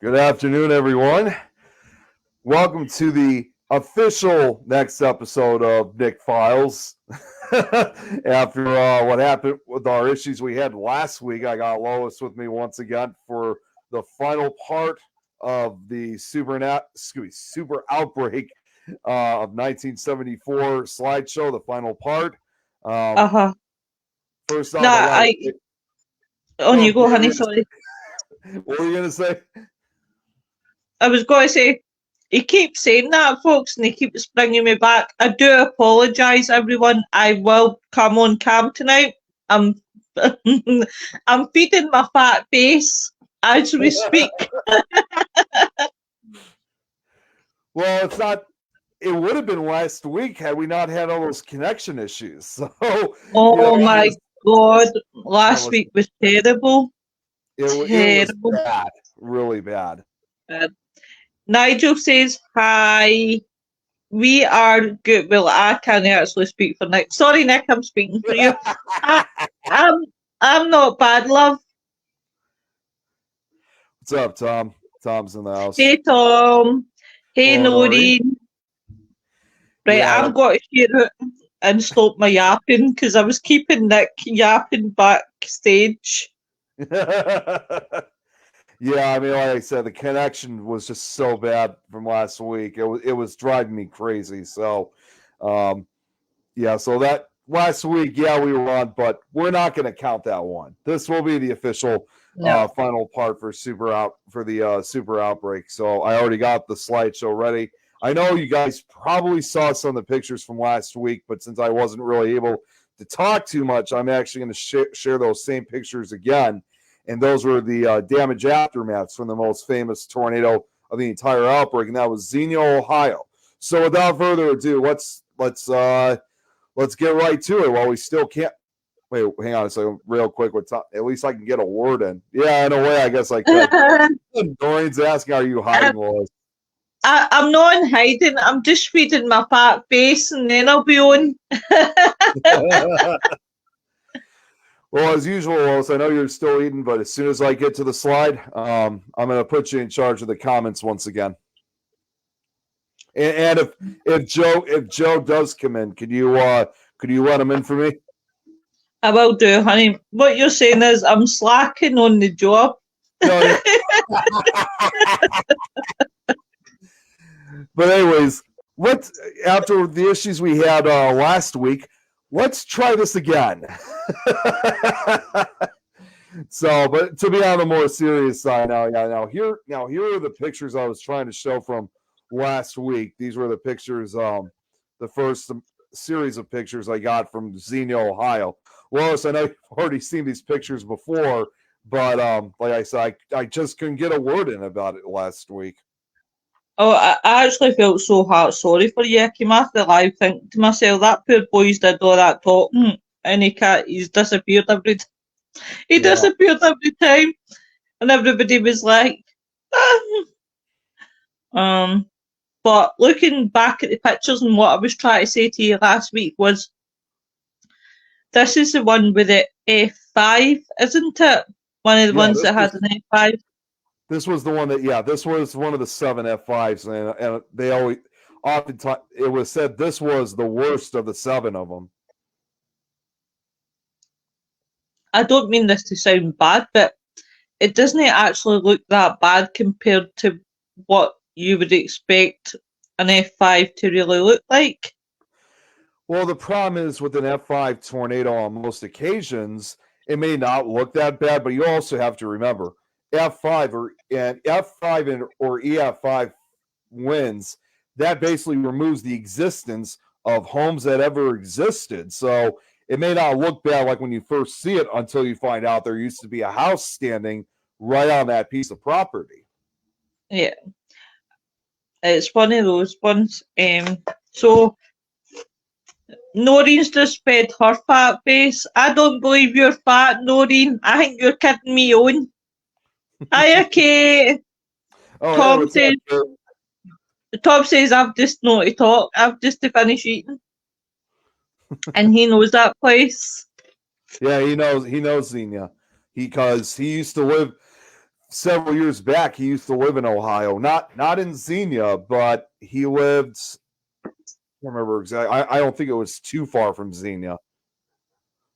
Good afternoon, everyone. Welcome to the official next episode of Nick Files. After what happened with our issues we had last week, I got Lois with me once again for the final part of the Super Outbreak of 1974 slideshow, the final part. First No, off, on you go, honey, sorry. What were you going to say? I was going to say, he keeps saying that, folks, and he keeps bringing me back. I do apologise, everyone. I will come on cam tonight. I'm I'm feeding my fat face as we speak. Well, it's not. It would have been last week had we not had all those connection issues. So, my God, last week was terrible. It was bad, really bad. Nigel says hi. We are good. Well, I can't actually speak for Nick. Sorry, Nick, I'm speaking for you. I'm not bad, love. What's up, Tom? Tom's in the house. Hey, Tom. Hey, Noreen. Right, yeah. I'm going to share it and stop my yapping because I was keeping Nick yapping backstage. Yeah, I mean, like I said, the connection was just so bad from last week. It was driving me crazy. So, so that last week, we were on, but we're not going to count that one. This will be the official final part for Super Outbreak. So I already got the slideshow ready. I know you guys probably saw some of the pictures from last week, but since I wasn't really able to talk too much, I'm actually going to share those same pictures again. And those were the damage aftermaths from the most famous tornado of the entire outbreak, and that was Xenia, Ohio. So without further ado, let's get right to it while we still can't. Wait, hang on a second, real quick. At least I can get a word in. Yeah, in a way, I guess I could. Doreen's asking, "Are you hiding, Lois?" I'm not in hiding. I'm just feeding my fat face, and then I'll be on. Well, as usual, Lois, I know you're still eating, but as soon as I get to the slide, I'm going to put you in charge of the comments once again. And if Joe does come in, could you let him in for me? I will do, honey. What you're saying is I'm slacking on the job. No, but anyways, after the issues we had last week, let's try this again. So, but to be on the more serious side now here are the pictures I was trying to show from last week. These were the pictures, the first series of pictures I got from Xenia, Ohio. Lois, I know you've already seen these pictures before, but like I said, I just couldn't get a word in about it last week. Oh, I actually felt so sorry for you. I came after the live thinking to myself, that poor boy's did all that talking and he's disappeared every time. He disappeared every time. And everybody was like, But looking back at the pictures and what I was trying to say to you last week was, this is the one with the F5, isn't it? One of the ones that had an F5. This was the one this was one of the 7 F5s, and they always, oftentimes, it was said this was the worst of the 7 of them. I don't mean this to sound bad, but it doesn't actually look that bad compared to what you would expect an F5 to really look like. Well, the problem is with an F5 tornado on most occasions, it may not look that bad, but you also have to remember F5 or EF5 winds, that basically removes the existence of homes that ever existed. So it may not look bad like when you first see it until you find out there used to be a house standing right on that piece of property. Yeah. It's one of those ones. So Noreen's just fed her fat face. I don't believe you're fat, Noreen. I think you're kidding me on. Hiya, Kate. Oh, Tom says I've just not to talk. I've just to finish eating. And he knows that place. Yeah, he knows Xenia. Because he used to live several years back, he used to live in Ohio, not in Xenia, but he lived. I don't remember exactly. I don't think it was too far from Xenia.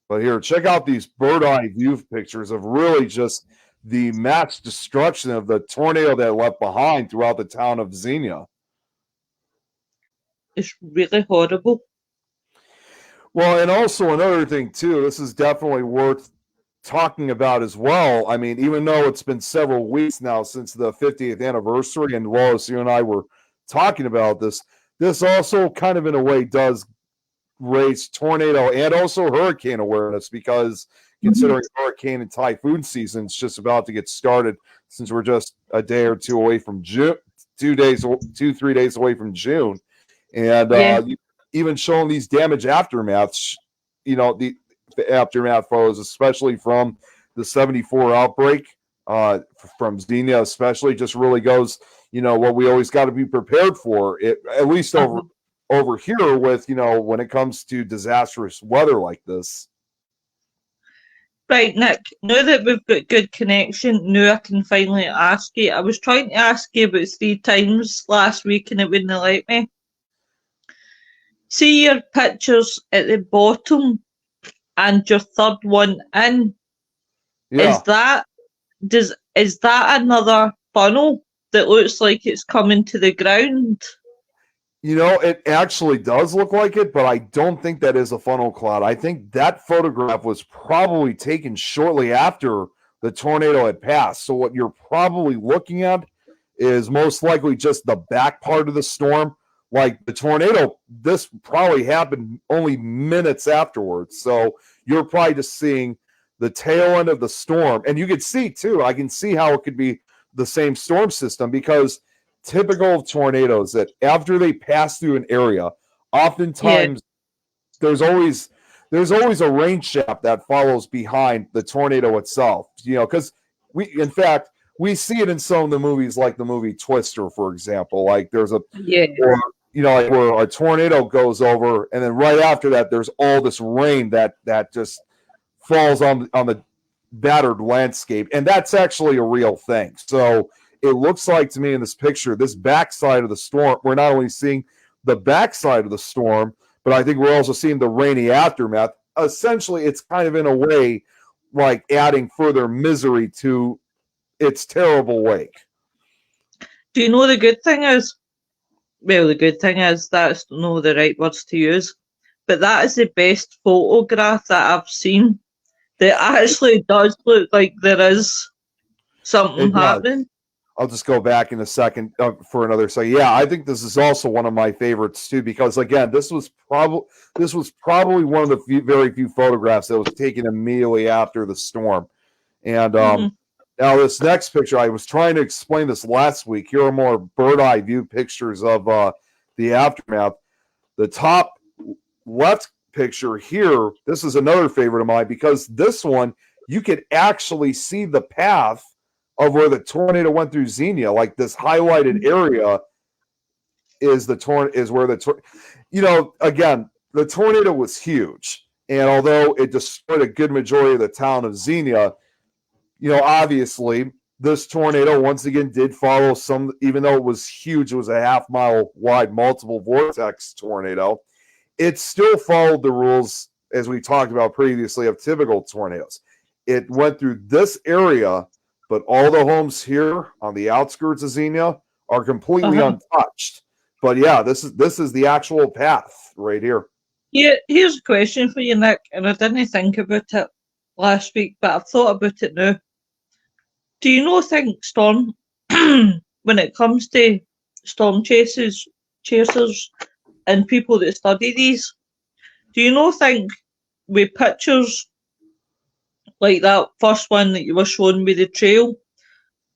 But here, check out these bird eye view pictures of really just the mass destruction of the tornado that left behind throughout the town of Xenia. It's really horrible. Well, and also another thing too, this is definitely worth talking about as well. I mean, even though it's been several weeks now since the 50th anniversary, and Lois, you and I were talking about this, this also kind of in a way does raise tornado and also hurricane awareness, because considering hurricane and typhoon season is just about to get started, since we're just a day or two away from June, 3 days away from June. And even showing these damage aftermaths, the aftermath photos, especially from the 74 outbreak from Xenia, especially, just really goes, what we always got to be prepared for, it, at least over here with, when it comes to disastrous weather like this. Right, Nick, now that we've got good connection, now I can finally ask you. I was trying to ask you about 3 times last week and it wouldn't let me. See your pictures at the bottom and your third one in. Yeah. Is that another funnel that looks like it's coming to the ground? It actually does look like it, but I don't think that is a funnel cloud. I think that photograph was probably taken shortly after the tornado had passed. So what you're probably looking at is most likely just the back part of the storm. Like the tornado, this probably happened only minutes afterwards. So you're probably just seeing the tail end of the storm. And you could see, too, I can see how it could be the same storm system, because typical of tornadoes, that after they pass through an area, oftentimes there's always a rain shaft that follows behind the tornado itself. Because we see it in some of the movies, like the movie Twister, for example. Like there's like where a tornado goes over, and then right after that, there's all this rain that just falls on the battered landscape, and that's actually a real thing. So it looks like to me in this picture, this backside of the storm, we're not only seeing the backside of the storm, but I think we're also seeing the rainy aftermath. Essentially, it's kind of in a way like adding further misery to its terrible wake. Do you know the good thing is? Well, the good thing is that's not the right words to use, but that is the best photograph that I've seen. That actually does look like there is something happening. I'll just go back in a second for another second. Yeah, I think this is also one of my favorites too, because again, this was probably one of the very few photographs that was taken immediately after the storm. And now this next picture, I was trying to explain this last week. Here are more bird eye view pictures of the aftermath. The top left picture here, this is another favorite of mine, because this one, you could actually see the path of where the tornado went through Xenia. Like this highlighted area is where again, the tornado was huge. And although it destroyed a good majority of the town of Xenia, obviously this tornado once again did follow even though it was huge, it was a half-mile wide multiple vortex tornado, it still followed the rules, as we talked about previously, of typical tornadoes. It went through this area, but all the homes here on the outskirts of Xenia are completely untouched. But yeah, this is the actual path right here. Yeah, here's a question for you, Nick, and I didn't think about it last week, but I've thought about it now. Do you think storm, when it comes to storm chasers, and people that study these, do you think with pictures like that first one that you were showing with the trail,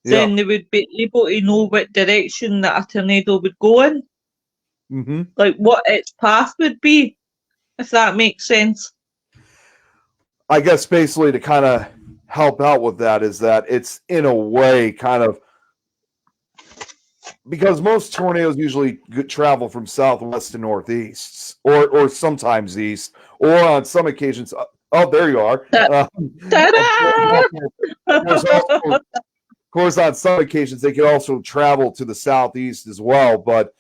then they would be able to know what direction that a tornado would go in? Mm-hmm. Like what its path would be, if that makes sense. I guess basically to kind of help out with that is that it's in a way kind of, because most tornadoes usually travel from southwest to northeast, or sometimes east, or on some occasions. Oh, there you are. course, on some occasions, they can also travel to the southeast as well. But,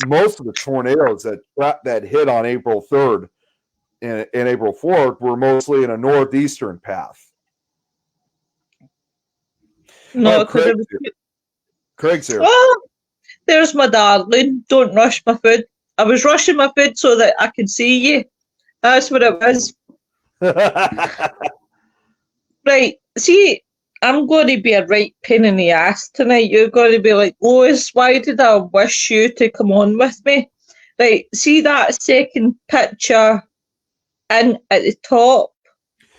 most of the tornadoes that hit on April 3rd and April 4th were mostly in a northeastern path. No, because Craig's here. Oh, there's my darling. Don't rush my food. I was rushing my food so that I could see you. That's what it was. Right. See, I'm going to be a right pain in the ass tonight. You're going to be like, Lois, why did I wish you to come on with me? Right. See that second picture in at the top?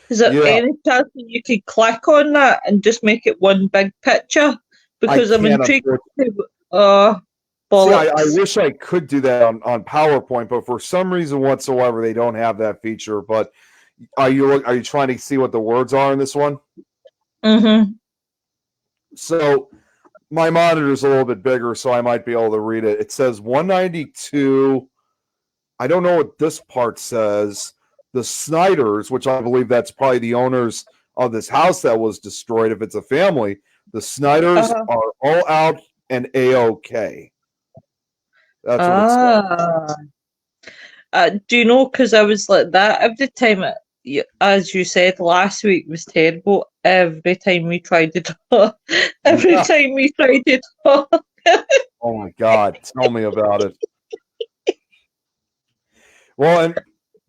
Is there any chance that you could click on that and just make it one big picture? Because I'm intrigued. Bollocks. See, I wish I could do that on PowerPoint, but for some reason whatsoever, they don't have that feature. But are you trying to see what the words are in this one? Mm-hmm. So my monitor is a little bit bigger, so I might be able to read it. It says 192. I don't know what this part says. The Snyders, which I believe that's probably the owners of this house that was destroyed, if it's a family, the Snyders are all out and A-OK. That's what it says. Do you know, because I was like that every time, as you said, last week was terrible. Every time we tried to talk. Time we tried to talk. Oh, my God. Tell me about it. Well, and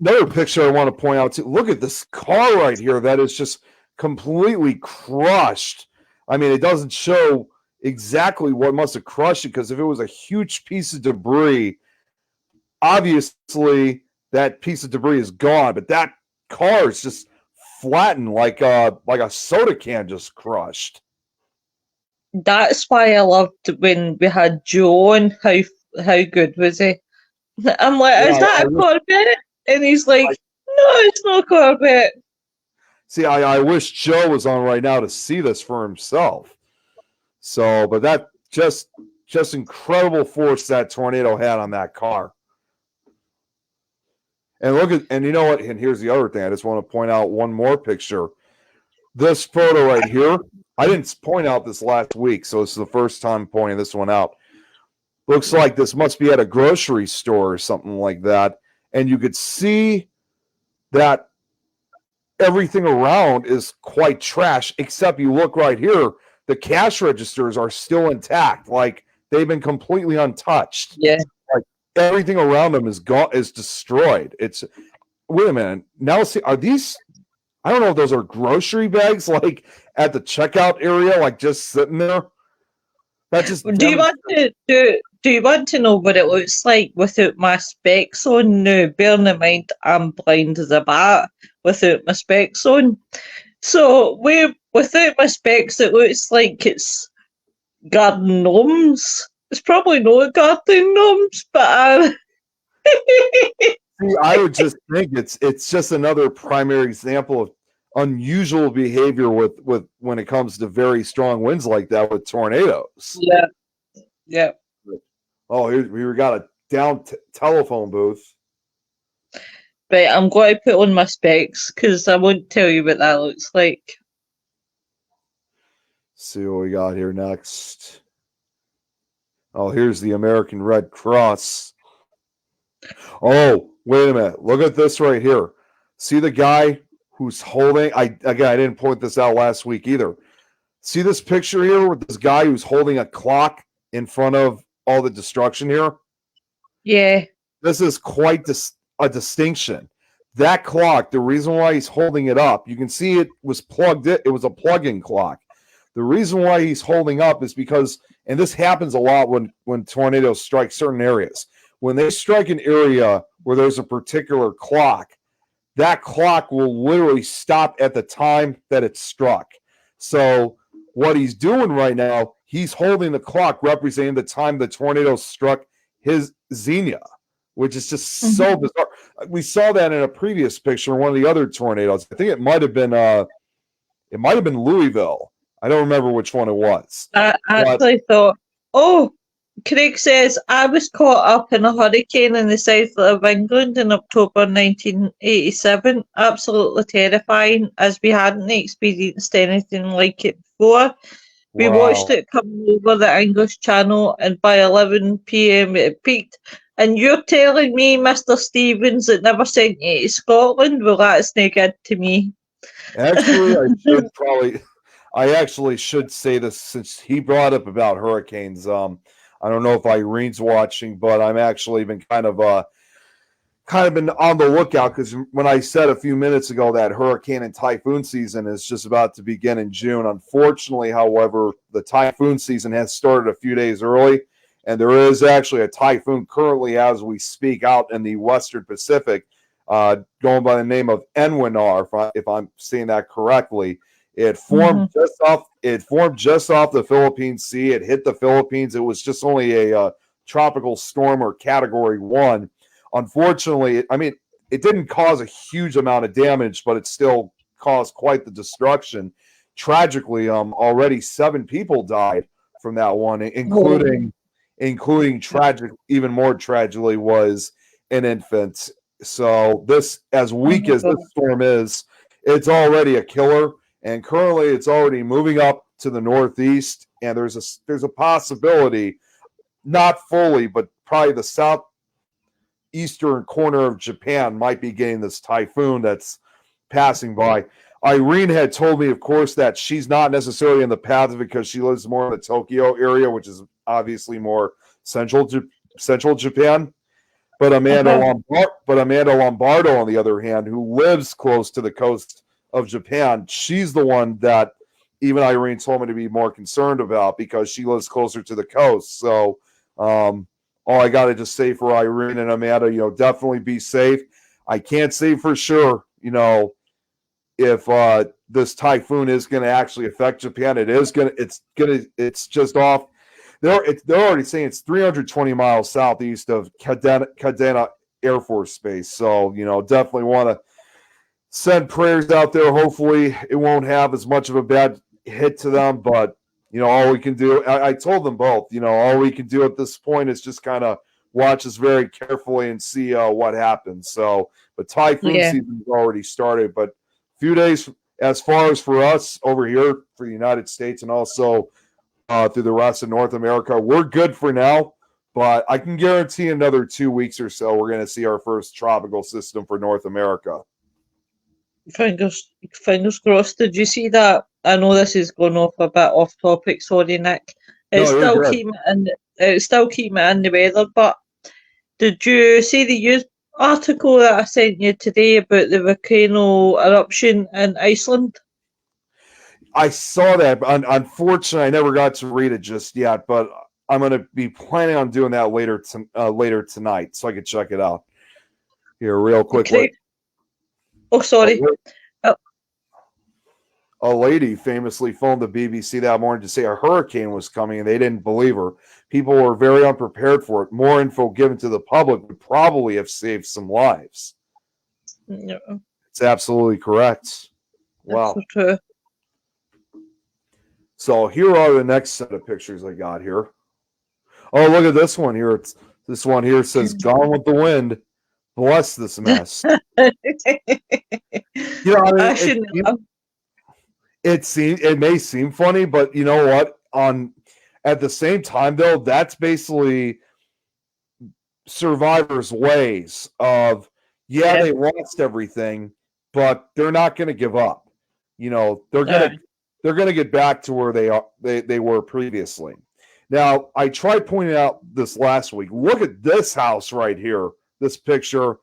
another picture I want to point out, too. Look at this car right here that is just completely crushed. I mean, it doesn't show exactly what must have crushed it, because if it was a huge piece of debris, obviously that piece of debris is gone, but that car is just flattened like a soda can just crushed. That's why I loved when we had Joe and how good was he? I'm like, is that a Corvette? And he's like, no, it's not a Corvette. See, I wish Joe was on right now to see this for himself. So, but that just incredible force that tornado had on that car. And you know what? And here's the other thing. I just want to point out one more picture. This photo right here, I didn't point out this last week, so this is the first time pointing this one out. Looks like this must be at a grocery store or something like that. And you could see that everything around is quite trash, except you look right here, the cash registers are still intact. Like, they've been completely untouched. Yeah. Like, everything around them is destroyed. Wait a minute. Now, see, are these, I don't know if those are grocery bags, like, at the checkout area, like, just sitting there? That just do you want to know what it looks like without my specs on? No, bearing in mind I'm blind as a bat without my specs on. So without my specs, it looks like it's garden gnomes. It's probably not garden gnomes, but See, I would just think it's just another primary example of unusual behavior with when it comes to very strong winds like that with tornadoes. Yeah. Oh, we got a down telephone booth. Right, I'm going to put on my specs because I won't tell you what that looks like. See what we got here next. Oh, here's the American Red Cross. Oh, wait a minute. Look at this right here. See the guy who's holding, I didn't point this out last week either. See this picture here with this guy who's holding a clock in front of all the destruction here? Yeah. This is quite a distinction. That clock, the reason why he's holding it up, you can see it was plugged in. It was a plug-in clock. The reason why he's holding up is because, and this happens a lot when tornadoes strike certain areas. When they strike an area where there's a particular clock, that clock will literally stop at the time that it struck. So what he's doing right now, he's holding the clock representing the time the tornado struck his Xenia, which is just so bizarre. We saw that in a previous picture, one of the other tornadoes. I think it might have been Louisville. I don't remember which one it was. I actually thought, Craig says, I was caught up in a hurricane in the south of England in October 1987. Absolutely terrifying, as we hadn't experienced anything like it before. We watched Wow. it coming over the English channel, and by 11 p.m. it peaked. And you're telling me, Mr. Stevens, it never sent you to Scotland? Well, that's no good to me. Actually, I actually should say this since he brought up about hurricanes. I don't know if Irene's watching, but I'm actually been kind of been on the lookout because when I said a few minutes ago that hurricane and typhoon season is just about to begin in June, unfortunately, however, the typhoon season has started a few days early, and there is actually a typhoon currently as we speak out in the Western Pacific, going by the name of Enwinar, if I'm saying that correctly. It formed Mhm. just off the Philippine Sea. It hit the Philippines. It was just only a tropical storm or Category 1. Unfortunately, I mean, it didn't cause a huge amount of damage, but it still caused quite the destruction. Tragically, already 7 people died from that one, Oh. including even more tragically was an infant. So this, as Oh weak my as God. this storm is, it's already a killer, and currently it's already moving up to the northeast, and there's a possibility, not fully, but probably the southeastern corner of Japan might be getting this typhoon that's passing by. Irene had told me, of course, that she's not necessarily in the path because she lives more in the Tokyo area, which is obviously more central Japan. But Uh-huh. Amanda Lombardo, on the other hand, who lives close to the coast of Japan, she's the one that even Irene told me to be more concerned about because she lives closer to the coast. So, all I got to just say for Irene and Amanda, definitely be safe. I can't say for sure, if this typhoon is going to actually affect Japan. It's just off. They're already saying it's 320 miles southeast of Kadena Air Force Base. So, definitely want to send prayers out there. Hopefully, it won't have as much of a bad hit to them. But, all we can do, I told them both, all we can do at this point is just kind of watch this very carefully and see what happens. So, but typhoon Yeah. season has already started. But a few days as far as for us over here for the United States and also through the rest of North America, we're good for now. But I can guarantee another 2 weeks or so, we're going to see our first tropical system for North America. Fingers crossed. Did you see that? I know this is going off a bit off topic. Sorry, Nick. It's No, you're still good. keeping it in. It's still keeping it in the weather. But did you see the news article that I sent you today about the volcano eruption in Iceland? I saw that, but unfortunately, I never got to read it just yet. But I'm going to be planning on doing that later tonight, so I can check it out here real quickly. Great. Oh, sorry. A lady famously phoned the BBC that morning to say a hurricane was coming, and they didn't believe her. People were very unprepared for it. More info given to the public would probably have saved some lives. Yeah, It's absolutely correct. that's Wow. so true. So here are the next set of pictures I got here. Oh, look at this one here. This one here says "Gone with the Wind." Bless this mess. I I mean, shouldn't have. it may seem funny, but you know what? At the same time, though, that's basically survivors' ways of Yeah. they lost everything, but they're not going to give up. They're Aye. gonna get back to where they were previously. Now, I tried pointing out this last week. Look at this house right here. This picture.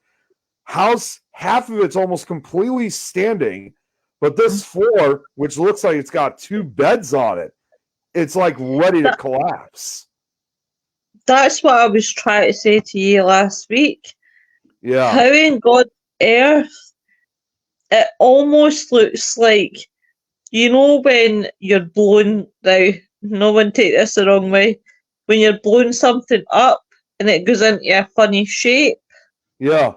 House, half of it's almost completely standing, but this floor, which looks like it's got 2 beds on it, it's like ready to collapse. That's what I was trying to say to you last week. Yeah. How in God's earth it almost looks like, when you're blown, now, no one take this the wrong way, when you're blowing something up and it goes into a funny shape, Yeah.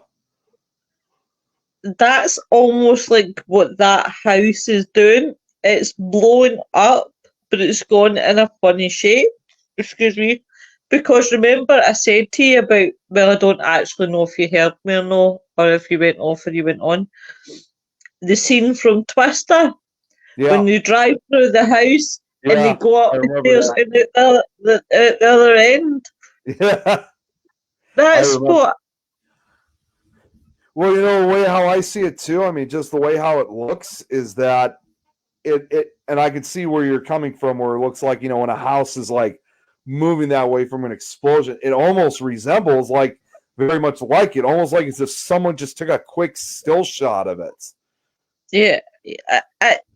that's almost like what that house is doing. It's blowing up, but it's gone in a funny shape. Excuse me. Because remember, I said to you about, well, I don't actually know if you heard me or no, or if you went off or you went on. The scene from Twister, Yeah. when you drive through the house and they Yeah, go up I the remember stairs and at the other end. Yeah, I That's remember. what. Well, the way how I see it too. I mean, just the way how it looks is that and I can see where you're coming from, where it looks like when a house is like moving that way from an explosion, it almost resembles like very much like it, almost like as if someone just took a quick still shot of it. Yeah,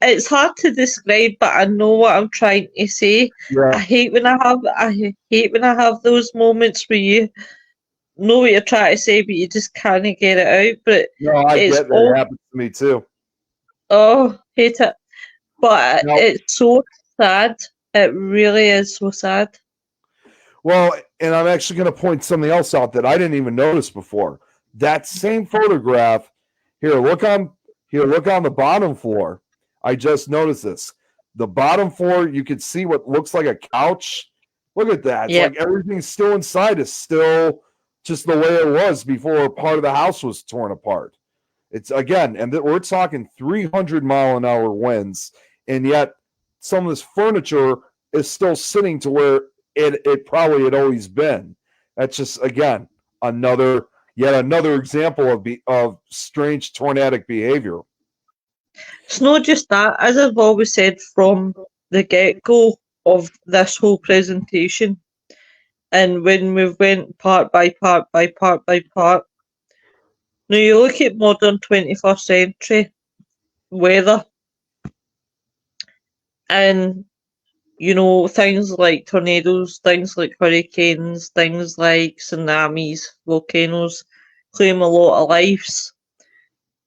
it's hard to describe, but I know what I'm trying to say. Yeah, I hate when I have those moments where you know what you're trying to say, but you just can't get it out. But no, I it's get that. It all happens to me too. hate it. But Now, it's so sad. It really is so sad. well, and I'm actually going to point something else out that I didn't even notice before. That same photograph here. Look on the bottom floor. I just noticed this. The bottom floor, you can see what looks like a couch. Look at that. It's Yep. like everything still inside is still just the way it was before part of the house was torn apart. It's again, and we're talking 300-mile-an-hour winds, and yet some of this furniture is still sitting to where it probably had always been. That's just again yet another example of strange tornadic behavior. It's not just that, as I've always said from the get-go of this whole presentation, and when we went part by part by part by part. Now you look at modern 21st century weather, and things like tornadoes, things like hurricanes, things like tsunamis, volcanoes claim a lot of lives.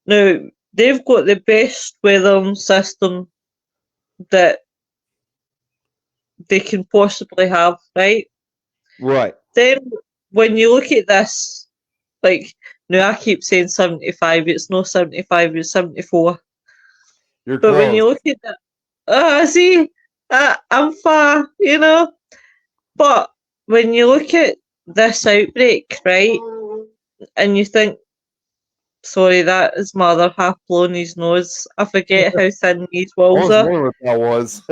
Now, they've got the best weather system that they can possibly have, right? Right. Then, when you look at this, like, now I keep saying 75, it's not 75, it's 74. You're But when close. you look at that, see, I'm far, But when you look at this outbreak, right, and you think, sorry, that is my other half blown his nose. I forget how thin these I walls was are. wondering what that was.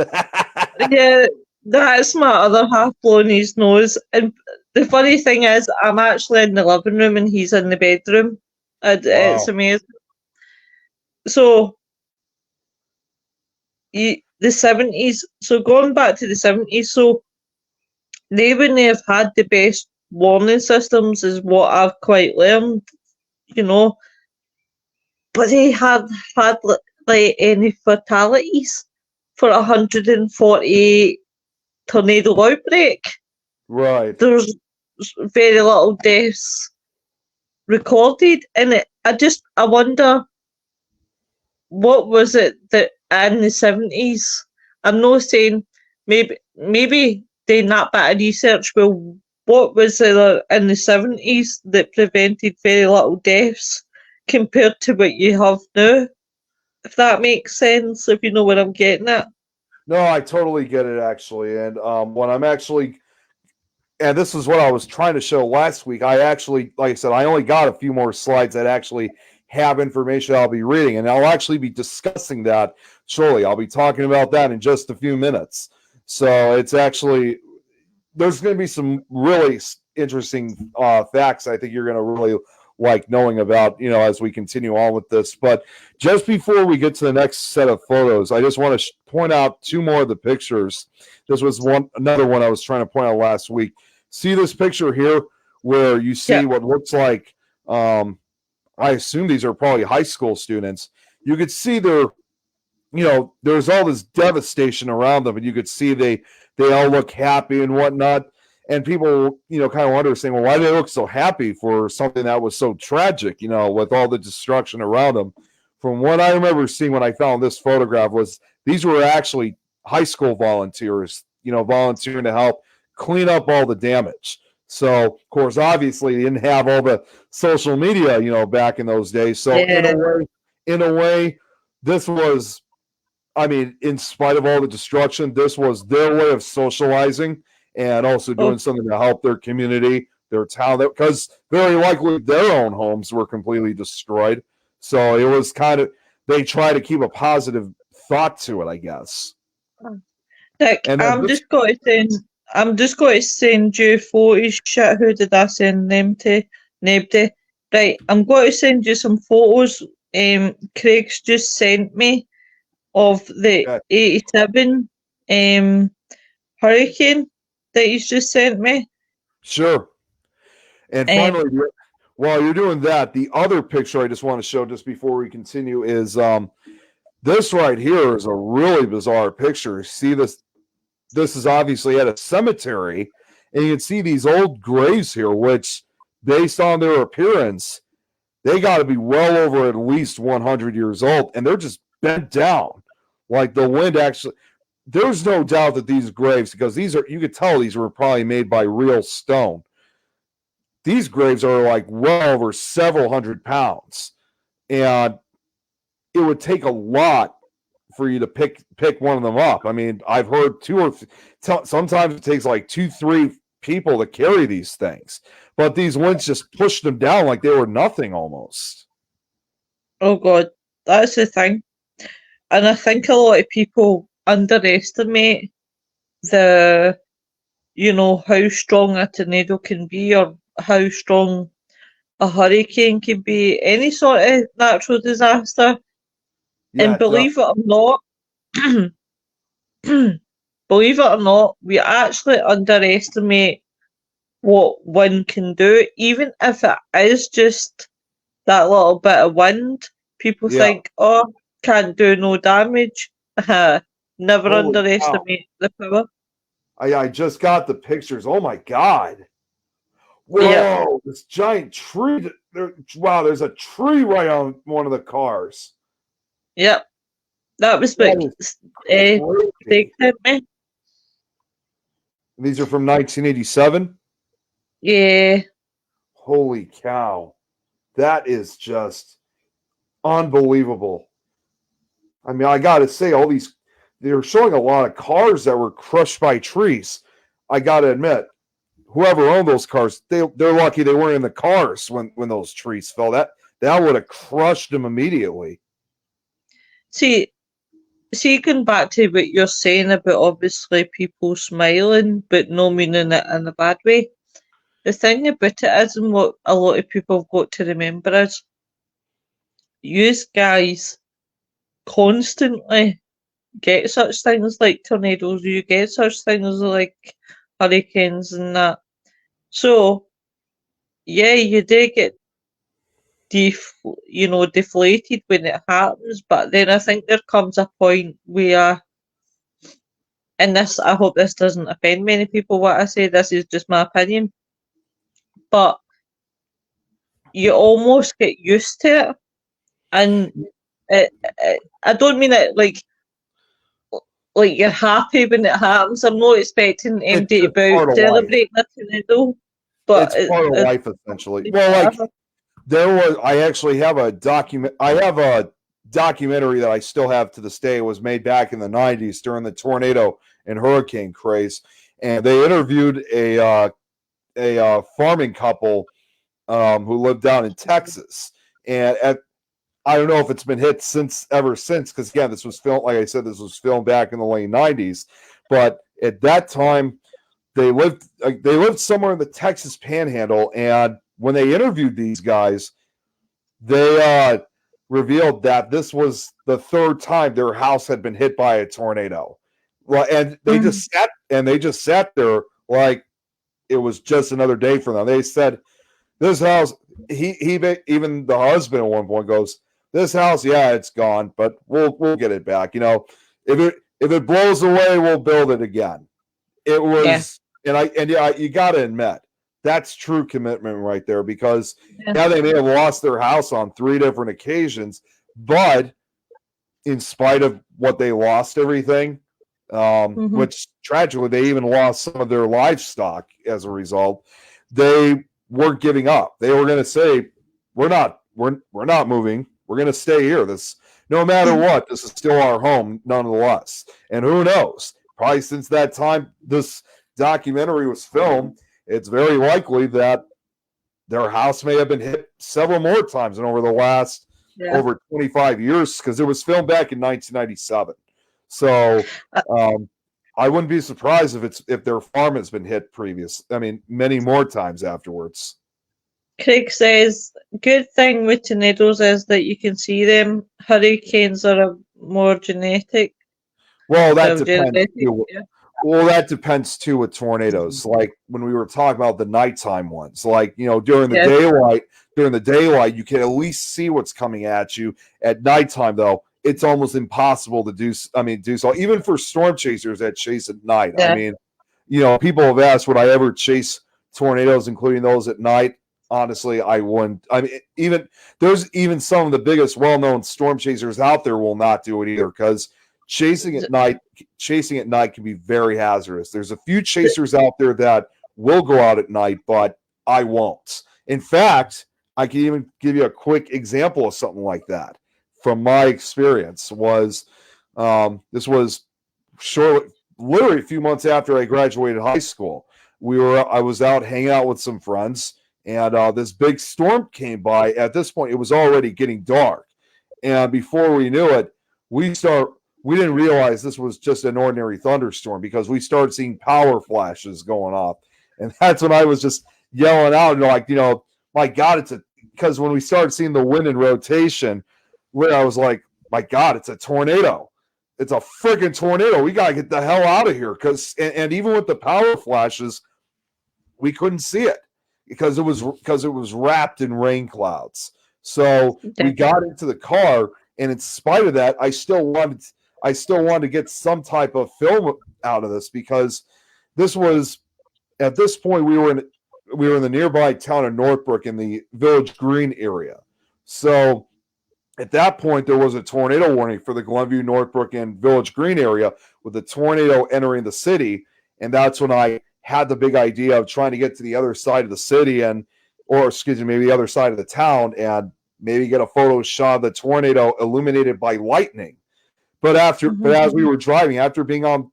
Yeah, that's my other half blown his nose. And the funny thing is, I'm actually in the living room and he's in the bedroom. It's Wow. amazing. So, the 70s, so going back to the 70s, so they wouldn't have had the best warning systems, is what I've quite learned, but they had like any fatalities for 148 tornado outbreak. Right. There's very little deaths recorded in it. I wonder, what was it that in the 70s? I'm not saying maybe doing that bit of research. Well, what was it in the 70s that prevented very little deaths compared to what you have now? If that makes sense, if you know what I'm getting at. No, I totally get it actually. And when I'm actually and this is what I was trying to show last week. I actually, like I said, I only got a few more slides that actually have information I'll be reading, and I'll actually be discussing that shortly. I'll be talking about that in just a few minutes. So it's actually there's going to be some really interesting facts I think you're going to really like knowing about, as we continue on with this. But just before we get to the next set of photos, I just want to point out two more of the pictures. This was another one I was trying to point out last week. See this picture here where you see what looks like, I assume these are probably high school students. You could see there's all this devastation around them, and you could see they all look happy and whatnot. And people, kind of wonder, saying, well, why do they look so happy for something that was so tragic, with all the destruction around them? From what I remember seeing when I found this photograph was these were actually high school volunteers, volunteering to help clean up all the damage. So, of course, obviously, they didn't have all the social media, back in those days. So, in a way, this was, I mean, in spite of all the destruction, this was their way of socializing and also doing something to help their community, their town, because very likely their own homes were completely destroyed. So it was kind of, they try to keep a positive thought to it, I guess. Nick, And then this, I'm just going to send you photos. Shit, who did I send them to? Nobody. Right, I'm going to send you some photos. Craig's just sent me of the uh, 87 hurricane that he's just sent me. sure. And Um, finally, while you're doing that, the other picture I just want to show just before we continue is this right here is a really bizarre picture. See this? This is obviously at a cemetery, and you can see these old graves here, which, based on their appearance, they got to be well over at least 100 years old, and they're just bent down. Like the wind actually, there's no doubt that these graves, because these are, you could tell these were probably made by real stone. These graves are like well over several hundred pounds, and it would take a lot for you to pick one of them up. I mean, I've heard sometimes it takes like 2-3 people to carry these things, but these winds just pushed them down like they were nothing almost. oh God, that's the thing. And I think a lot of people underestimate the, how strong a tornado can be, or how strong a hurricane can be, any sort of natural disaster. Yeah, And believe it or not, believe it or not, we actually underestimate what wind can do. Even if it is just that little bit of wind, people yeah. think, oh, can't do no damage. Never Holy cow. underestimate the power. I just got the pictures. Oh my God. Whoa, Yeah. this giant tree. Wow, there's a tree right on one of the cars. Yep. That was what Crazy. Craig sent me. These are from 1987. Yeah. Holy cow. That is just unbelievable. I mean, I got to say, they're showing a lot of cars that were crushed by trees. I got to admit, whoever owned those cars, they're lucky they weren't in the cars when those trees fell. That would have crushed them immediately. See, going back to what you're saying about obviously people smiling, but no meaning it in a bad way. The thing about it is, and what a lot of people have got to remember is, you guys constantly get such things like tornadoes, you get such things like hurricanes and that. So, yeah, you do get deflated when it happens, but then I think there comes a point where, and this, I hope this doesn't offend many people what I say, this is just my opinion, but you almost get used to it, and I don't mean it like you're happy when it happens. I'm not expecting MD to be out celebrating a tornado, but it's part of life essentially. Well, like I actually have a documentary that I still have to this day. It was made back in the 90s during the tornado and hurricane craze, and they interviewed a farming couple who lived down in Texas, and I don't know if it's been hit ever since, because again, this was filmed, like I said, this was filmed back in the late 90s, but at that time they lived somewhere in the Texas Panhandle, and when they interviewed these guys, they revealed that this was the third time their house had been hit by a tornado. Well, and they just sat there like it was just another day for them. They said, "This house." Even the husband at one point goes, "This house, yeah, it's gone, but we'll get it back. If it blows away, we'll build it again." It was, you got to admit, that's true commitment right there, because they may have lost their house on 3 different occasions, but in spite of what they lost everything, which tragically they even lost some of their livestock as a result, they weren't giving up. They were going to say, we're not moving. We're going to stay here. No matter what, this is still our home nonetheless. And who knows, probably since that time this documentary was filmed, it's very likely that their house may have been hit several more times and over the last over 25 years, because it was filmed back in 1997. So I wouldn't be surprised if their farm has been hit many more times afterwards. Craig says, good thing with tornadoes is that you can see them. Hurricanes are more genetic. Well, that So depends genetic, too. yeah. Well, that depends too with tornadoes. Like when we were talking about the nighttime ones, like during the daylight, you can at least see what's coming at you. At nighttime, though, it's almost impossible to do so. Even for storm chasers that chase at night. Yeah. I mean, people have asked, would I ever chase tornadoes, including those at night? Honestly, I wouldn't. I mean, there's even some of the biggest well-known storm chasers out there will not do it either, because chasing at night can be very hazardous. There's a few chasers out there that will go out at night, but I won't. In fact, I can even give you a quick example of something like that from my experience. This was literally a few months after I graduated high school. I was out hanging out with some friends, and this big storm came by. At this point, it was already getting dark, and before we knew it, we didn't realize this was just an ordinary thunderstorm, because we started seeing power flashes going off, and that's when I was just yelling out and like, my God, because when we started seeing the wind in rotation, where I was like, my God, it's a tornado. It's a freaking tornado. We got to get the hell out of here. And even with the power flashes, we couldn't see it because it was wrapped in rain clouds. So we got into the car, and in spite of that, I still wanted to get some type of film out of this, because at this point we were in the nearby town of Northbrook in the Village Green area. So at that point, there was a tornado warning for the Glenview, Northbrook, and Village Green area, with a tornado entering the city. And that's when I had the big idea of trying to get to the other side of the city, maybe the other side of the town, and maybe get a photo shot of the tornado illuminated by lightning. But as we were driving, after being on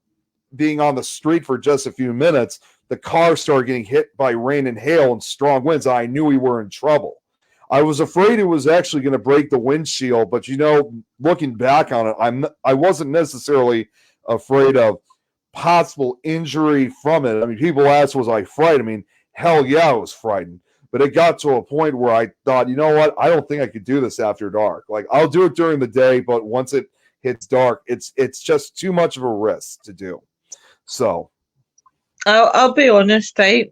the street for just a few minutes, the car started getting hit by rain and hail and strong winds. I knew we were in trouble. I was afraid it was actually going to break the windshield, but looking back on it, I wasn't necessarily afraid of possible injury from it. I mean, people ask, was I frightened? I mean, hell yeah, I was frightened. But it got to a point where I thought, you know what? I don't think I could do this after dark. Like, I'll do it during the day, but once it hits dark, it's just too much of a risk to do. So I'll be honest, right?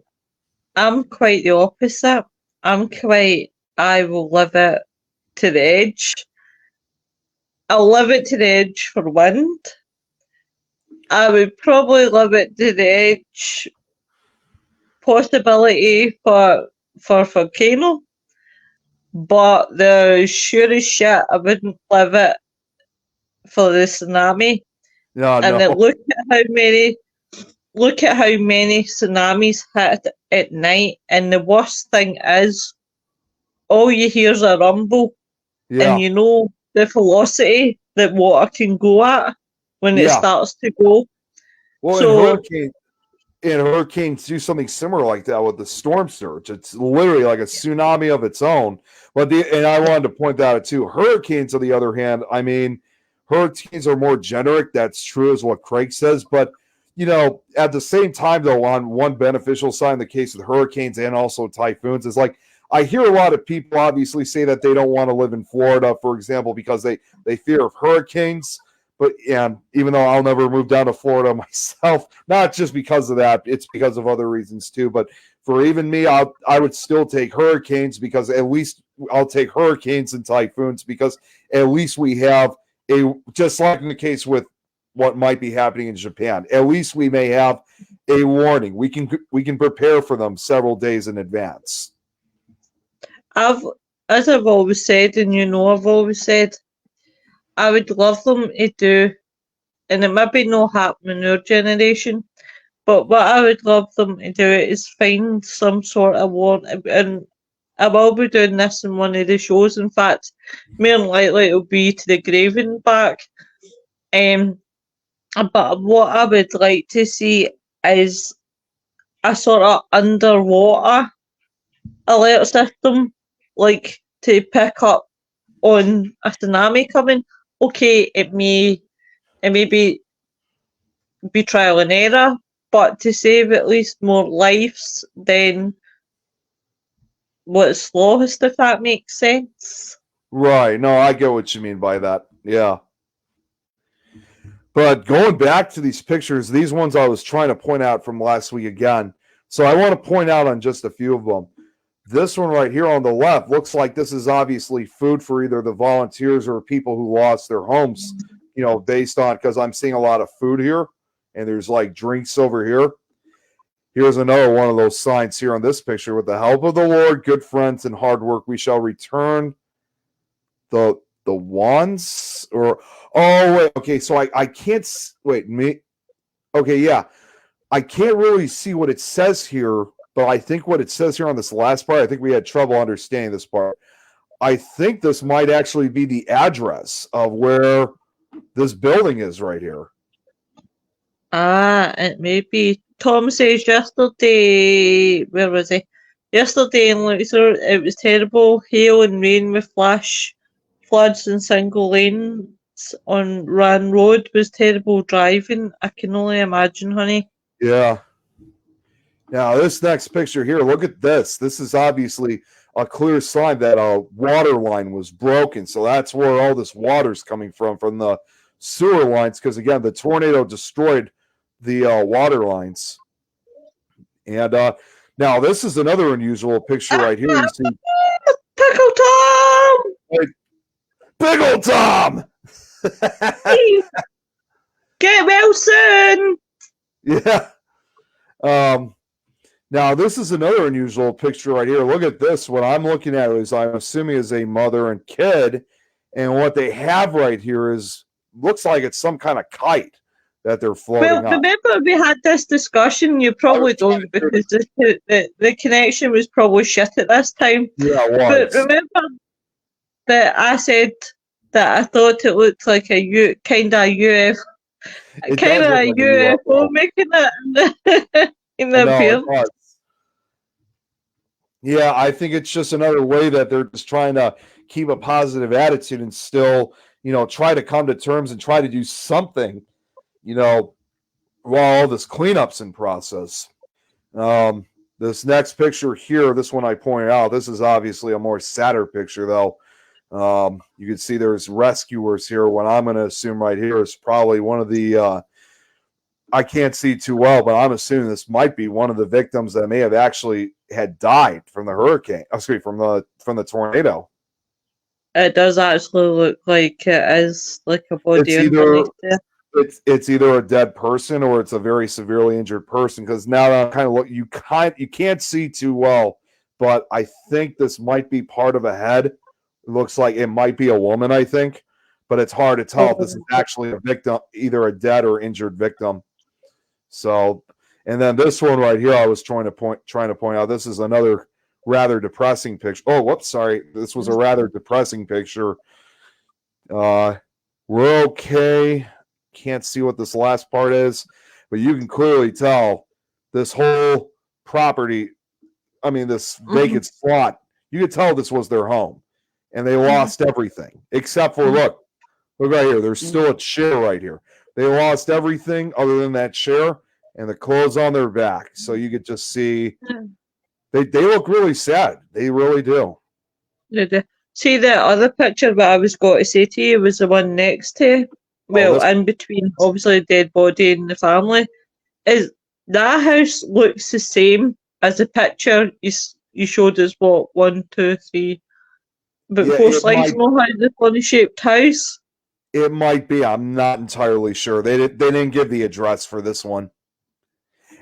I'm quite the opposite. I will live it to the edge. I'll live it to the edge for wind. I would probably live it to the edge possibility for volcano. But the sure as shit, I wouldn't live it for the tsunami. Look at how many tsunamis hit at night, and the worst thing is, all you hear is a rumble, and you know the velocity that water can go at when it starts to go. Well, hurricanes do something similar like that with the storm surge. It's literally like a tsunami of its own. And I wanted to point that out too. Hurricanes, on the other hand, I mean, hurricanes are more generic. That's true, as what Craig says. But at the same time, though, on one beneficial side in the case of hurricanes and also typhoons, is like, I hear a lot of people obviously say that they don't want to live in Florida, for example, because they fear of hurricanes. But even though I'll never move down to Florida myself, not just because of that, it's because of other reasons too. But for even me, I would still take hurricanes, because at least I'll take hurricanes and typhoons, because at least we have just like in the case with what might be happening in Japan, at least we may have a warning. We can prepare for them several days in advance. As I've always said, and I've always said, I would love them to do, and it might be not happening in our generation, but what I would love them to do is find some sort of warning, and I will be doing this in one of the shows. In fact, more than likely it'll be to the grave and back. But what I would like to see is a sort of underwater alert system, like to pick up on a tsunami coming. Okay, it may be be trial and error, but to save at least more lives than what's lost, if that makes sense. Right. No, I get what you mean by that. Yeah. But going back to these pictures, these ones I was trying to point out from last week again. So I want to point out on just a few of them. This one right here on the left looks like this is obviously food for either the volunteers or people who lost their homes, you know, based on, because I'm seeing a lot of food here and there's like drinks over here. Here's another one of those signs here on this picture. With the help of the Lord, good friends, and hard work, we shall return the wands. Or oh wait, okay, so I can't wait me. Okay, yeah, I can't really see what it says here, but I think what it says here on this last part, I think we had trouble understanding this part. I think this might actually be the address of where this building is right here. It may be. Tom says yesterday, where was he? Yesterday in Luxor, it was terrible. Hail and rain with flash floods and single lanes on Ran Road was terrible driving. I can only imagine, honey. Yeah. Now, this next picture here, look at this. This is obviously a clear sign that a water line was broken. So that's where all this water's coming from the sewer lines. Because, again, the tornado destroyed the water lines. And now this is another unusual picture right here. You see Pickle Tom! Pickle Tom! Get well soon! Yeah. Now this is another unusual picture right here. Look at this. What I'm looking at is, I'm assuming, is a mother and kid. And what they have right here is, looks like it's some kind of kite that they're floating Well, on. remember we had this discussion. You probably don't, because the connection was probably shit at this time. Yeah, it But was. remember that I said that I thought it looked like a kind of It UFO, does look like a UFO. making it in the No, it appearance. does. Yeah, I think it's just another way that they're just trying to keep a positive attitude and still, you know, try to come to terms and try to do something, you know, while all this cleanup's in process. This next picture here, this one I pointed out, this is obviously a more sadder picture, though. You can see there's rescuers here. What I'm going to assume right here is probably one of the, I can't see too well, but I'm assuming this might be one of the victims that may have actually had died from the hurricane. From the tornado. It does actually look like it is like a body It's either underneath there. it's either a dead person or it's a very severely injured person. Because now that I'm kind of you can't see too well, but I think this might be part of a head. It looks like it might be a woman, I think, but it's hard to tell if this is actually a victim, either a dead or injured victim. So, and then this one right here, I was trying to point out, this is another rather depressing picture. Oh, whoops, sorry. This was a rather depressing picture. We're okay. Can't see what this last part is, but you can clearly tell this whole property, I mean, this vacant slot, you could tell this was their home, and they lost everything except for, look right here. There's still a chair right here. They lost everything other than that chair and the clothes on their back. So you could just see they look really sad. They really do. See the other picture that I was going to say to you was the one next to, well, in between, obviously, the dead body and the family. Is that house looks the same as the picture you showed us? What, 1, 2, 3, but Yeah, 4 slides more how the funny shaped house. It might be. I'm not entirely sure. They didn't give the address for this one.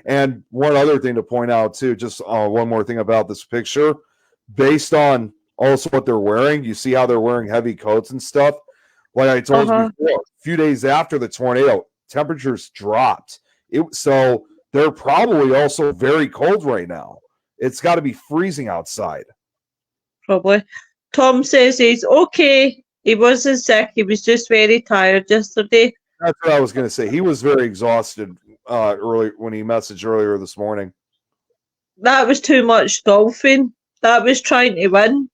And one other thing to point out too, just one more thing about this picture, based on also what they're wearing. You see how they're wearing heavy coats and stuff. Like I told you before, a few days after the tornado, temperatures dropped. So they're probably also very cold right now. It's got to be freezing outside. Probably. Tom says he's okay. He wasn't sick. He was just very tired yesterday. That's what I was going to say. He was very exhausted early when he messaged earlier this morning. That was too much golfing. That was trying to win.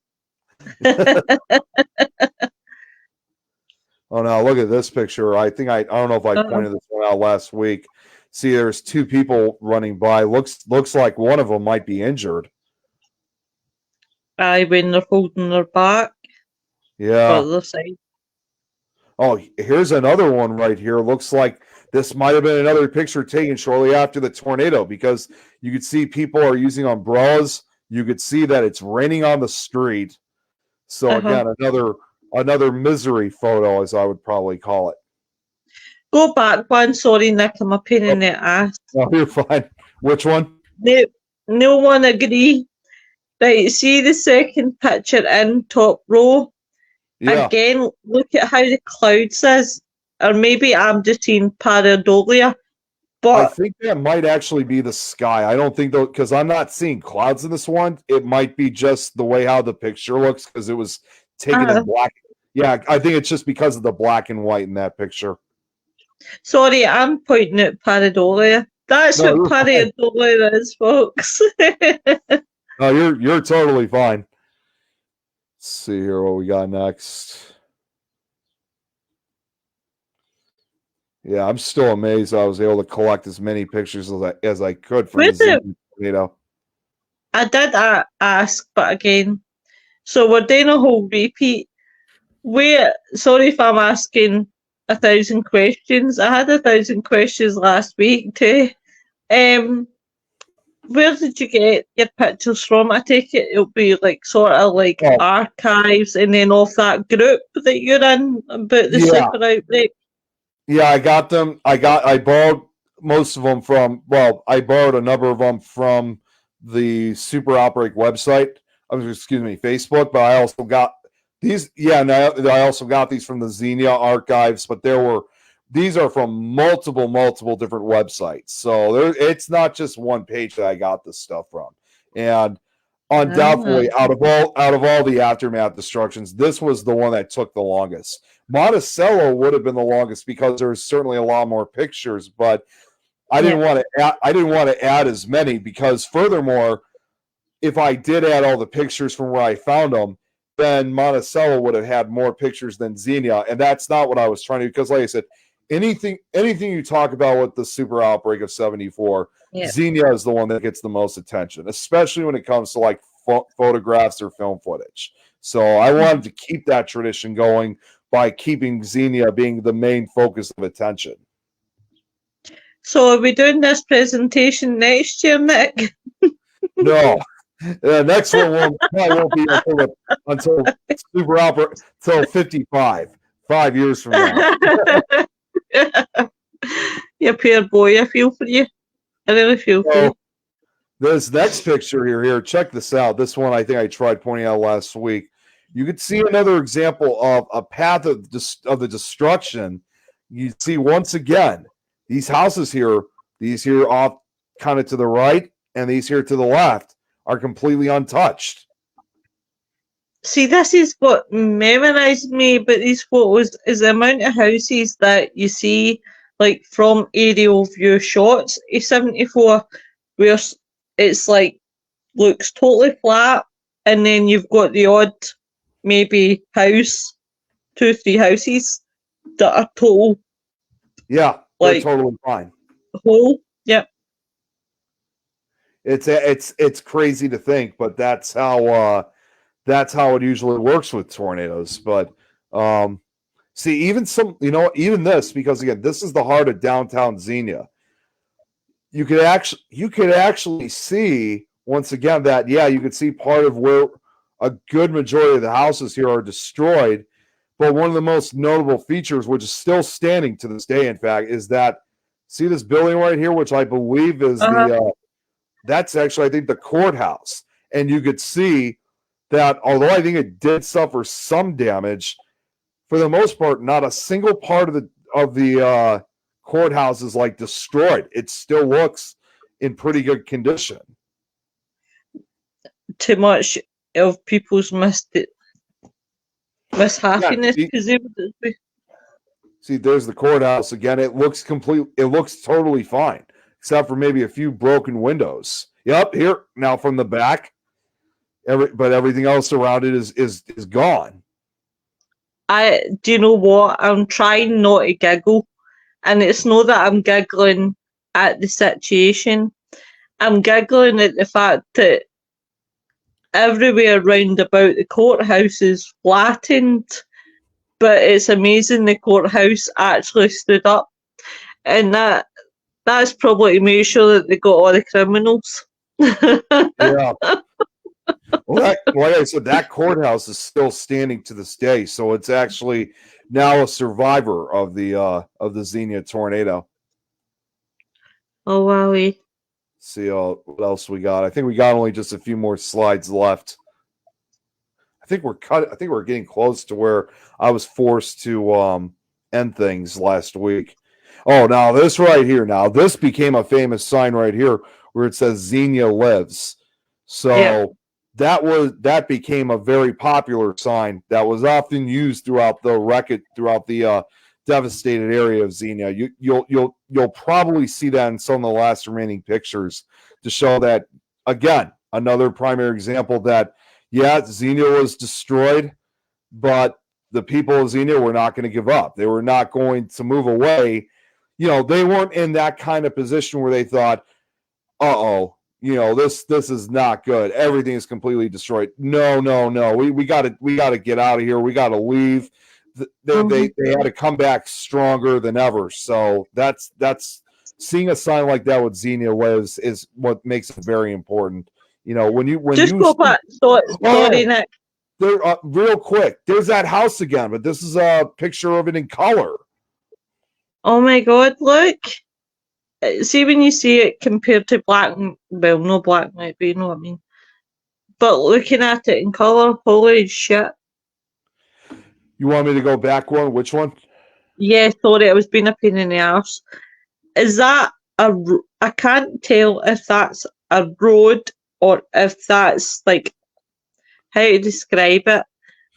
Oh no! Look at this picture. I think I don't know if I pointed this one out last week. see there's two people running by. Looks like one of them might be injured. Aye, when they're holding their back Yeah. or their side. Oh, here's another one right here. Looks like this might have been another picture taken shortly after the tornado, because you could see people are using umbrellas. You could see that it's raining on the street. So again, another misery photo, as I would probably call it. Go back one. Sorry, Nick, I'm a pain in the ass. No, you're fine. Which one? No one agree. Right, see the second picture in top row? Yeah. Again, look at how the clouds is. Or maybe I'm just seeing pareidolia. I But think that might actually be the sky. I don't think though, because I'm not seeing clouds in this one. It might be just the way how the picture looks, because it was taken in black. Yeah, I think it's just because of the black and white in that picture. sorry, I'm pointing at pareidolia. That's No, what pareidolia is, folks. No, you're totally fine. Let's see here what we got next. Yeah, I'm still amazed I was able to collect as many pictures as I could from the tornado. I did ask, but again, so we're doing a whole repeat. Sorry if I'm asking 1,000 questions. I had 1,000 questions last week too. Where did you get your pictures from? I take it it'll be like sort of like archives, and then off that group that you're in about the super outbreak. Yeah, I got them. I borrowed most of them from. Well, I borrowed a number of them from the Super Outbreak website. Excuse me, Facebook. But I also got these. Yeah, and I also got these from the Xenia archives. But these are from multiple different websites. So it's not just one page that I got this stuff from. And undoubtedly, out of all the aftermath destructions, this was the one that took the longest. Monticello would have been the longest because there's certainly a lot more pictures, but I didn't want to add as many, because furthermore, if I did add all the pictures from where I found them, then Monticello would have had more pictures than Xenia, and that's not what I was trying to do, because like I said, anything you talk about with the super outbreak of 74, Xenia is the one that gets the most attention, especially when it comes to like photographs or film footage. So I wanted to keep that tradition going by keeping Xenia being the main focus of attention. So are we doing this presentation next year, Nick? No. The next one probably won't be until Super Opera, until 55, 5 years from now. You poor boy, I feel for you. I really feel for you. This next picture here, check this out. This one I think I tried pointing out last week. You could see another example of a path of the destruction. You see once again, these houses here, these here off kind of to the right and these here to the left are completely untouched. See, this is what memorized me about these photos, is the amount of houses that you see like from aerial view shots of 74, where it's like looks totally flat, and then you've got the odd maybe house, 2-3 houses that are total. Yeah, like they're totally fine. Whole, yep. It's crazy to think, but that's how it usually works with tornadoes. But see, even this, because again, this is the heart of downtown Xenia. You could actually see once again that you could see part of where a good majority of the houses here are destroyed. But one of the most notable features, which is still standing to this day, in fact, is that, see this building right here, which I believe is that's actually, I think, the courthouse. And you could see that although I think it did suffer some damage, for the most part, not a single part of the courthouse is like destroyed. It still looks in pretty good condition. Too much of people's mishappiness. See, there's the courthouse again. It looks totally fine, except for maybe a few broken windows. Yep, here now from the back. But everything else around it is gone. Do you know what? I'm trying not to giggle, and it's not that I'm giggling at the situation. I'm giggling at the fact that everywhere round about the courthouse is flattened, but it's amazing the courthouse actually stood up, and that's probably to make sure that they got all the criminals. Yeah. Well, like I said, that courthouse is still standing to this day, so it's actually now a survivor of the Xenia tornado. Oh wowie. See what else we got. I think we got only just a few more slides left. I think we're getting close to where I was forced to end things last week. Oh, now this right here. Now this became a famous sign right here where it says Xenia lives. So Yeah. that became a very popular sign that was often used throughout the devastated area of Xenia. You'll probably see that in some of the last remaining pictures to show that, again, another primary example that Xenia was destroyed, but the people of Xenia were not going to give up. They were not going to move away. They weren't in that kind of position where they thought, this is not good. Everything is completely destroyed. No. We got to get out of here. We got to leave. They had to come back stronger than ever. So that's seeing a sign like that with Xenia lives is what makes it very important. When you Go back. Sorry, Nick. There, real quick, there's that house again, but this is a picture of it in color. Oh my God! Look. See when you see it compared to black, well, no black and white, but you know what I mean. But looking at it in colour, holy shit. You want me to go back one? Which one? Yeah, sorry, I was being a pain in the arse. Is that I can't tell if that's a road or if that's like, how to describe it.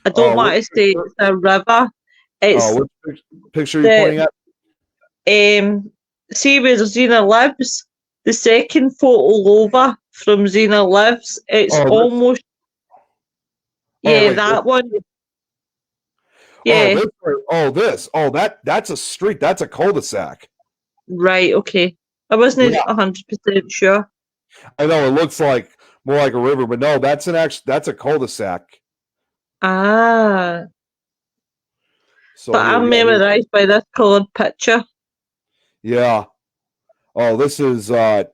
I don't want to say it's a river. It's which picture are you pointing at? See where Xena lives? The second photo over from Xena lives. It's almost... Yeah, that one. Yeah. That's a street. That's a cul-de-sac. Right, okay. I wasn't 100% sure. I know it looks like more like a river, but no, that's a cul-de-sac. Ah. So but I'm memorized by this coloured picture. Yeah. Oh, this is I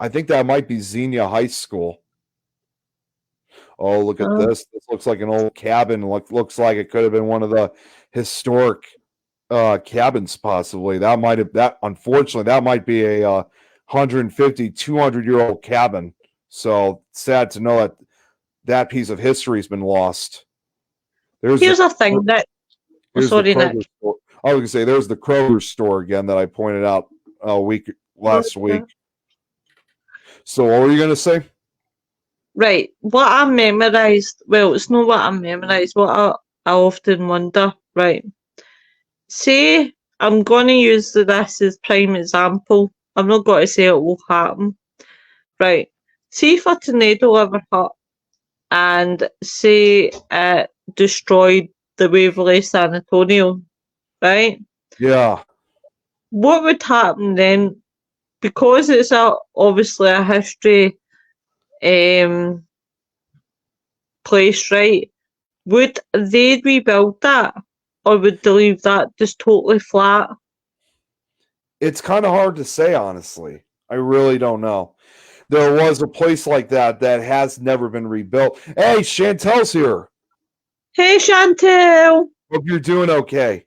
think that might be Xenia High School. Oh, look at this. This looks like an old cabin. Looks like it could have been one of the historic cabins, possibly. Unfortunately, that might be a 150, 200-year-old cabin. So sad to know that piece of history has been lost. Here's a thing that... sorry, Nick. I was going to say, there's the Kroger store again that I pointed out last week. So what were you going to say? Right. What I memorised, well, it's not what I memorised, what I often wonder, right? Say, I'm going to use this as prime example. I'm not going to say it will happen. Right. See if a tornado ever hit and say it destroyed the Waverley Sanatorium, right? Yeah. What would happen then? Because it's obviously a history place, right? Would they rebuild that, or would they leave that just totally flat? It's kind of hard to say, honestly. I really don't know. There was a place like that has never been rebuilt. Hey, Chantel's here. Hey, Chantel. Hope you're doing okay.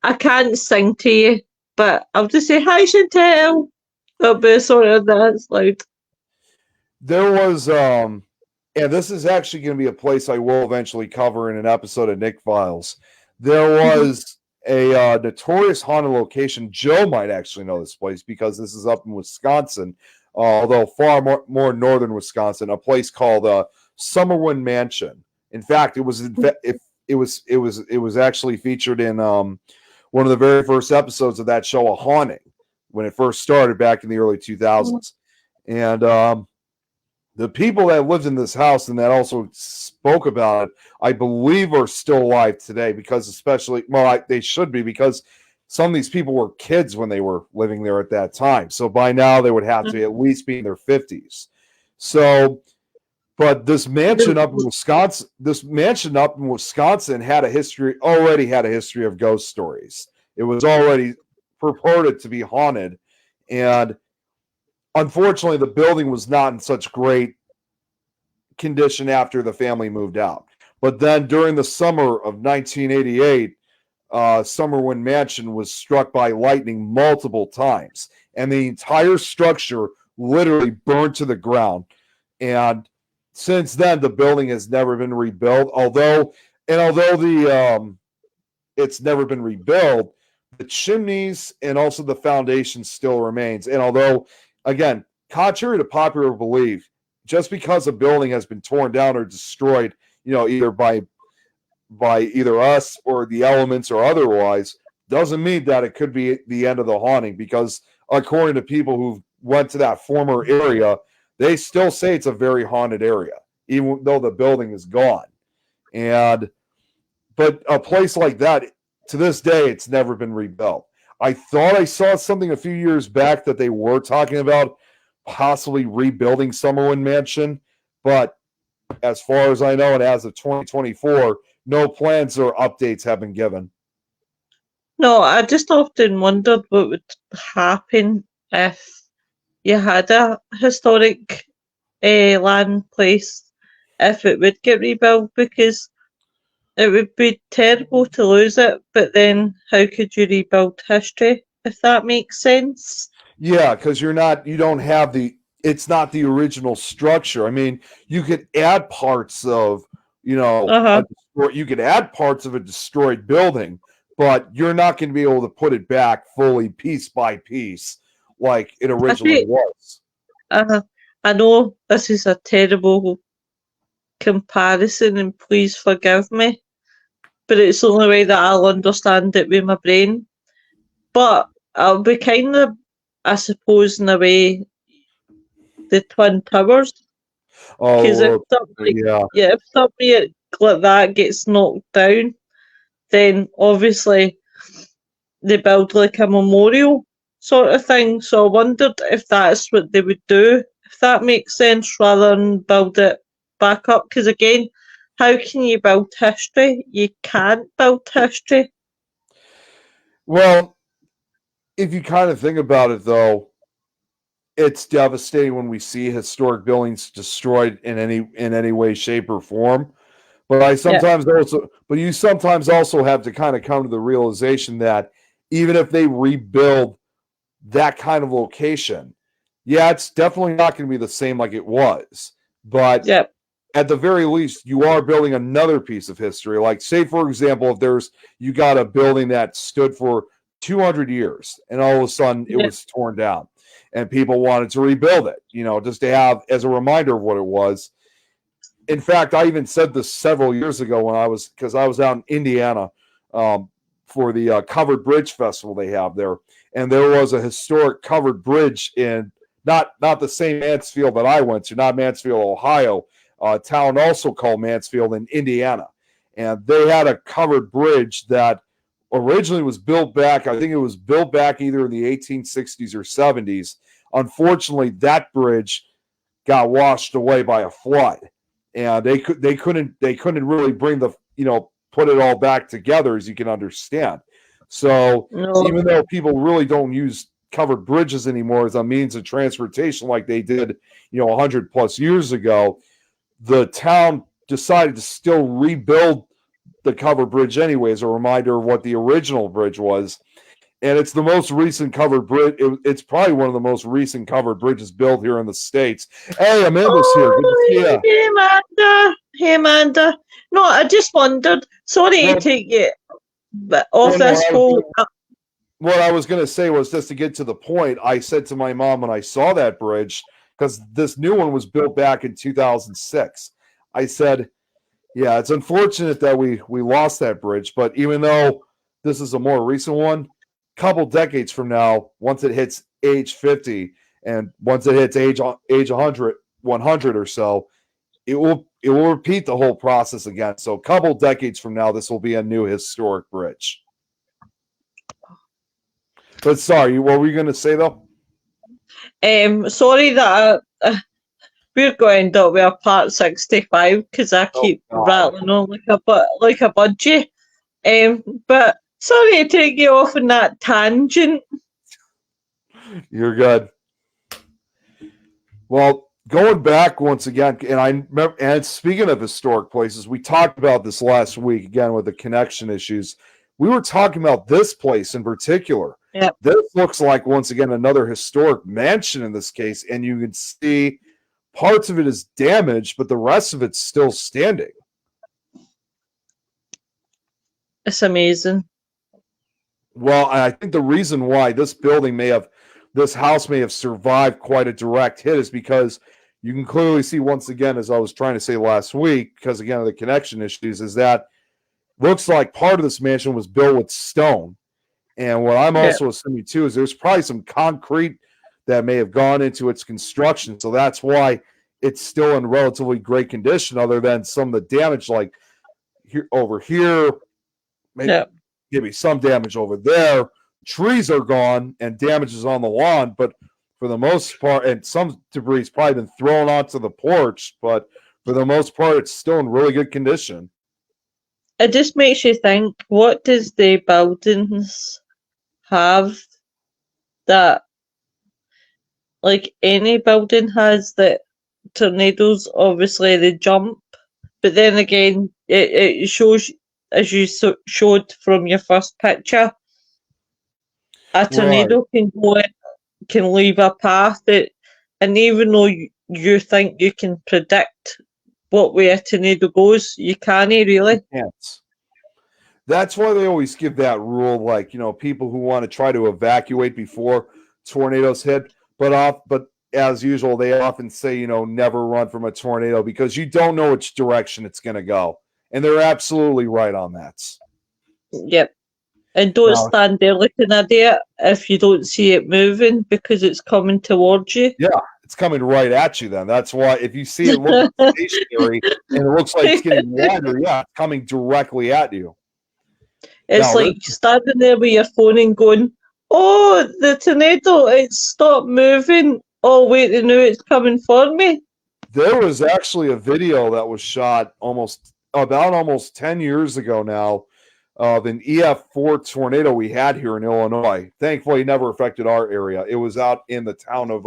I can't sing to you, but I'll just say hi, Chantel. It'll be sort of that's loud. There was and this is actually going to be a place I will eventually cover in an episode of Nick Files. There was a notorious haunted location. Joe might actually know this place because this is up in Wisconsin, although far more northern Wisconsin. A place called Summerwind Mansion. In fact, it was actually featured in one of the very first episodes of that show, A Haunting, when it first started back in the early 2000s. And the people that lived in this house and that also spoke about it, I believe, are still alive today because they should be, because some of these people were kids when they were living there at that time. So by now they would have to at least be in their 50s. So, but this mansion up in Wisconsin had already had a history of ghost stories. It was already purported to be haunted. And unfortunately, the building was not in such great condition after the family moved out. But then during the summer of 1988, Summerwind Mansion was struck by lightning multiple times, and the entire structure literally burned to the ground. And since then, the building has never been rebuilt. Although it's never been rebuilt, the chimneys and also the foundation still remains. And although, again, contrary to popular belief, just because a building has been torn down or destroyed, either by either us or the elements or otherwise, doesn't mean that it could be the end of the haunting, because according to people who went to that former area, they still say it's a very haunted area, even though the building is gone. But a place like that, to this day, it's never been rebuilt. I thought I saw something a few years back that they were talking about possibly rebuilding Summerwind Mansion, but as far as I know, and as of 2024, no plans or updates have been given. No, I just often wondered what would happen if you had a historic land place, if it would get rebuilt, because it would be terrible to lose it, but then how could you rebuild history, if that makes sense? Yeah, because it's not the original structure. I mean, you could add parts of, you could add parts of a destroyed building, but you're not going to be able to put it back fully piece by piece like it originally was. I know this is a terrible comparison, and please forgive me, but it's the only way that I'll understand it with my brain. But I'll be kind of, I suppose, in a way, the Twin Towers. Because if something like that gets knocked down, then obviously they build like a memorial sort of thing. So I wondered if that's what they would do, if that makes sense, rather than build it back up. Because again, how can you build history? You can't build history. Well, if you kind of think about it, though, it's devastating when we see historic buildings destroyed in any way, shape, or form. But you sometimes also have to kind of come to the realization that even if they rebuild that kind of location, it's definitely not going to be the same like it was. But at the very least, you are building another piece of history. Like, say, for example, if you got a building that stood for 200 years and all of a sudden it was torn down and people wanted to rebuild it, just to have as a reminder of what it was. In fact, I even said this several years ago because I was out in Indiana for the Covered Bridge Festival they have there. And there was a historic covered bridge in not the same Mansfield that I went to, not Mansfield, Ohio, a town also called Mansfield in Indiana. And they had a covered bridge that originally was built back. I think it was built back either in the 1860s or 70s. Unfortunately, that bridge got washed away by a flood, and they couldn't really put it all back together, as you can understand. So even though people really don't use covered bridges anymore as a means of transportation like they did 100 plus years ago, the town decided to still rebuild the covered bridge anyway, as a reminder of what the original bridge was. And it's the most recent covered bridge. It's probably one of the most recent covered bridges built here in the States. Hey, Amanda's here. Good to see you. Hey, Amanda. Hey, Amanda. No, I just wondered. Sorry to take you off this whole... What I was going to say was, just to get to the point, I said to my mom when I saw that bridge, because this new one was built back in 2006, I said, yeah, it's unfortunate that we lost that bridge, but even though this is a more recent one, a couple decades from now, once it hits age 50 and once it hits age 100 or so, it will repeat the whole process again. So a couple decades from now, this will be a new historic bridge. But sorry, what were you going to say though? Sorry that we're going to end up with a part 65 because I Oh, keep God. rattling on like a budgie. But sorry to take you off on that tangent. You're good. Well, going back once again, and I remember, and speaking of historic places, we talked about this last week again with the connection issues. We were talking about this place in particular. Yep. This looks like once again another historic mansion in this case, and you can see parts of it is damaged, but the rest of it's still standing. It's amazing. Well, I think the reason why this house may have survived quite a direct hit is because you can clearly see once again, as I was trying to say last week, because again of the connection issues, is that looks like part of this mansion was built with stone. And what I'm also assuming too is there's probably some concrete that may have gone into its construction. So that's why it's still in relatively great condition, other than some of the damage like here over here, maybe some damage over there. Trees are gone and damage is on the lawn, but for the most part, and some debris has probably been thrown onto the porch, but for the most part, it's still in really good condition. It just makes you think, what does the buildings have that, like any building has, that tornadoes, obviously they jump, but then again, it shows, as you showed from your first picture, a tornado can leave a path that, and even though you think you can predict what way a tornado goes, you can't really. Yes. That's why they always give that rule, like, people who want to try to evacuate before tornadoes hit, but as usual, they often say, never run from a tornado because you don't know which direction it's going to go. And they're absolutely right on that. Yep. And don't stand there looking at it if you don't see it moving because it's coming towards you. Yeah, it's coming right at you then. That's why if you see it look stationary and it looks like it's getting wider, yeah, it's coming directly at you. It's like standing there with your phone and going, oh, the tornado, it stopped moving. Oh, wait, they knew it's coming for me. There was actually a video that was shot almost 10 years ago now of an EF4 tornado we had here in Illinois. Thankfully, it never affected our area. It was out in the town of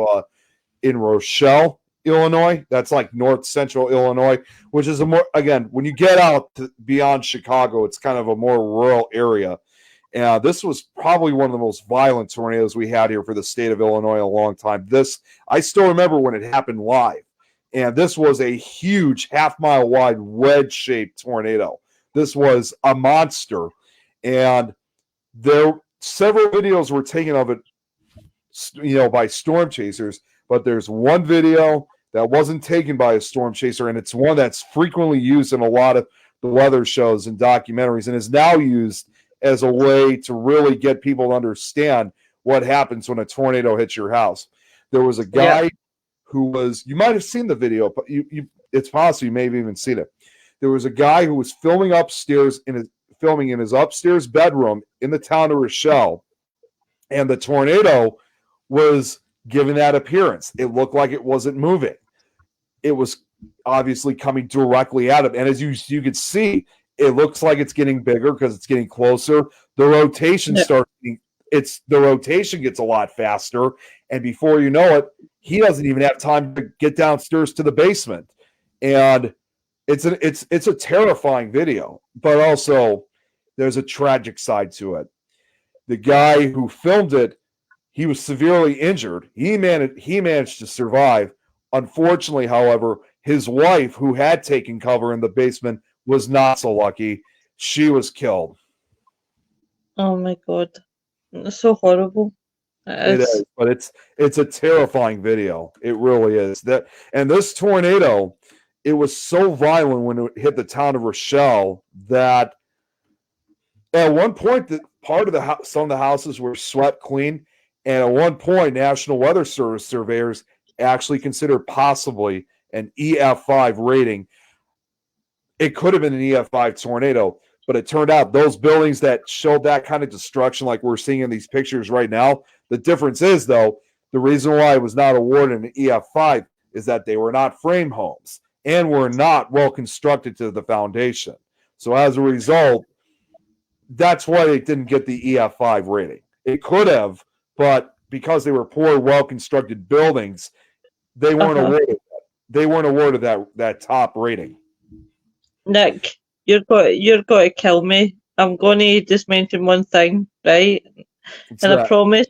in Rochelle, Illinois. That's like north central Illinois, which is when you get out beyond Chicago, it's kind of a more rural area. This was probably one of the most violent tornadoes we had here for the state of Illinois in a long time. I still remember when it happened live. And this was a huge half-mile wide wedge-shaped tornado. This was a monster. And several videos were taken of it, by storm chasers. But there's one video that wasn't taken by a storm chaser, and it's one that's frequently used in a lot of the weather shows and documentaries and is now used as a way to really get people to understand what happens when a tornado hits your house. There was a guy who was, you might have seen the video, but it's possible you may have even seen it. There was a guy who was filming in his upstairs bedroom in the town of Rochelle, and the tornado was given that appearance. It looked like it wasn't moving. It was obviously coming directly at him, and as you could see, it looks like it's getting bigger because it's getting closer. The rotation the rotation gets a lot faster, and before you know it, he doesn't even have time to get downstairs to the basement. And it's a terrifying video, but also there's a tragic side to it. The guy who filmed it, he was severely injured. He managed to survive. Unfortunately, however, his wife, who had taken cover in the basement, was not so lucky. She was killed. Oh my God. It's so horrible. It is, but it's a terrifying video. It really is. And this tornado, it was so violent when it hit the town of Rochelle that at one point part of some of the houses were swept clean, and at one point National Weather Service surveyors actually considered possibly an EF5 rating. It could have been an EF5 tornado, But it turned out those buildings that showed that kind of destruction, like we're seeing in these pictures right now, the difference is, though, the reason why it was not awarded an EF5 is that they were not frame homes and were not well constructed to the foundation. So as a result, that's why they didn't get the EF5 rating. It could have, but because they were poor, well constructed buildings, they weren't awarded. They weren't awarded that top rating. Nick, you're going to kill me. I'm going to just mention one thing, right? What's and that? I promise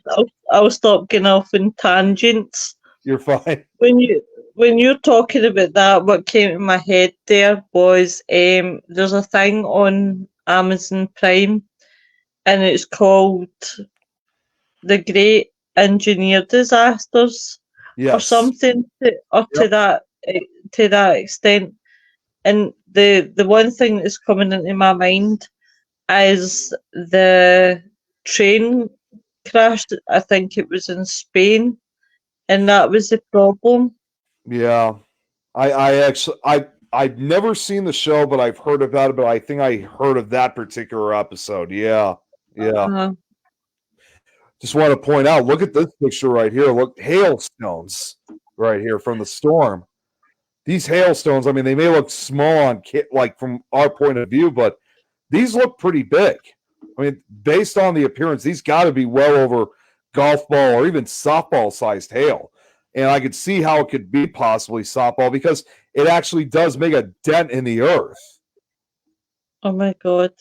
I'll stop getting off in tangents. You're fine. When you're talking about that, what came to my head there was there's a thing on Amazon Prime, and it's called The Great Engineer Disasters, or Yes. something, to that extent. And the one thing that's coming into my mind is the train crash. I think it was in Spain, and that was the problem. Yeah. I've never seen the show, but I've heard about it, but I think I heard of that particular episode. Yeah. Yeah. Just want to point out, look at this picture right here. Look, hailstones right here from the storm. These hailstones, I mean, they may look small on like from our point of view, but these look pretty big. I mean, based on the appearance, these got to be well over golf ball or even softball sized hail. And I could see how it could be possibly softball because it actually does make a dent in the earth. Oh my God.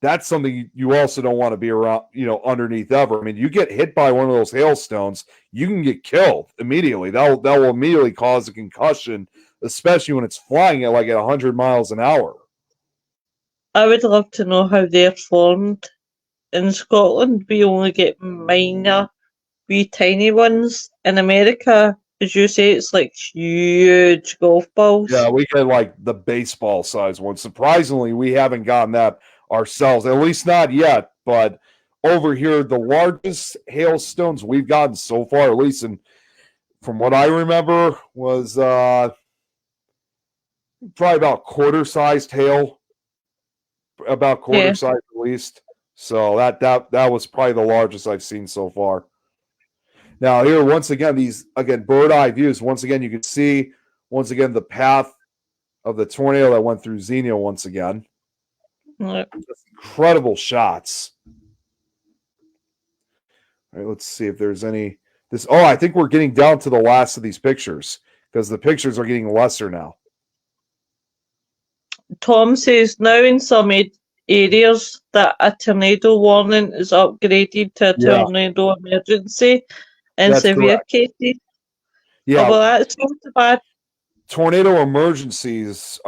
That's something you also don't want to be around, underneath ever. I mean, you get hit by one of those hailstones, you can get killed immediately. That will immediately cause a concussion, especially when it's flying at like at 100 miles an hour. I would love to know how they're formed. In Scotland, we only get minor, wee tiny ones. In America, as you say, it's like huge golf balls. Yeah, we get like the baseball size one. Surprisingly, we haven't gotten that ourselves, at least not yet. But over here, the largest hailstones we've gotten so far, at least from what I remember, was probably about quarter-sized hail, about quarter-sized at least. So that was probably the largest I've seen so far. Now here, once again, these bird eye views. Once again, you can see the path of the tornado that went through Xenia once again. Just incredible shots. All right, let's see if there's any. I think we're getting down to the last of these pictures because the pictures are getting lesser now. Tom says now in some areas that a tornado warning is upgraded to a tornado emergency in severe cases. Yeah, well, that's not too bad. Tornado emergencies,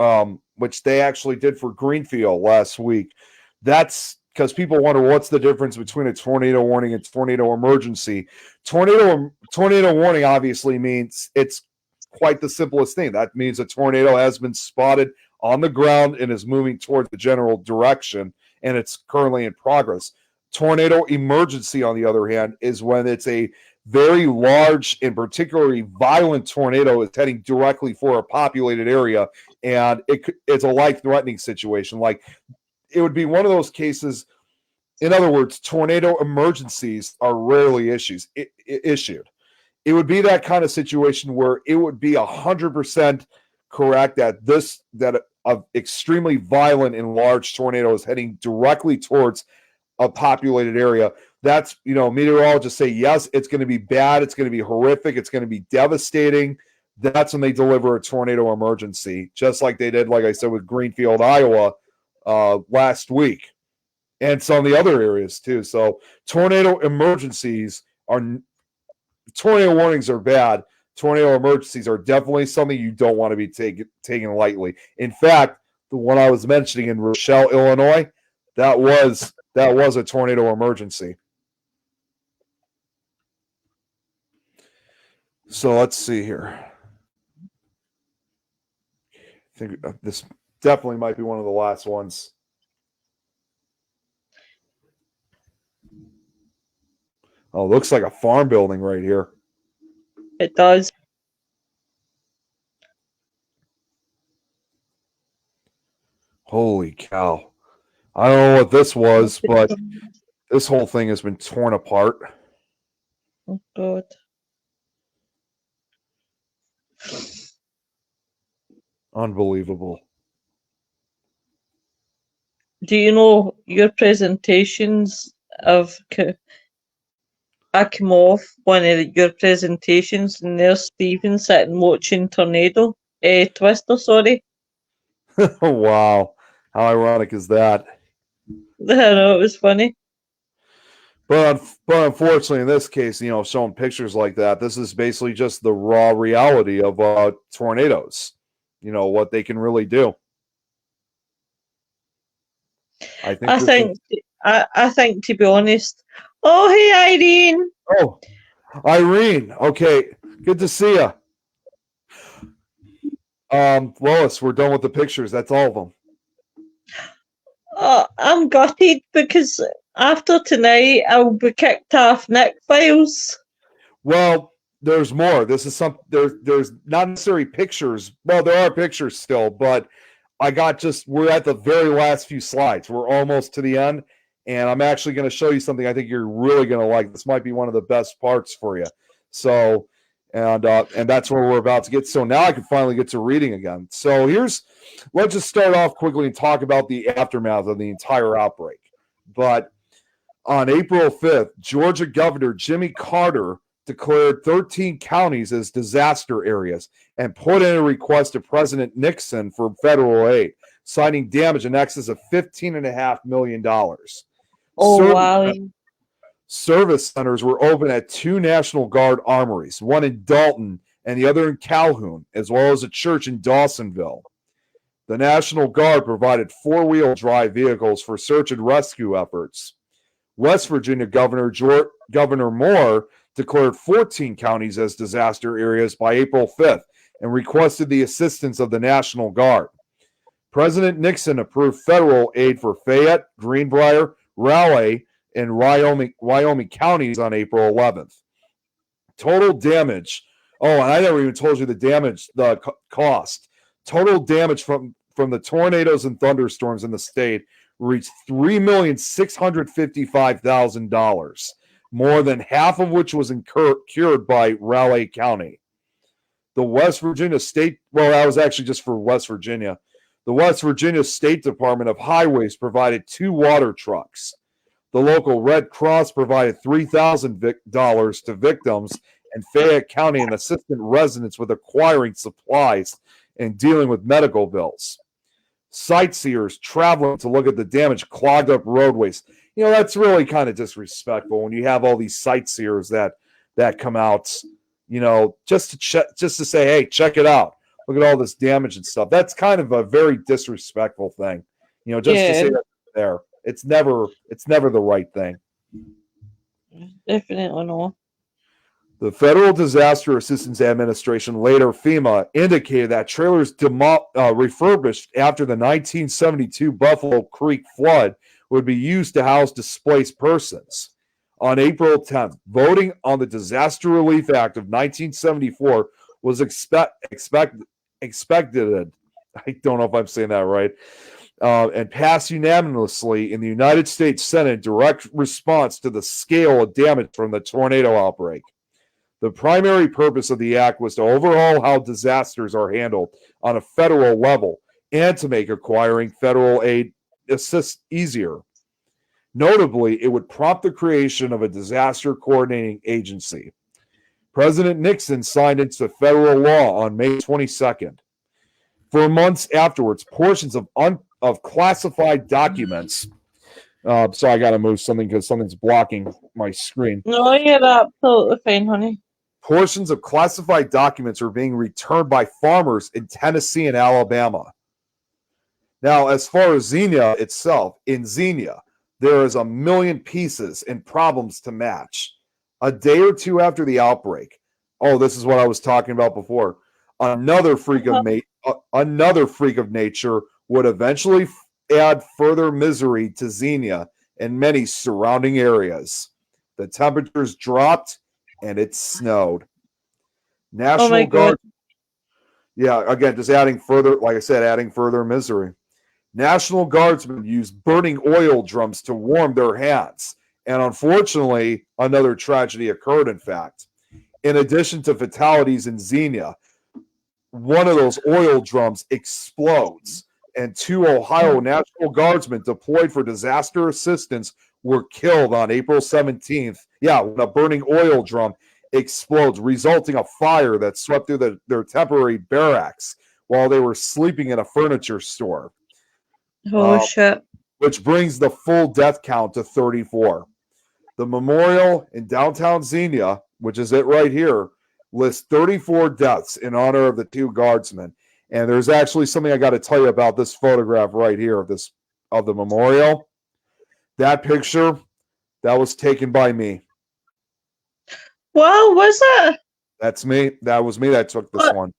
which they actually did for Greenfield last week. That's because people wonder what's the difference between a tornado warning and tornado emergency. Tornado warning obviously means it's quite the simplest thing. That means a tornado has been spotted on the ground and is moving towards the general direction, and it's currently in progress. Tornado emergency, on the other hand, is when it's a very large and particularly violent tornado is heading directly for a populated area, and it's a life-threatening situation. Like, it would be one of those cases. In other words, tornado emergencies are rarely issued. It would be that kind of situation where it would be 100% correct that an extremely violent and large tornado is heading directly towards a populated area. That's, meteorologists say, yes, it's going to be bad. It's going to be horrific. It's going to be devastating. That's when they deliver a tornado emergency, just like they did, like I said, with Greenfield, Iowa last week, and some of the other areas too. So tornado warnings are bad. Tornado emergencies are definitely something you don't want to be taken lightly. In fact, the one I was mentioning in Rochelle, Illinois, that was a tornado emergency. So let's see here. I think this definitely might be one of the last ones. Oh, looks like a farm building right here. It does. Holy cow. I don't know what this was, but this whole thing has been torn apart. Oh God. Unbelievable. Do you know your presentations of I come off one of your presentations and there's Stephen sitting watching Twister, sorry. Oh, wow. How ironic is that? I know, it was funny. But unfortunately, in this case, showing pictures like that, this is basically just the raw reality of tornadoes. What they can really do. I think. I think to be honest. Oh, hey Irene. Oh, Irene. Okay, good to see you. Lois, we're done with the pictures. That's all of them. I'm gutted because after tonight I'll be kicked off Nick Files. Well, there's more. This is there's not necessarily pictures. Well, there are pictures still, but we're at the very last few slides. We're almost to the end, and I'm actually going to show you something I think you're really going to like. This might be one of the best parts for you. So, and that's where we're about to get. So now I can finally get to reading again. So let's just start off quickly and talk about the aftermath of the entire outbreak. But on April 5th, Georgia Governor Jimmy Carter declared 13 counties as disaster areas and put in a request to President Nixon for federal aid, citing damage in excess of $15.5 million. Wow. Service centers were open at 2 National Guard armories, one in Dalton and the other in Calhoun, as well as a church in Dawsonville. The National Guard provided 4-wheel drive vehicles for search and rescue efforts. West Virginia Governor Moore declared 14 counties as disaster areas by April 5th and requested the assistance of the National Guard. President Nixon approved federal aid for Fayette, Greenbrier, Raleigh, and Wyoming counties on April 11th. Total damage. Oh, and I never even told you the cost. Total damage from the tornadoes and thunderstorms in the state reached $3,655,000, more than half of which was incurred by Raleigh County. The West Virginia State, well, that was actually just for West Virginia. The West Virginia State Department of Highways provided 2 water trucks. The local Red Cross provided $3,000 to victims, and Fayette County and assisted residents with acquiring supplies and dealing with medical bills. Sightseers traveling to look at the damage clogged up roadways. That's really kind of disrespectful when you have all these sightseers that come out, just to say, hey, check it out. Look at all this damage and stuff. That's kind of a very disrespectful thing. To say that there. It's never the right thing. Definitely not. The Federal Disaster Assistance Administration, later FEMA, indicated that trailers refurbished after the 1972 Buffalo Creek flood would be used to house displaced persons. On April 10th, voting on the Disaster Relief Act of 1974 was expected. I don't know if I'm saying that right. And passed unanimously in the United States Senate in direct response to the scale of damage from the tornado outbreak. The primary purpose of the act was to overhaul how disasters are handled on a federal level and to make acquiring federal aid assist easier. Notably, it would prompt the creation of a disaster coordinating agency. President Nixon signed into federal law on May 22nd. For months afterwards, portions of classified documents. So I got to move something because something's blocking my screen. No, you're absolutely fine, honey. Portions of classified documents are being returned by farmers in Tennessee and Alabama. Now, as far as Xenia itself, in Xenia, there is 1 million pieces and problems to match. A day or two after the outbreak, this is what I was talking about before. Another freak of nature would eventually add further misery to Xenia and many surrounding areas. The temperatures dropped and it snowed. National Guard. Yeah, again, just adding further, like I said, adding further misery. National Guardsmen used burning oil drums to warm their hands. And unfortunately, another tragedy occurred, in fact. In addition to fatalities in Xenia, one of those oil drums explodes, and 2 Ohio National Guardsmen deployed for disaster assistance were killed on April 17th. Yeah, when a burning oil drum explodes, resulting a fire that swept through their temporary barracks while they were sleeping in a furniture store. Oh, shit. Which brings the full death count to 34. The memorial in downtown Xenia, which is it right here, lists 34 deaths in honor of the 2 guardsmen. And there's actually something I got to tell you about this photograph right here of the memorial. That picture, that was taken by me. Wow, was it? That's me. That was me that took this one.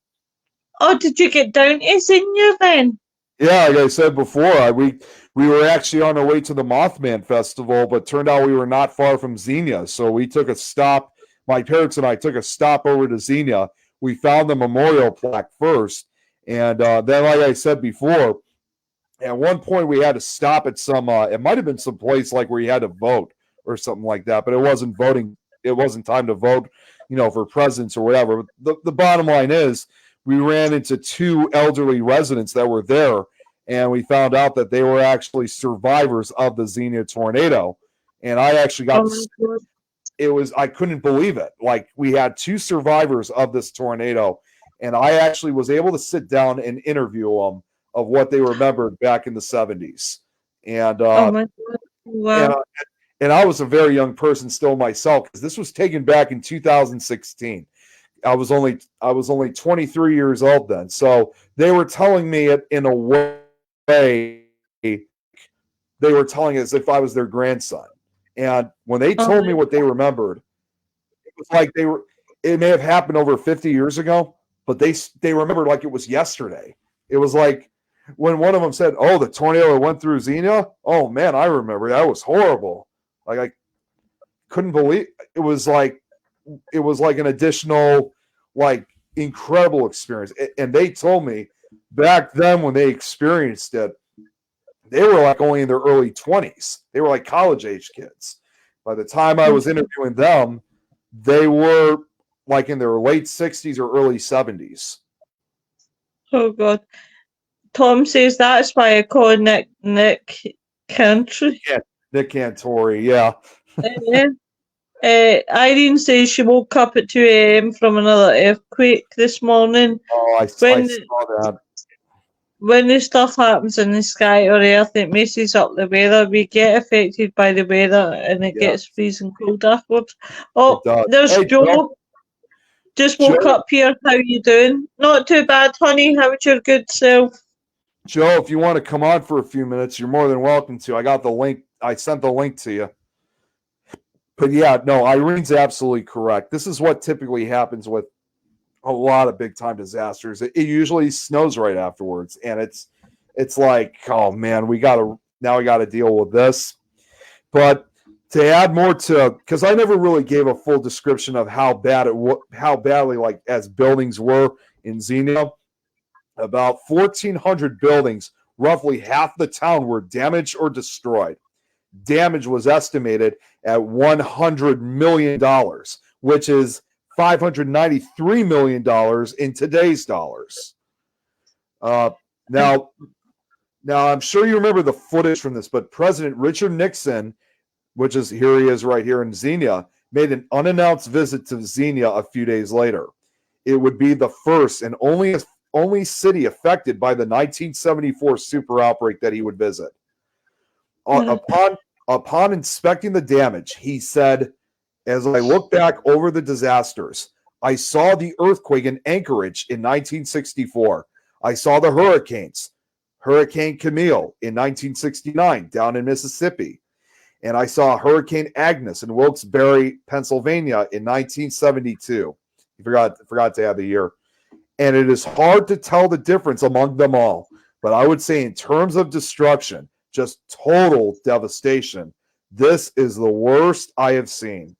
Oh, did you get down to Xenia then? Yeah, like I said before, we were actually on our way to the Mothman Festival, but turned out we were not far from Xenia. So we took a stop. My parents and I took a stop over to Xenia. We found the memorial plaque first. And then, like I said before, at one point we had to stop at some, it might have been some place like where you had to vote or something like that, but it wasn't voting. It wasn't time to vote, for presidents or whatever. The bottom line is we ran into 2 elderly residents that were there, and we found out that they were actually survivors of the Xenia tornado. And I actually got I couldn't believe it. Like, we had 2 survivors of this tornado, and I actually was able to sit down and interview them of what they remembered back in the 70s. And wow. and I was a very young person still myself, because this was taken back in 2016. I was only 23 years old then. So they were telling me it in a way, they were telling it as if I was their grandson. And when they told me what they remembered, it was like it may have happened over 50 years ago, but they remembered like it was yesterday. It was like when one of them said, "Oh, the tornado that went through Xenia." Oh man, I remember that was horrible. Like, I couldn't believe it was like an additional, like, incredible experience. And they told me back then when they experienced it, they were like only in their early 20s. They were like college age kids. By the time I was interviewing them, they were like in their late 60s or early 70s. Oh God. Tom says that's why I call Nick Cantry. Yeah, Nick Cantori, yeah. Irene says she woke up at 2 a.m. from another earthquake this morning. Oh, I saw that. When the stuff happens in the sky or earth, it messes up the weather. We get affected by the weather, and it gets freezing cold afterwards. Oh, there's Joe. Just woke up here. How you doing? Not too bad, honey. How's your good self? Joe, if you want to come on for a few minutes, you're more than welcome to. I got the link. I sent the link to you. But yeah, no, Irene's absolutely correct. This is what typically happens with a lot of big time disasters. It usually snows right afterwards, and it's like, oh man, we got to deal with this. But to add more to, because I never really gave a full description of how badly like as buildings were in Xenia. About 1,400 buildings, roughly half the town, were damaged or destroyed. Damage was estimated at $100 million, which is $593 million in today's dollars. Now, I'm sure you remember the footage from this, but President Richard Nixon, which is here he is right here in Xenia, made an unannounced visit to Xenia a few days later. It would be the first and only city affected by the 1974 super outbreak that he would visit. Upon inspecting the damage, he said, "As I look back over the disasters, I saw the earthquake in Anchorage in 1964. I saw the hurricanes, Hurricane Camille in 1969 down in Mississippi, and I saw Hurricane Agnes in Wilkes-Barre, Pennsylvania in 1972. You forgot to add the year. And it is hard to tell the difference among them all. But I would say in terms of destruction, just total devastation, this is the worst I have seen."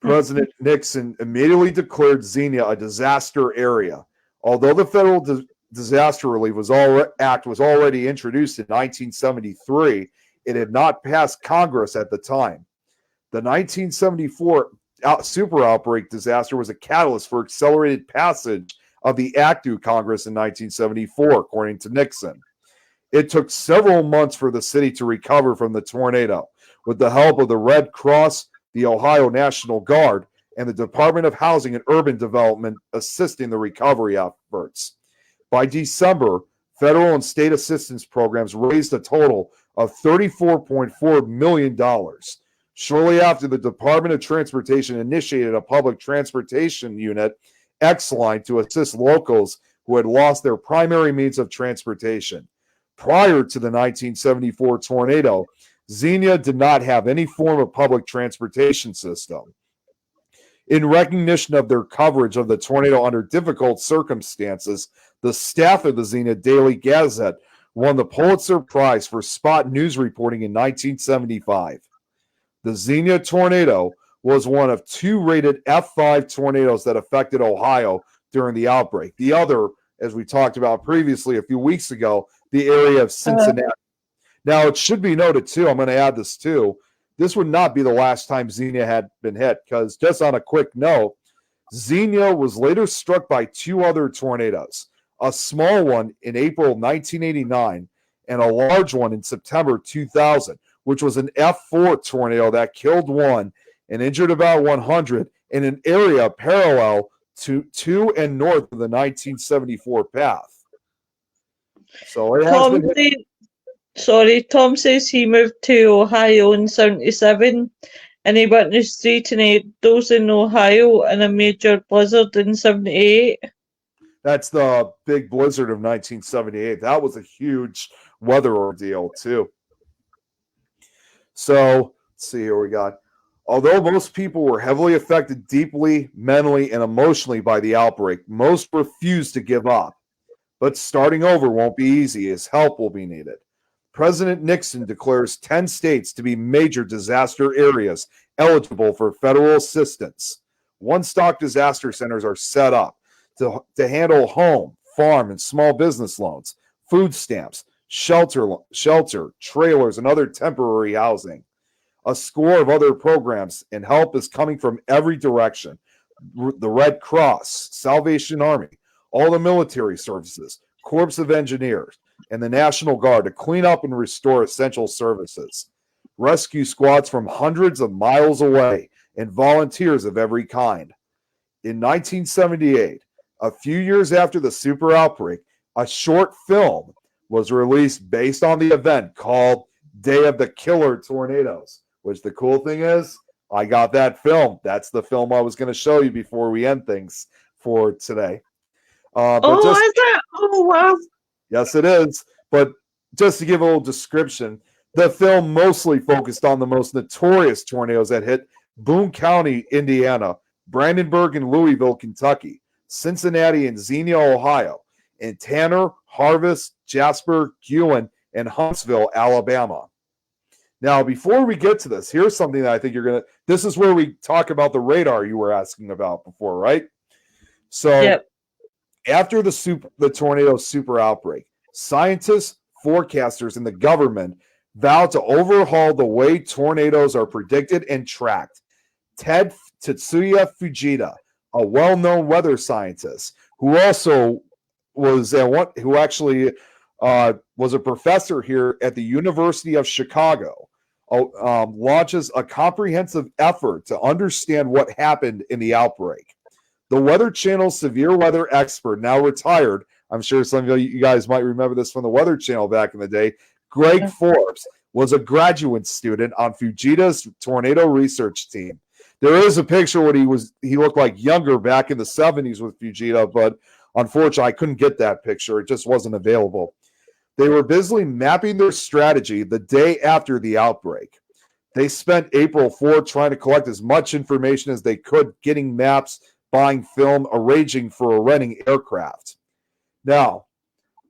President Nixon immediately declared Xenia a disaster area. Although the Disaster Relief Act was already introduced in 1973. It had not passed Congress at the time. The 1974 super outbreak disaster was a catalyst for accelerated passage of the act through Congress in 1974, according to Nixon. It took several months for the city to recover from the tornado, with the help of the Red Cross, the Ohio National Guard, and the Department of Housing and Urban Development assisting the recovery efforts. By December, federal and state assistance programs raised a total of $34.4 million. Shortly after, the Department of Transportation initiated a public transportation unit, X-Line, to assist locals who had lost their primary means of transportation. Prior to the 1974 tornado, Xenia did not have any form of public transportation system. In recognition of their coverage of the tornado under difficult circumstances, the staff of the Xenia Daily Gazette won the Pulitzer Prize for spot news reporting in 1975. The Xenia tornado was one of 2 rated F5 tornadoes that affected Ohio during the outbreak. The other, as we talked about previously a few weeks ago, the area of Cincinnati. Now, it should be noted, too, I'm going to add this, too, this would not be the last time Xenia had been hit, because just on a quick note, Xenia was later struck by 2 other tornadoes, a small one in April 1989 and a large one in September 2000, which was an F4 tornado that killed 1 and injured about 100 in an area parallel to and north of the 1974 path. So it has been hit. Tom says he moved to Ohio in 77 and he witnessed 3 tornadoes in Ohio and a major blizzard in 78. That's the big blizzard of 1978. That was a huge weather ordeal, too. So, let's see here we got. Although most people were heavily affected deeply, mentally, and emotionally by the outbreak, most refused to give up. But starting over won't be easy, as help will be needed. President Nixon declares 10 states to be major disaster areas eligible for federal assistance. One-stop disaster centers are set up to handle home, farm, and small business loans, food stamps, shelter, trailers, and other temporary housing. A score of other programs and help is coming from every direction. The Red Cross, Salvation Army, all the military services, Corps of Engineers, and the National Guard to clean up and restore essential services. Rescue squads from hundreds of miles away and volunteers of every kind. In 1978, a few years after the super outbreak, a short film was released based on the event called Day of the Killer Tornadoes, which the cool thing is, I got that film. That's the film I was going to show you before we end things for today. Is that? Oh, wow. Yes, it is. But just to give a little description, the film mostly focused on the most notorious tornadoes that hit Boone County, Indiana, Brandenburg and Louisville, Kentucky, Cincinnati and Xenia, Ohio, and Tanner, Harvest, Jasper, Guin, and Huntsville, Alabama. Now, before we get to this, here's something that I think this is where we talk about the radar you were asking about before, right? So, yep. After the tornado super outbreak, scientists, forecasters, and the government vowed to overhaul the way tornadoes are predicted and tracked. Tetsuya Fujita, a well-known weather scientist who also was was a professor here at the University of Chicago, launches a comprehensive effort to understand what happened in the outbreak. The Weather Channel's severe weather expert, now retired, I'm sure some of you guys might remember this from the Weather Channel back in the day, Greg Forbes, was a graduate student on Fujita's tornado research team. There is a picture where he looked like younger back in the 70s with Fujita, but unfortunately I couldn't get that picture. It just wasn't available. They were busily mapping their strategy the day after the outbreak. They spent April 4th trying to collect as much information as they could, getting maps, buying film, arranging for a renting aircraft. Now,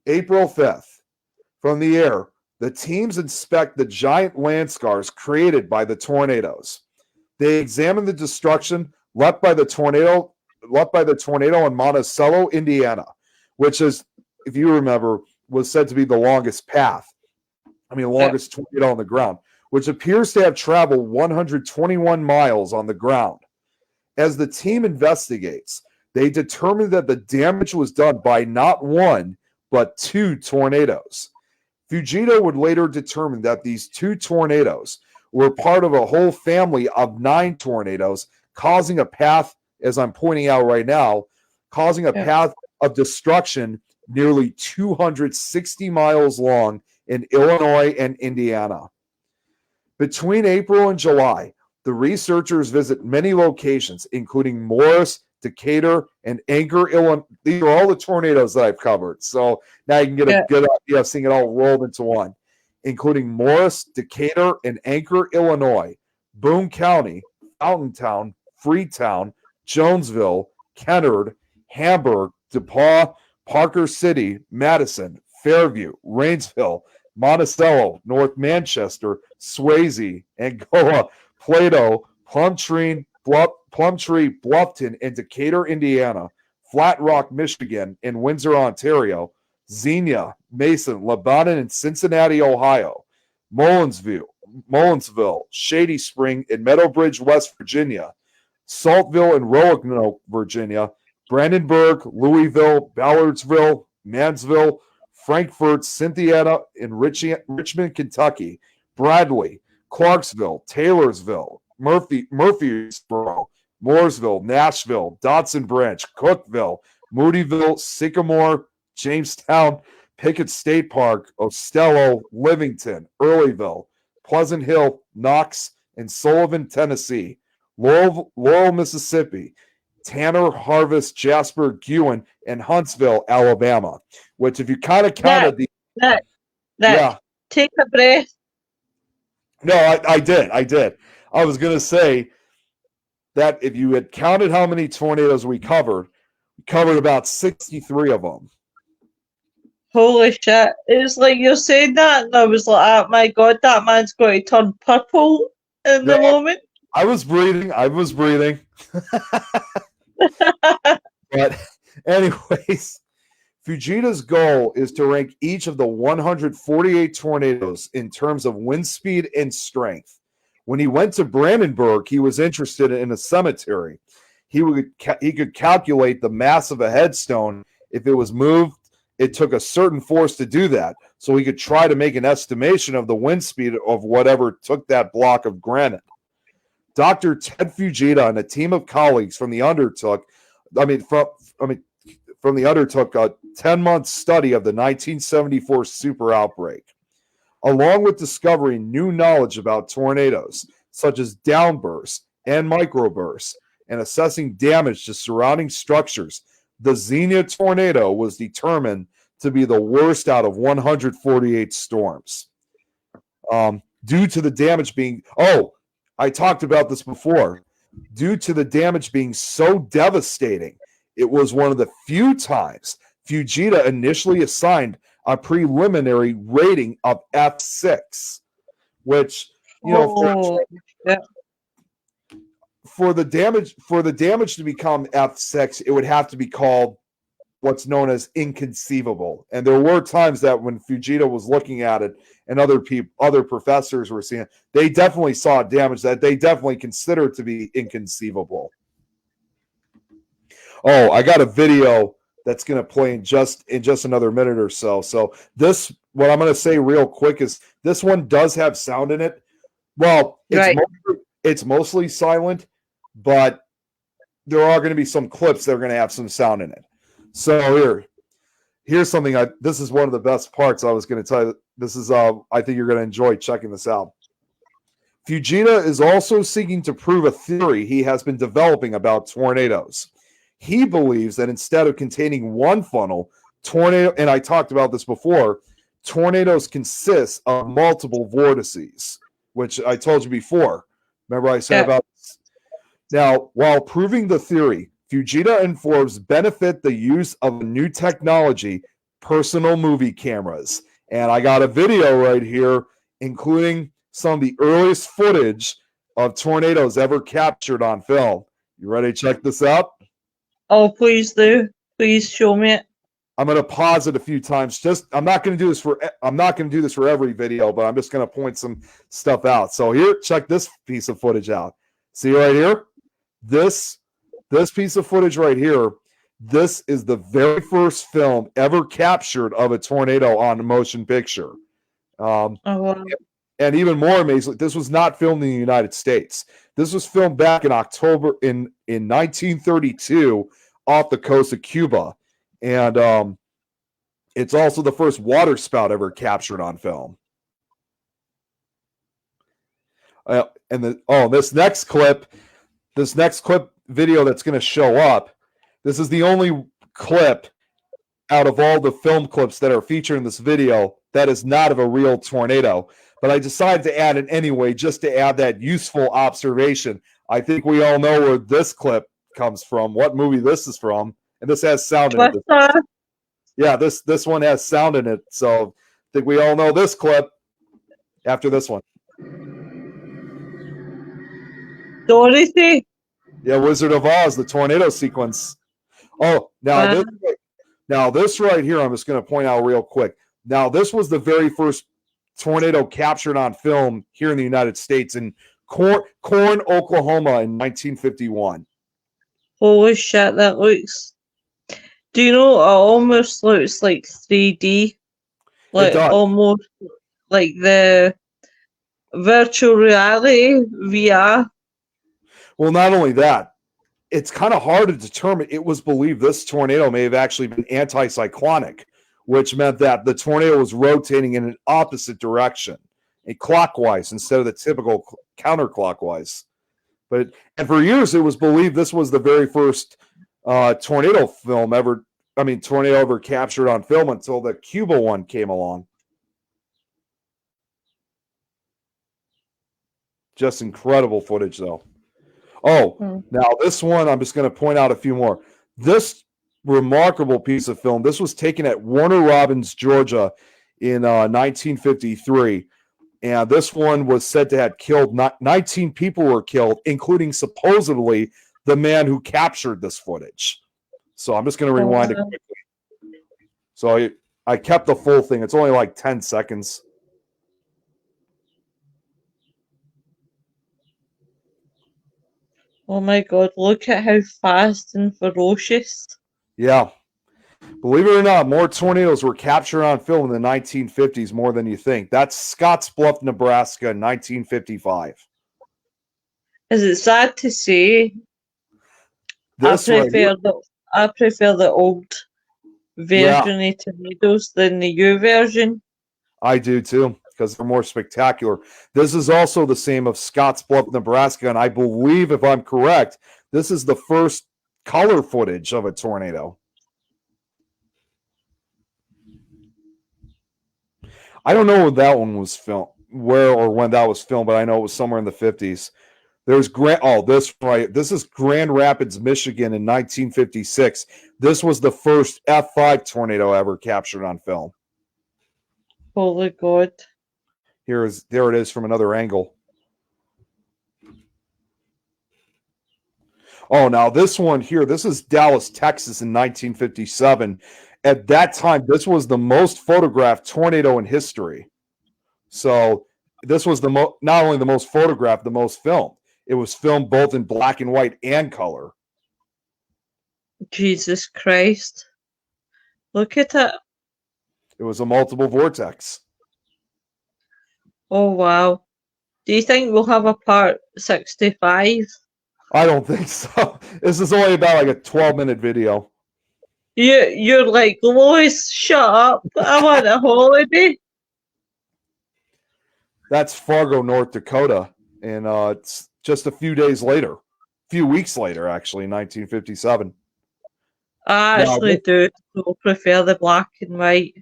April 5th, from the air, the teams inspect the giant land scars created by the tornadoes. They examine the destruction left by the tornado in Monticello, Indiana, which is if you remember, was said to be the longest path. I mean, the longest tornado on the ground, which appears to have traveled 121 miles on the ground. As the team investigates, they determined that the damage was done by not one, but 2 tornadoes. Fujita would later determine that these 2 tornadoes were part of a whole family of 9 tornadoes, causing a path, as I'm pointing out right now, causing a path of destruction nearly 260 miles long in Illinois and Indiana. Between April and July, the researchers visit many locations, including Morris, Decatur, and Anchor, Illinois. These are all the tornadoes that I've covered. So now you can get a good idea of seeing it all rolled into one, including Morris, Decatur, and Anchor, Illinois, Boone County, Fountaintown, Freetown, Jonesville, Kennard, Hamburg, DePaul, Parker City, Madison, Fairview, Rainsville, Monticello, North Manchester, Swayze, Angola, Plato, Plumtree, Bluffton, and Decatur, Indiana, Flat Rock, Michigan, and Windsor, Ontario, Xenia, Mason, Lebanon, and Cincinnati, Ohio, Mullensville, Shady Spring, and Meadowbridge, West Virginia, Saltville and Roanoke, Virginia, Brandenburg, Louisville, Ballardsville, Mansville, Frankfort, Cynthiana, and Richmond, Kentucky, Bradley, Clarksville, Taylorsville, Murfreesboro, Mooresville, Nashville, Dotson Branch, Cookville, Moodyville, Sycamore, Jamestown, Pickett State Park, Ostello, Livington, Earlyville, Pleasant Hill, Knox, and Sullivan, Tennessee, Laurel, Mississippi, Tanner, Harvest, Jasper, Gewen, and Huntsville, Alabama. Which, if you kind of counted take a breath. No, I did. I was going to say that if you had counted how many tornadoes we covered about 63 of them. Holy shit. It's like you're saying that, and I was like, oh my God, that man's going to turn purple in the moment. I was breathing. But anyways, Fujita's goal is to rank each of the 148 tornadoes in terms of wind speed and strength. When he went to Brandenburg, he was interested in a cemetery. He could calculate the mass of a headstone. If it was moved, it took a certain force to do that. So he could try to make an estimation of the wind speed of whatever took that block of granite. Dr. Ted Fujita and a team of colleagues from the undertook a 10-month study of the 1974 super outbreak. Along with discovering new knowledge about tornadoes, such as downbursts and microbursts, and assessing damage to surrounding structures, the Xenia tornado was determined to be the worst out of 148 storms. Due to the damage being... I talked about this before. Due to the damage being so devastating, it was one of the few times Fujita initially assigned a preliminary rating of F6, which, for the damage to become F6, it would have to be called what's known as inconceivable. And there were times that when Fujita was looking at it and other professors were seeing it, they definitely saw damage that they definitely considered to be inconceivable. Oh, I got a video that's going to play in just another minute or so. So what I'm going to say real quick is this one does have sound in it. Well, it's mostly silent, but there are going to be some clips that are going to have some sound in it. So here's something. This is one of the best parts I was going to tell you. This is I think you're going to enjoy checking this out. Fujita is also seeking to prove a theory he has been developing about tornadoes. He believes that instead of containing one funnel, and I talked about this before, tornadoes consist of multiple vortices, which I told you before. Remember I said about this? Now, while proving the theory, Fujita and Forbes benefit the use of a new technology, personal movie cameras. And I got a video right here, including some of the earliest footage of tornadoes ever captured on film. You ready to check this out? Oh, please do. Please show me it. I'm going to pause it a few times. I'm not going to do this for every video, but I'm just going to point some stuff out. So here, check this piece of footage out. See right here? This piece of footage right here, this is the very first film ever captured of a tornado on a motion picture. Oh, wow. And even more amazing, this was not filmed in the United States. This was filmed back in October in 1932 off the coast of Cuba. And it's also the first water spout ever captured on film. This next clip video that's going to show up, this is the only clip out of all the film clips that are featured in this video that is not of a real tornado. But I decided to add it anyway, just to add that useful observation. I think we all know where this clip comes from, what movie this is from, and this has sound in it. Yeah, this one has sound in it, so I think we all know this clip after this one. Dorothy. Yeah, Wizard of Oz, the tornado sequence. Oh, now this right here, I'm just going to point out real quick. Now, this was the very first tornado captured on film here in the United States in Corn, Oklahoma in 1951. Holy shit, that looks... Do you know, it almost looks like 3D? Like, almost like the virtual reality VR. Well, not only that, it's kind of hard to determine. It was believed this tornado may have actually been anticyclonic, which meant that the tornado was rotating in an opposite direction, clockwise instead of the typical counterclockwise. And for years, it was believed this was the very first tornado ever captured on film until the Cuba one came along. Just incredible footage, though. Now this one, I'm just going to point out a few more. This remarkable piece of film, this was taken at Warner Robins, Georgia in 1953. And this one was said to have killed, 19 people were killed, including supposedly the man who captured this footage. So I'm just going to rewind it quickly. So I kept the full thing. It's only like 10 seconds. Oh my God, look at how fast and ferocious. Yeah. Believe it or not, more tornadoes were captured on film in the 1950s more than you think. That's Scottsbluff, Nebraska, 1955. Is it sad to say? I prefer the old version of tornadoes than the new version. I do too, because they're more spectacular. This is also the same of Scottsbluff, Nebraska, and I believe, if I'm correct, this is the first color footage of a tornado. I don't know when that one was filmed, when that was filmed, but I know it was somewhere in the 50s. There's this is Grand Rapids, Michigan in 1956. This was the first F5 tornado ever captured on film. Holy God. There it is from another angle. Oh, now this one here, this is Dallas, Texas in 1957. At that time, this was the most photographed tornado in history. So this was not only the most photographed, the most filmed. It was filmed both in black and white and color. Jesus Christ. Look at it. It was a multiple vortex. Oh, wow. Do you think we'll have a part 65? I don't think so. This is only about like a 12-minute video. You're like, Lois, shut up. I want a holiday. That's Fargo, North Dakota. And it's just a few weeks later, actually, 1957. I actually do prefer the black and white.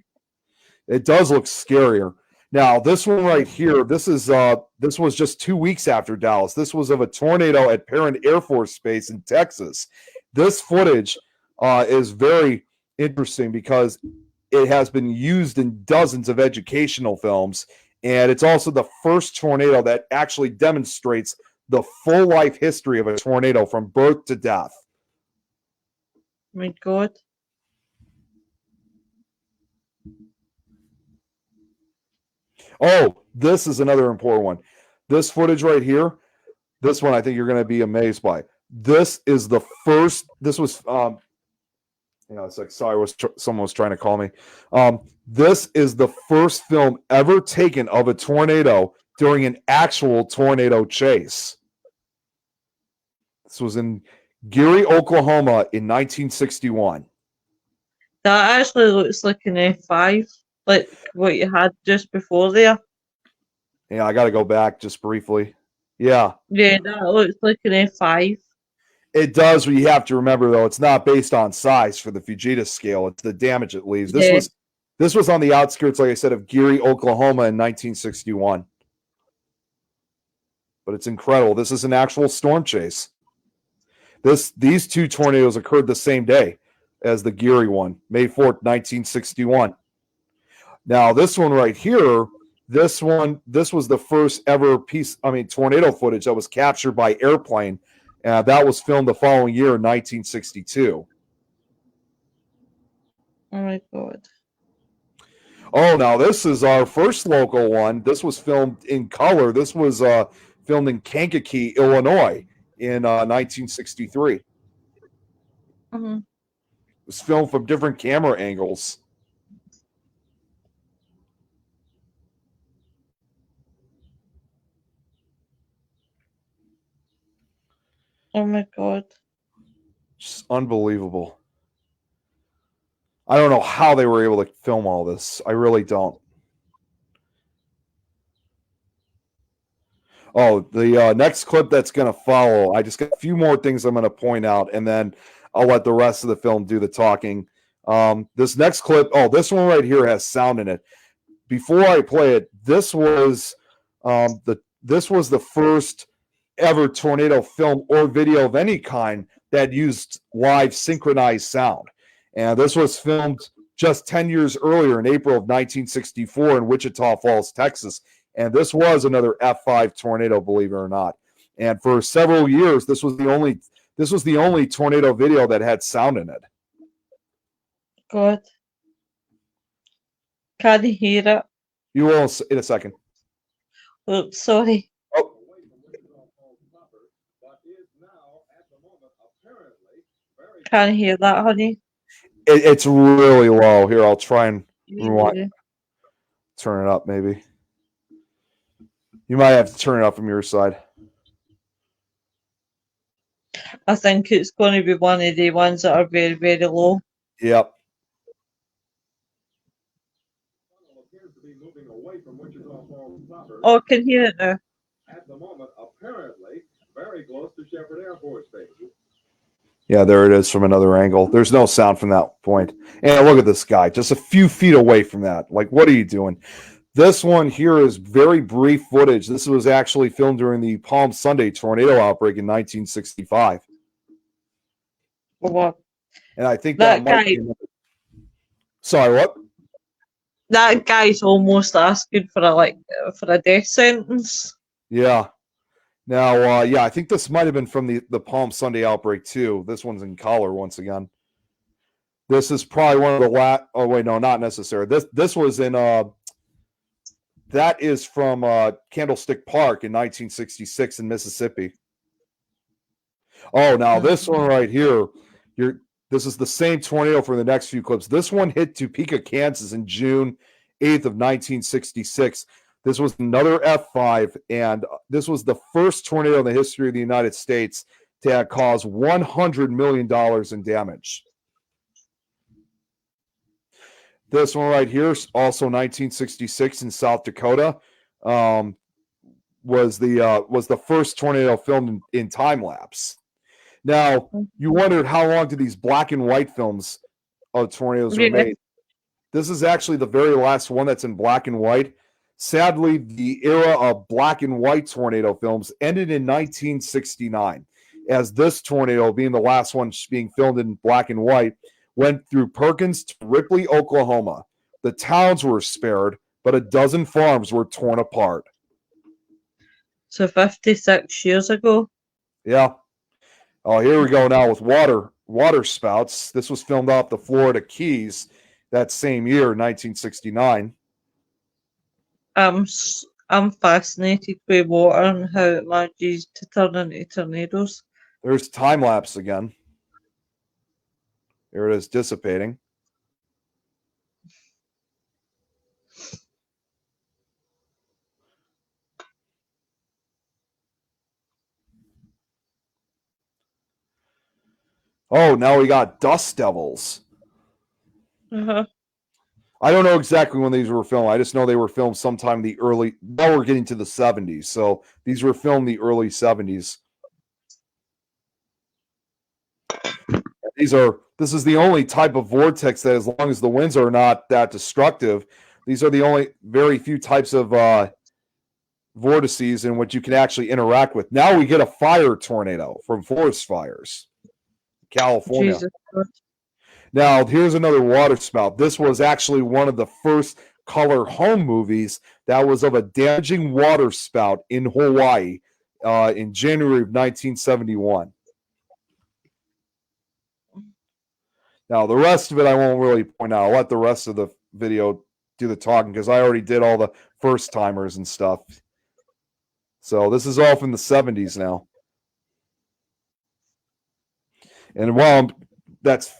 It does look scarier. Now, this one right here, this was just 2 weeks after Dallas. This was of a tornado at Parent Air Force Base in Texas. This footage is very interesting because it has been used in dozens of educational films, and it's also the first tornado that actually demonstrates the full life history of a tornado from birth to death. My God. Oh, this is another important one. This footage right here, this one I think you're going to be amazed by. This is the first. This was, it's like sorry, someone was trying to call me. This is the first film ever taken of a tornado during an actual tornado chase. This was in Geary, Oklahoma, in 1961. That actually looks like an F5, like what you had just before there. Yeah, I got to go back just briefly. Yeah. Yeah, that looks like an F5. It does, but you have to remember though, it's not based on size for the Fujita scale. It's the damage it leaves. Yeah. This was on the outskirts, like I said, of Geary, Oklahoma in 1961. But it's incredible. This is an actual storm chase. These two tornadoes occurred the same day as the Geary one, May 4th, 1961. Now, this one right here, this was the first ever tornado footage that was captured by airplane. That was filmed the following year in 1962. Oh my God. Oh, now this is our first local one. This was filmed in color. This was filmed in Kankakee, Illinois in 1963. Mm-hmm. It was filmed from different camera angles. Oh my God. Just unbelievable. I don't know how they were able to film all this. I really don't. Oh, the next clip that's going to follow, I just got a few more things I'm going to point out, and then I'll let the rest of the film do the talking. This next clip, this one right here has sound in it. Before I play it, this was the first ever tornado film or video of any kind that used live synchronized sound. And this was filmed just 10 years earlier in April of 1964 in Wichita Falls, Texas. And this was another F5 tornado, believe it or not. And for several years, this was the only tornado video that had sound in it. God. Can't hear it. You will in a second. Oops, sorry. Oh. Can't hear that, honey. It's really low. Here, I'll try and turn it up, maybe. You might have to turn it up from your side. I think it's going to be one of the ones that are very, very low. Yep. Oh, I can hear it now. At the moment, apparently, very close to Shepherd Air Force Base. Yeah, there it is from another angle. There's no sound from that point. And look at this guy, just a few feet away from that. Like, what are you doing? This one here is very brief footage. This was actually filmed during the Palm Sunday tornado outbreak in 1965. What? And I think that might be... Sorry, what? That guy's almost asking for a death sentence. Yeah. Now, I think this might have been from the Palm Sunday outbreak too. This one's in color once again. This is probably one of the last. Oh wait, no, not necessary. This was in. That is from Candlestick Park in 1966 in Mississippi. Oh, now this one right here. This is the same tornado for the next few clips. This one hit Topeka, Kansas in June 8th of 1966. This was another F5, and this was the first tornado in the history of the United States to cause $100 million in damage. This one right here, also 1966 in South Dakota, was the first tornado filmed in time lapse. Now, you wondered how long did these black and white films of tornadoes were made. This is actually the very last one that's in black and white. Sadly, the era of black and white tornado films ended in 1969, as this tornado, being the last one being filmed in black and white, went through Perkins to Ripley, Oklahoma. The towns were spared, but a dozen farms were torn apart. So 56 years ago? Yeah. Oh, here we go now with water spouts. This was filmed off the Florida Keys that same year, 1969. I'm fascinated with water and how it manages to turn into tornadoes. There's time lapse again. Here it is dissipating. Oh, now we got dust devils. Uh-huh. I don't know exactly when these were filmed. I just know they were filmed sometime in the early. Now we're getting to the 70s, so these were filmed in the early 70s. This is the only type of vortex that, as long as the winds are not that destructive, these are the only very few types of vortices in which you can actually interact with. Now we get a fire tornado from forest fires, California. Jesus Christ. Now, here's another waterspout. This was actually one of the first color home movies that was of a damaging waterspout in Hawaii in January of 1971. Now, the rest of it I won't really point out. I'll let the rest of the video do the talking because I already did all the first timers and stuff. So this is all from the 70s now. And while that's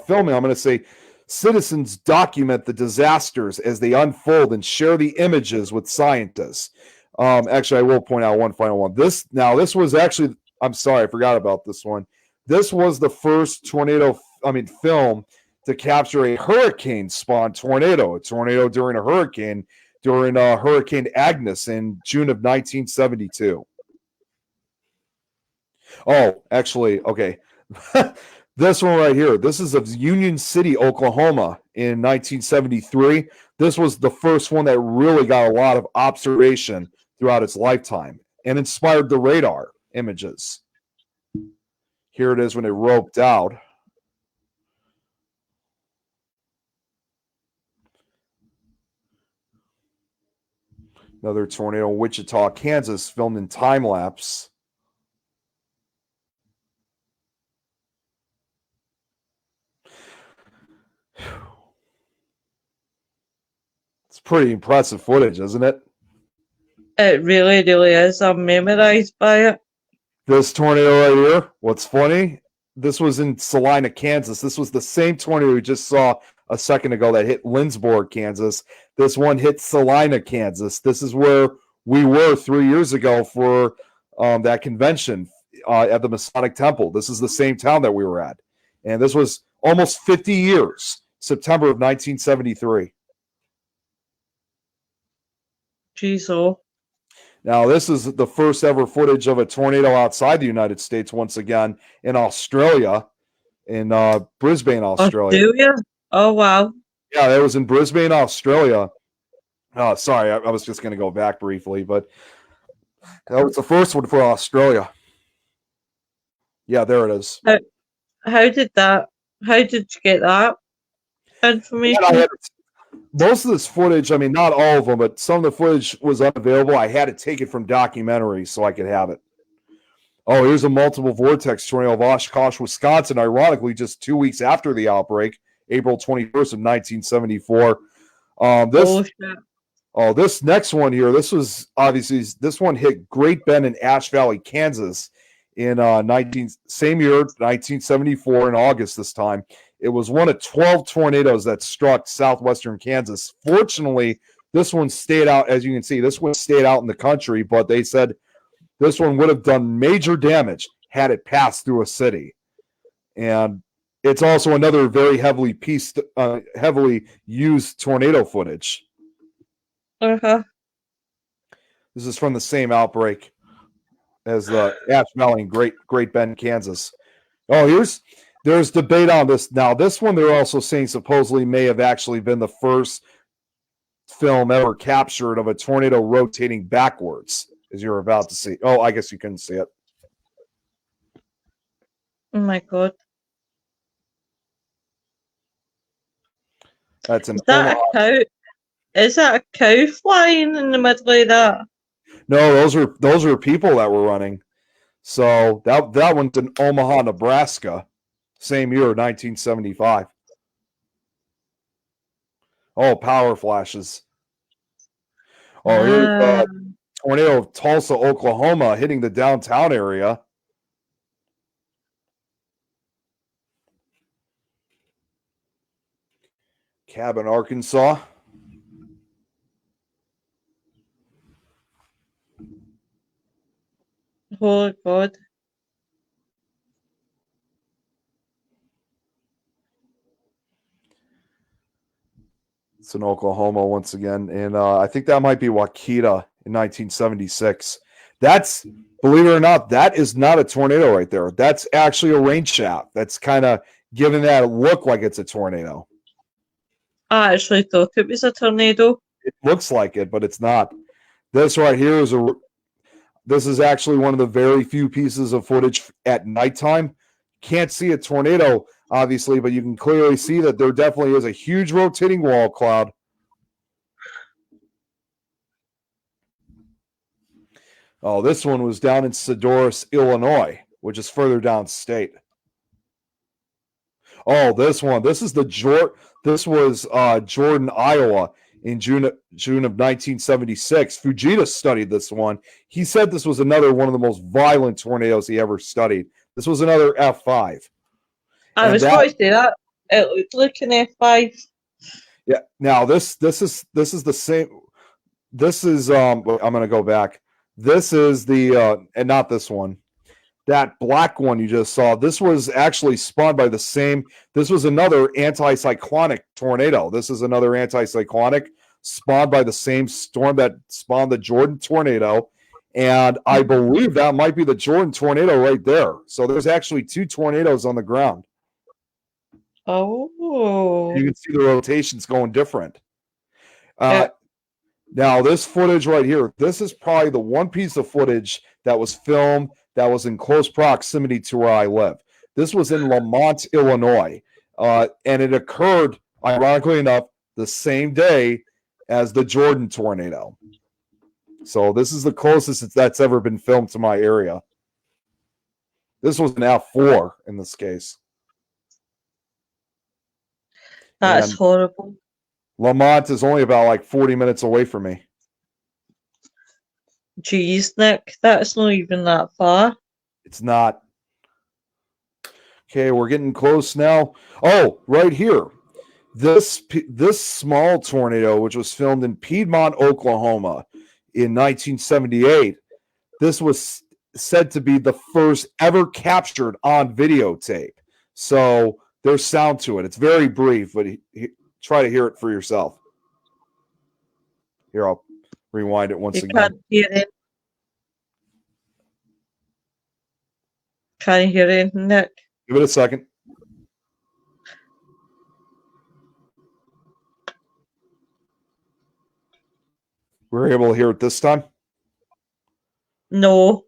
filming, I'm going to say citizens document the disasters as they unfold and share the images with scientists. Actually, I will point out one final one. This was actually, I'm sorry, I forgot about this one. This was the first film to capture a hurricane-spawned tornado, a tornado during a hurricane, during Hurricane Agnes in June of 1972. Oh, actually, okay. This one right here, this is of Union City, Oklahoma in 1973. This was the first one that really got a lot of observation throughout its lifetime and inspired the radar images. Here it is when it roped out. Another tornado in Wichita, Kansas, filmed in time lapse. It's pretty impressive footage, isn't it? It really, really is. I'm memorized by it. This tornado right here, what's funny, this was in Salina, Kansas. This was the same tornado we just saw a second ago that hit Lindsborg, Kansas. This one hit Salina, Kansas. This is where we were 3 years ago for that convention at the Masonic Temple. This is the same town that we were at. And this was almost 50 years, September of 1973. Jeez, oh. Now, this is the first ever footage of a tornado outside the United States, once again, in Australia, in Brisbane, Australia. Oh, wow. Yeah, that was in Brisbane, Australia. Sorry, I was just going to go back briefly, but that was the first one for Australia. Yeah, there it is. How did you get that information? Most of this footage, I mean, not all of them, but some of the footage was unavailable. I had to take it from documentaries so I could have it. Oh, here's a multiple vortex tornado of Oshkosh, Wisconsin, ironically, just 2 weeks after the outbreak, April 21st of 1974. This next one here, this one hit Great Bend in Ash Valley, Kansas in same year, 1974, in August this time. It was one of 12 tornadoes that struck southwestern Kansas. Fortunately, this one stayed out, as you can see, this one stayed out in the country, but they said this one would have done major damage had it passed through a city. And it's also another very heavily used tornado footage. Uh-huh. This is from the same outbreak as the Ash Valley in Great Bend, Kansas. Oh, there's debate on this. Now, this one they're also saying supposedly may have actually been the first film ever captured of a tornado rotating backwards, as you're about to see. Oh, I guess you couldn't see it. Oh my God. That's an Is that a cow? Is that a cow flying in the middle of that? No, those are people that were running. So that one's in Omaha, Nebraska, same year, 1975. Oh, power flashes. Oh, here's Ah, tornado of Tulsa, Oklahoma, hitting the downtown area. Cabin, Arkansas. oh God. It's in Oklahoma once again. And I think that might be Waukita in 1976. That's, believe it or not, that is not a tornado right there. That's actually a rain shaft. That's kind of giving that look like it's a tornado. I actually thought it was a tornado. It looks like it, but it's not. This right here is this is actually one of the very few pieces of footage at nighttime. Can't see a tornado, obviously, but you can clearly see that there definitely is a huge rotating wall cloud. Oh, this one was down in Sedoris, Illinois, which is further downstate. Oh, this one. This is this was Jordan, Iowa in June of 1976. Fujita studied this one. He said this was another one of the most violent tornadoes he ever studied. This was another F5. I And was that- going to say that. It looked like an F5. Yeah. Now this is the same. This is I'm gonna go back. This is the and not this one. That black one you just saw. This was actually spawned by the same. This was another anticyclonic tornado. This is another anticyclonic spawned by the same storm that spawned the Jordan tornado. And I believe that might be the Jordan tornado right there. So there's actually two tornadoes on the ground. Oh. You can see the rotations going different. Yeah. Now, this footage right here, this is probably the one piece of footage that was filmed that was in close proximity to where I live. This was in Lamont, Illinois, and it occurred, ironically enough, the same day as the Jordan tornado. So this is the closest that's ever been filmed to my area. This was an F4 in this case. That's And horrible. Lamont is only about like 40 minutes away from me. Jeez, Nick, that's not even that far. It's not. Okay, we're getting close now. Oh, right here. This small tornado, which was filmed in Piedmont, Oklahoma in 1978, this was said to be the first ever captured on videotape. So there's sound to it. It's very brief, but try to hear it for yourself. Here, I'll rewind it once You again. can't hear it. Can't hear anything, Nick. Give it a second. We're able to hear it this time. No.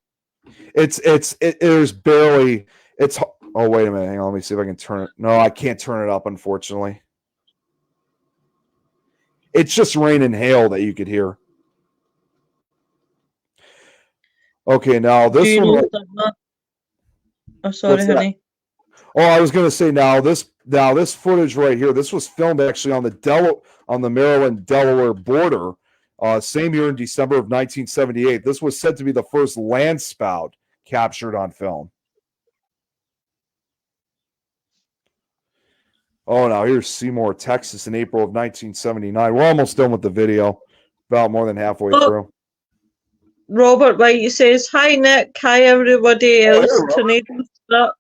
There's barely. Oh, wait a minute. Hang on. Let me see if I can turn it. No, I can't turn it up, unfortunately. It's just rain and hail that you could hear. Okay, now Do this you one. know that? Oh, sorry, What's that? honey. Oh, I was going to say now this footage right here. This was filmed actually on the Maryland-Delaware border, same year in December of 1978. This was said to be the first land spout captured on film. Oh, now here's Seymour, Texas in April of 1979. We're almost done with the video, about more than halfway Oh. through. Robert White says, "Hi, Nick. Hi, everybody Oh, hey, else. Robert. Tornado struck."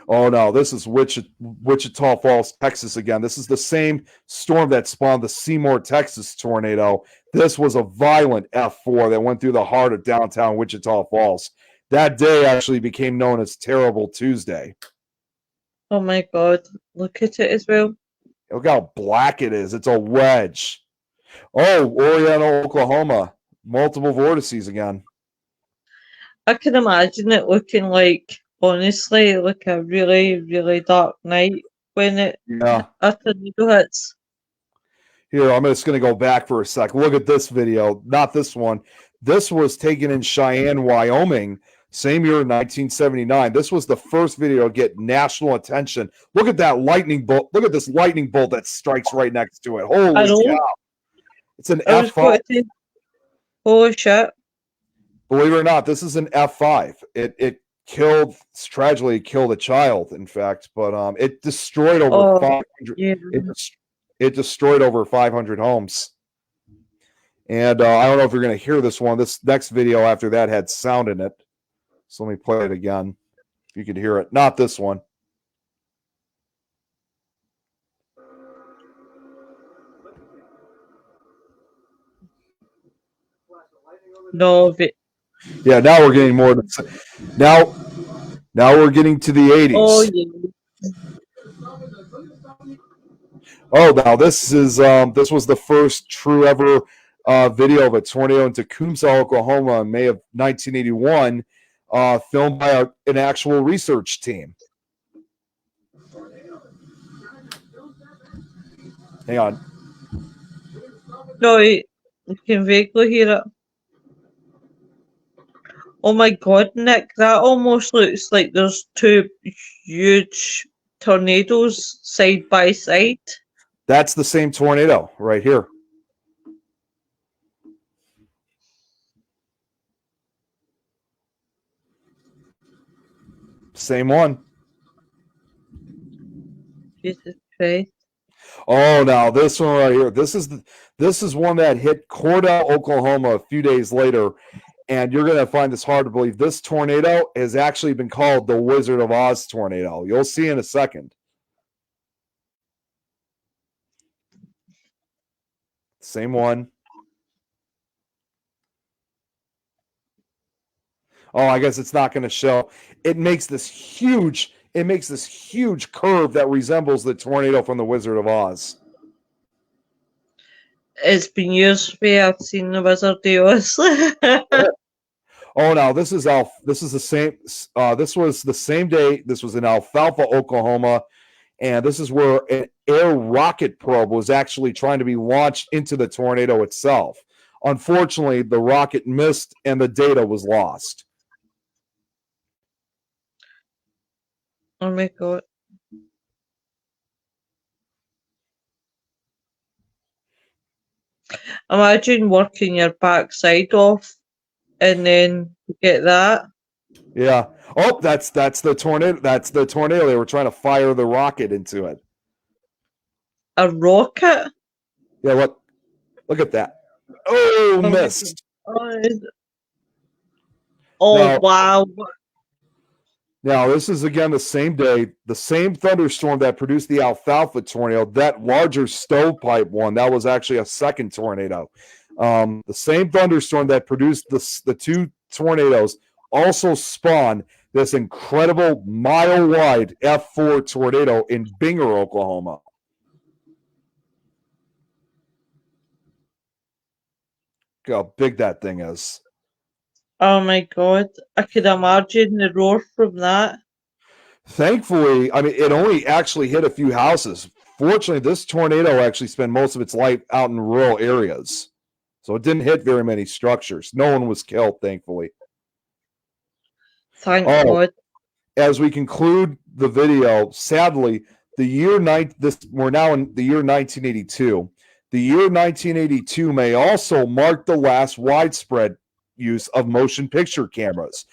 Oh, no, this is Wichita Falls, Texas again. This is the same storm that spawned the Seymour, Texas tornado. This was a violent F4 that went through the heart of downtown Wichita Falls. That day actually became known as Terrible Tuesday. Oh my God! Look at it as well. Look how black it is. It's a wedge. Oh, Oriental, Oklahoma. Multiple vortices again. I can imagine it looking like, honestly, like a really, really dark night when a tornado hits. Here, I'm just going to go back for a sec. Look at this video. Not this one. This was taken in Cheyenne, Wyoming, same year in 1979. This was the first video to get national attention. Look at that lightning bolt. Look at this lightning bolt that strikes right next to it. I Holy know. cow. It's an I was F5. going to say, holy shit. Believe it or not, this is an F5. It tragically killed a child, in fact, but it destroyed over Oh, 500. yeah. It destroyed over 500 homes. And I don't know if you're going to hear this one. This next video after that had sound in it. So let me play it again. If you could hear it. Not this one. No, Yeah, now we're getting more. Now we're getting to the 80s. oh, yeah. Oh, now this was the first true ever video of a tornado in Tecumseh, Oklahoma, in May of 1981, filmed by an actual research team. Hang on. No, you can vaguely hear it. Oh my god, Nick, that almost looks like there's two huge tornadoes side by side. That's the same tornado right here. Same one. Jesus Christ. Oh, now this one right here. This is one that hit Cordell, Oklahoma a few days later, and you're going to find this hard to believe. This tornado has actually been called the Wizard of Oz tornado. You'll see in a second. Same one. Oh, I guess it's not going to show. It makes this huge curve that resembles the tornado from the Wizard of Oz. It's been years since I've seen the Wizard of Oz. Oh, now this is the same. This was the same day. This was in Alfalfa, Oklahoma, and this is where an air rocket probe was actually trying to be launched into the tornado itself. Unfortunately, the rocket missed and the data was lost. Oh my god. Imagine working your backside off and then you get that. Yeah. Oh, that's the tornado. That's the tornado. They were trying to fire the rocket into it. A rocket? Yeah, look at that. Oh, missed. Oh, Now- wow. Now, this is again the same day, the same thunderstorm that produced the Alfalfa tornado, that larger stovepipe one, that was actually a second tornado. The same thunderstorm that produced the two tornadoes also spawned this incredible mile-wide F4 tornado in Binger, Oklahoma. Look how big that thing is. Oh my god. I could imagine the roar from that. Thankfully, I mean, it only actually hit a few houses. Fortunately, this tornado actually spent most of its life out in rural areas. So it didn't hit very many structures. No one was killed, thankfully. Thank Oh. God. As we conclude the video, sadly, we're now in the year 1982. The year 1982 may also mark the last widespread use of motion picture cameras.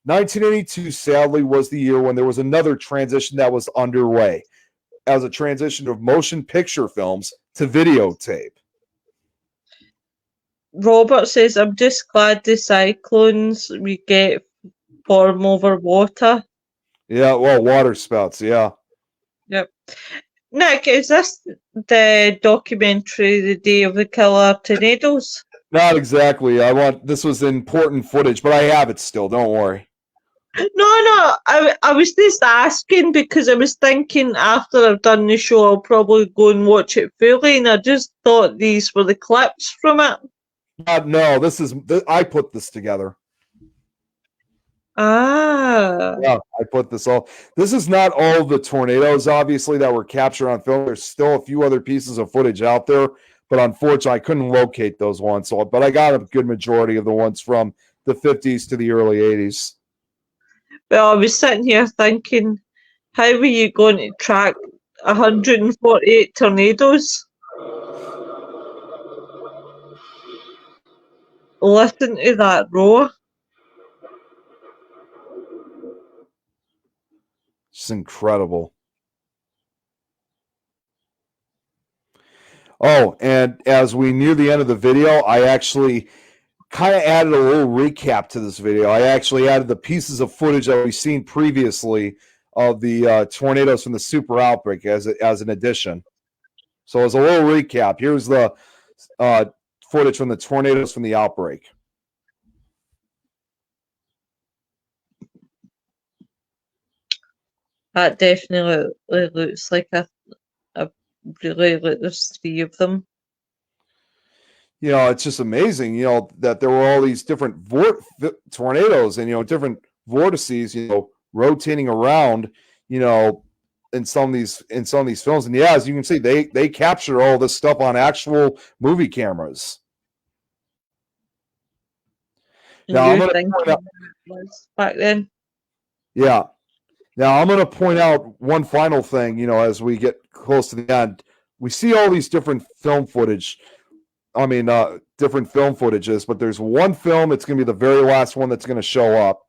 1982, sadly, was the year when there was another transition that was underway, as a transition of motion picture films to videotape. Robert says, I'm just glad the cyclones we get form over water. Yeah, well, water spouts, yeah. Yep. Nick, is this the documentary, The Day of the Killer Tornadoes? Not exactly. This was important footage, but I have it still. Don't worry. No, I was just asking because I was thinking after I've done the show, I'll probably go and watch it fully, and I just thought these were the clips from it. No, I put this together. Ah. Yeah, I put this all. This is not all of the tornadoes, obviously, that were captured on film. There's still a few other pieces of footage out there, but unfortunately, I couldn't locate those ones. But I got a good majority of the ones from the 50s to the early 80s. Well, I was sitting here thinking, how were you going to track 148 tornadoes? Listen to that roar. It's incredible. Oh, and as we near the end of the video, I actually kind of added a little recap to this video. I actually added the pieces of footage that we've seen previously of the tornadoes from the super outbreak as an addition. So as a little recap, here's the footage from the tornadoes from the outbreak. That definitely looks like a really like there's 3 of them. You know, it's just amazing, you know, that there were all these different tornadoes and, you know, different vortices, you know, rotating around, you know, in some of these films. And yeah, as you can see, they capture all this stuff on actual movie cameras. Now I'm going to point out back then. Yeah. Now I'm going to point out one final thing, you know, as we get close to the end. We see all these different film footage. I mean, different film footages, but there's one film. It's going to be the very last one that's going to show up.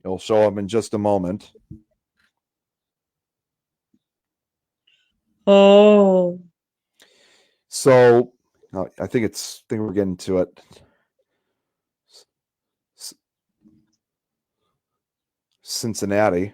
It'll show up in just a moment. Oh. So I think we're getting to it. Cincinnati.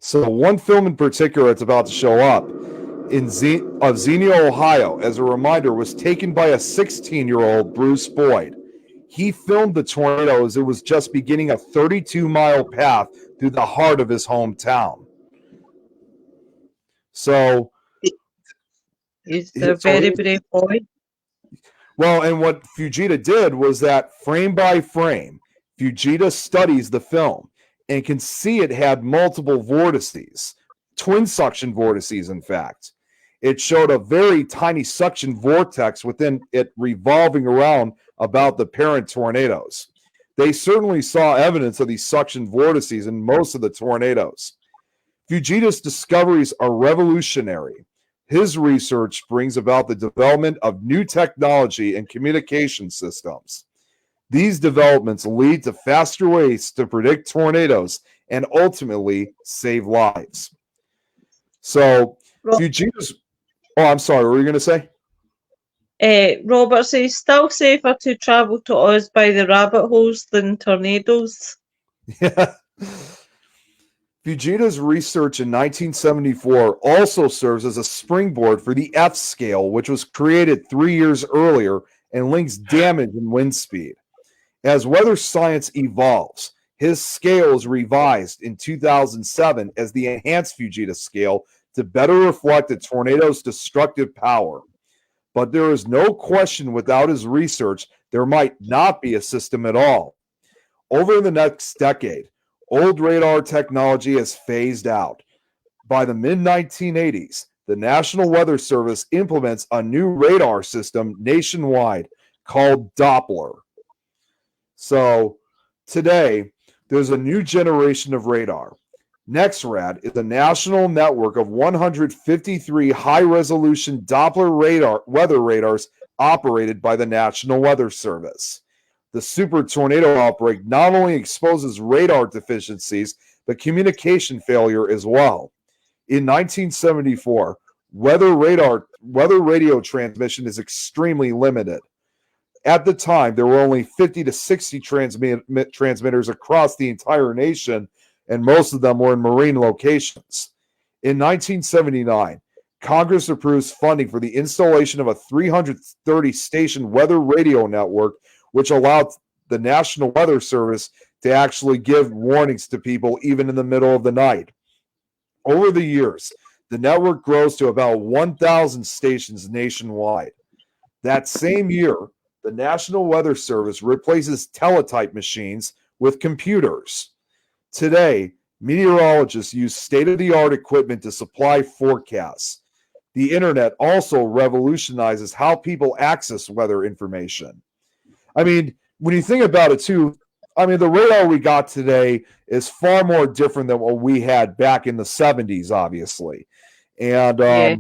So one film in particular that's about to show up of Xenia, Ohio, as a reminder, was taken by a 16-year-old Bruce Boyd. He filmed the tornado as it was just beginning a 32-mile path through the heart of his hometown. So he's a very brave boy. Well, and what Fujita did was that frame by frame, Fujita studies the film and can see it had multiple vortices, twin suction vortices, in fact. It showed a very tiny suction vortex within it revolving around about the parent tornadoes. They certainly saw evidence of these suction vortices in most of the tornadoes. Fujita's discoveries are revolutionary. His research brings about the development of new technology and communication systems. These developments lead to faster ways to predict tornadoes and ultimately save lives. So, Fujita's... Oh, I'm sorry. What were you going to say? Robert says, still safer to travel to Oz by the rabbit holes than tornadoes. Yeah. Fujita's research in 1974 also serves as a springboard for the F scale, which was created 3 years earlier and links damage and wind speed. As weather science evolves, his scale is revised in 2007 as the Enhanced Fujita scale to better reflect a tornado's destructive power. But there is no question without his research, there might not be a system at all. Over the next decade, old radar technology has phased out. By the mid-1980s, the National Weather Service implements a new radar system nationwide called Doppler. So today, there's a new generation of radar. NEXRAD is a national network of 153 high-resolution Doppler weather radars operated by the National Weather Service. The super tornado outbreak not only exposes radar deficiencies, but communication failure as well. In 1974, weather radio transmission is extremely limited. At the time, there were only 50 to 60 transmitters across the entire nation, and most of them were in marine locations. In 1979, Congress approves funding for the installation of a 330-station weather radio network, which allowed the National Weather Service to actually give warnings to people even in the middle of the night. Over the years, the network grows to about 1,000 stations nationwide. That same year, the National Weather Service replaces teletype machines with computers. Today, meteorologists use state-of-the-art equipment to supply forecasts. The internet also revolutionizes how people access weather information. I mean, when you think about it too, I mean, the radar we got today is far more different than what we had back in the 70s, obviously. And, Yeah.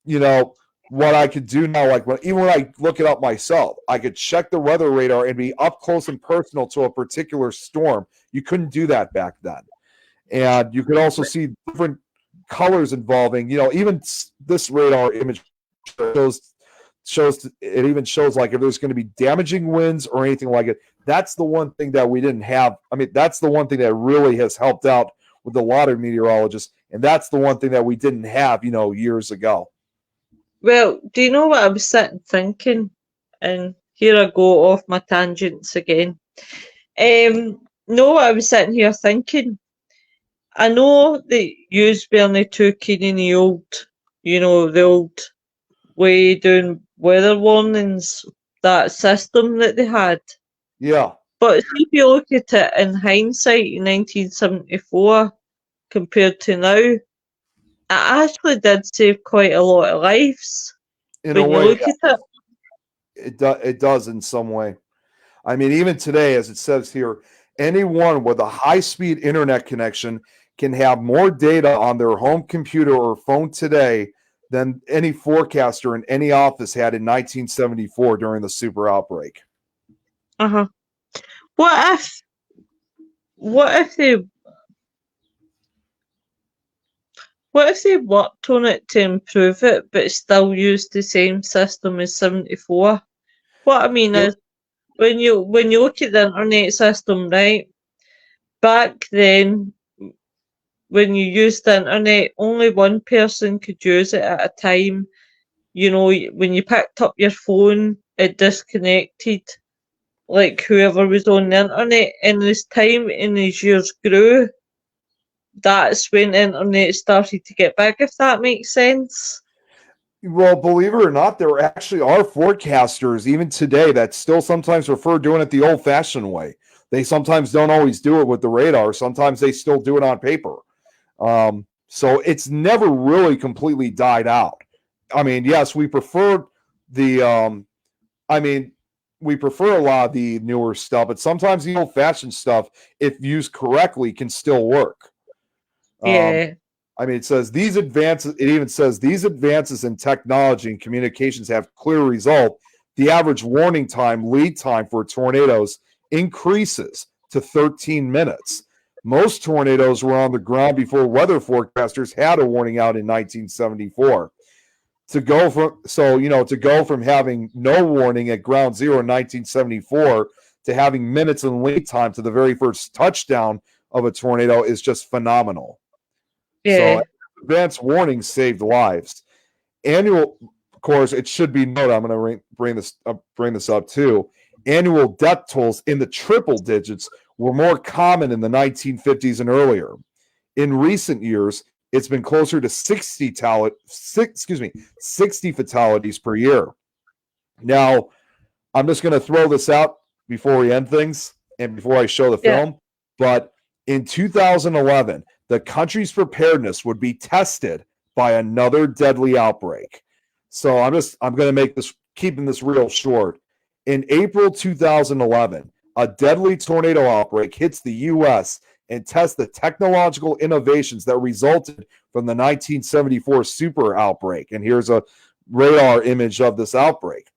you know, what I could do now, like even when I look it up myself, I could check the weather radar and be up close and personal to a particular storm. You couldn't do that back then. And you could also see different colors involving, you know, even this radar image shows it even shows like if there's going to be damaging winds or anything like it. That's the one thing that we didn't have. I mean, that's the one thing that really has helped out with a lot of meteorologists, and that's the one thing that we didn't have, you know, years ago. Well, do you know what I was sitting thinking? And here I go off my tangents again. No, what I was sitting here thinking. I know that yous weren't too keen in the old, you know, the old way doing weather warnings, that system that they had. Yeah. But if you look at it in hindsight, in 1974 compared to now, it actually did save quite a lot of lives. In When a you way, look at it, it does in some way. I mean, even today, as it says here, anyone with a high-speed internet connection can have more data on their home computer or phone today than any forecaster in any office had in 1974 during the super outbreak. uh-huh. What if they worked on it to improve it, but still used the same system as 74? What I mean is, when you look at the internet system, right? Back then, when you used the internet, only one person could use it at a time. You know, when you picked up your phone, it disconnected, like whoever was on the internet. And as time and as years grew, that's when the internet started to get big, if that makes sense. Well, believe it or not, there actually are forecasters even today that still sometimes prefer doing it the old-fashioned way. They sometimes don't always do it with the radar. Sometimes they still do it on paper. So it's never really completely died out. I mean, yes, we prefer the we prefer a lot of the newer stuff, but sometimes the old-fashioned stuff, if used correctly, can still work. Yeah. I mean, it says these advances, it even says these advances in technology and communications have clear result. The average warning time, lead time for tornadoes increases to 13 minutes. Most tornadoes were on the ground before weather forecasters had a warning out in 1974. To go from having no warning at ground zero in 1974 to having minutes and lead time to the very first touchdown of a tornado is just phenomenal. Yeah. So advanced warnings saved lives. Of course, it should be noted, I'm going to bring this up too. Annual death tolls in the triple digits were more common in the 1950s and earlier. In recent years, it's been closer to 60 fatalities per year. Now, I'm just going to throw this out before we end things and before I show the film. But in 2011, the country's preparedness would be tested by another deadly outbreak. So I'm going to keeping this real short. In April 2011, a deadly tornado outbreak hits the U.S. and tests the technological innovations that resulted from the 1974 super outbreak. And here's a radar image of this outbreak.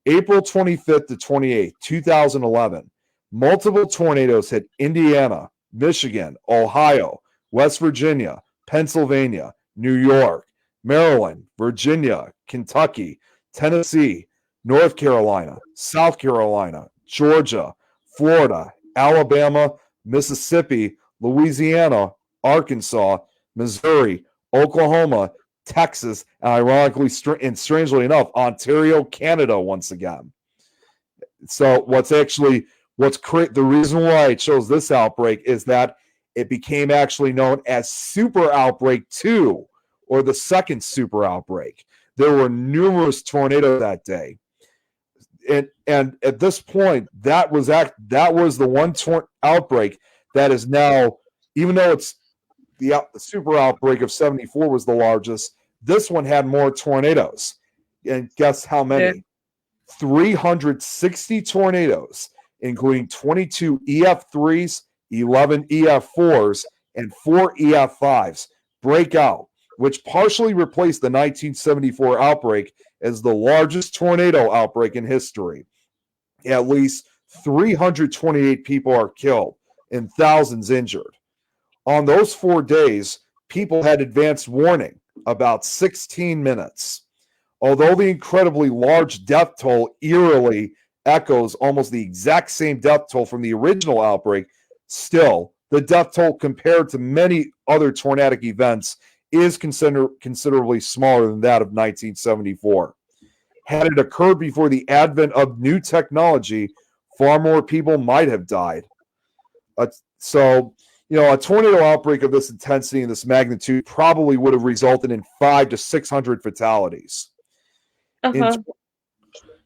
April 25th to 28th, 2011, multiple tornadoes hit Indiana, Michigan, Ohio, West Virginia, Pennsylvania, New York, Maryland, Virginia, Kentucky, Tennessee, North Carolina, South Carolina, Georgia, Florida, Alabama, Mississippi, Louisiana, Arkansas, Missouri, Oklahoma, Texas, and ironically and strangely enough, Ontario, Canada once again. So the reason why it shows this outbreak is that it became actually known as Super Outbreak 2, or the second super outbreak. There were numerous tornadoes that day. And at this point, that was the one outbreak that is now, even though it's the super outbreak of 74 was the largest, this one had more tornadoes. And guess how many? Yeah. 360 tornadoes including 22 EF3s, 11 EF4s, and 4 EF5s, break out, which partially replaced the 1974 outbreak as the largest tornado outbreak in history. At least 328 people are killed and thousands injured. On those 4 days, people had advanced warning about 16 minutes. Although the incredibly large death toll eerily echoes almost the exact same death toll from the original outbreak, still, the death toll compared to many other tornadic events is considerably smaller than that of 1974. Had it occurred before the advent of new technology, far more people might have died. So, a tornado outbreak of this intensity and this magnitude probably would have resulted in 500 to 600 fatalities.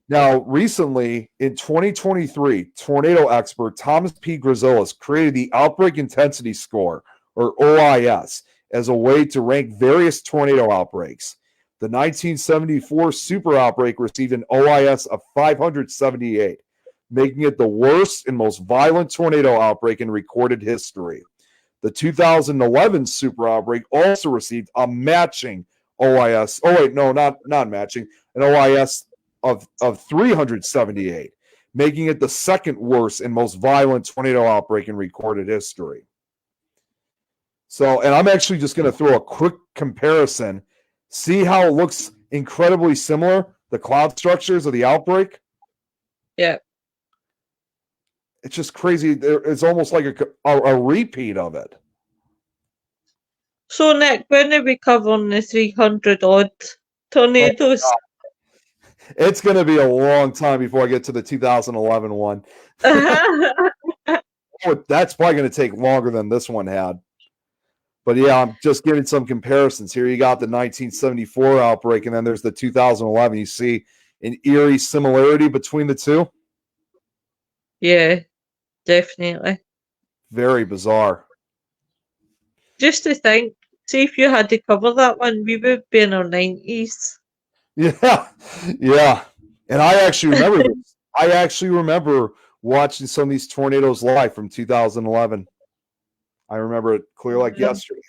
Now, recently, in 2023, tornado expert Thomas P. Grzillis created the Outbreak Intensity Score, or OIS, as a way to rank various tornado outbreaks. The 1974 super outbreak received an OIS of 578, making it the worst and most violent tornado outbreak in recorded history. The 2011 super outbreak also received a matching OIS. Oh, wait, no, not matching, an OIS of 378, making it the second worst and most violent tornado outbreak in recorded history. So, and I'm actually just going to throw a quick comparison. See how it looks incredibly similar, the cloud structures of the outbreak? Yeah. It's just crazy. It's almost like a repeat of it. So, Nick, when are we covering the 300 odd tornadoes? Oh, it's going to be a long time before I get to the 2011 one. That's probably going to take longer than this one had. But yeah, I'm just giving some comparisons here. You got the 1974 outbreak, and then there's the 2011. You see an eerie similarity between the two? Yeah, definitely. Very bizarre. Just to think, see if you had to cover that one, we would be in our 90s. Yeah. And I actually remember this. I actually remember watching some of these tornadoes live from 2011. I remember it clear like yesterday.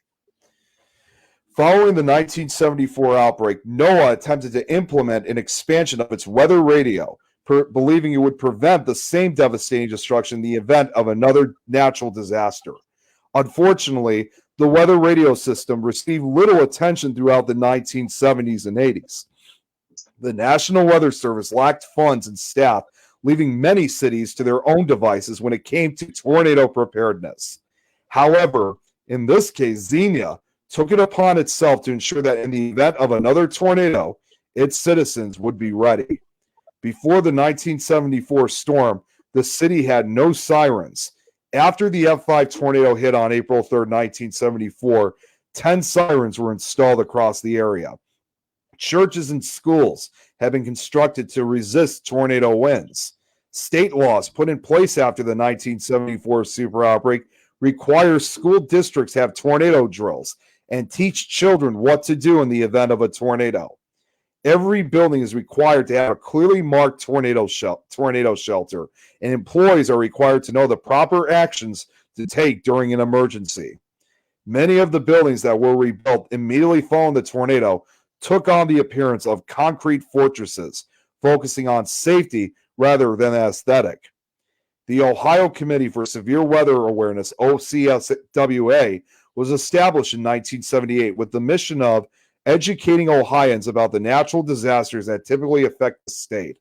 Following the 1974 outbreak, NOAA attempted to implement an expansion of its weather radio, believing it would prevent the same devastating destruction in the event of another natural disaster. Unfortunately, the weather radio system received little attention throughout the 1970s and 80s. The National Weather Service lacked funds and staff, leaving many cities to their own devices when it came to tornado preparedness. However, in this case, Xenia took it upon itself to ensure that in the event of another tornado, its citizens would be ready. Before the 1974 storm, the city had no sirens. After the F5 tornado hit on April 3rd, 1974, 10 sirens were installed across the area. Churches and schools have been constructed to resist tornado winds. State laws put in place after the 1974 super outbreak require school districts have tornado drills and teach children what to do in the event of a tornado. Every building is required to have a clearly marked tornado shelter, and employees are required to know the proper actions to take during an emergency. Many of the buildings that were rebuilt immediately following the tornado took on the appearance of concrete fortresses, focusing on safety rather than aesthetic. The Ohio Committee for Severe Weather Awareness, OCSWA, was established in 1978 with the mission of educating Ohioans about the natural disasters that typically affect the state.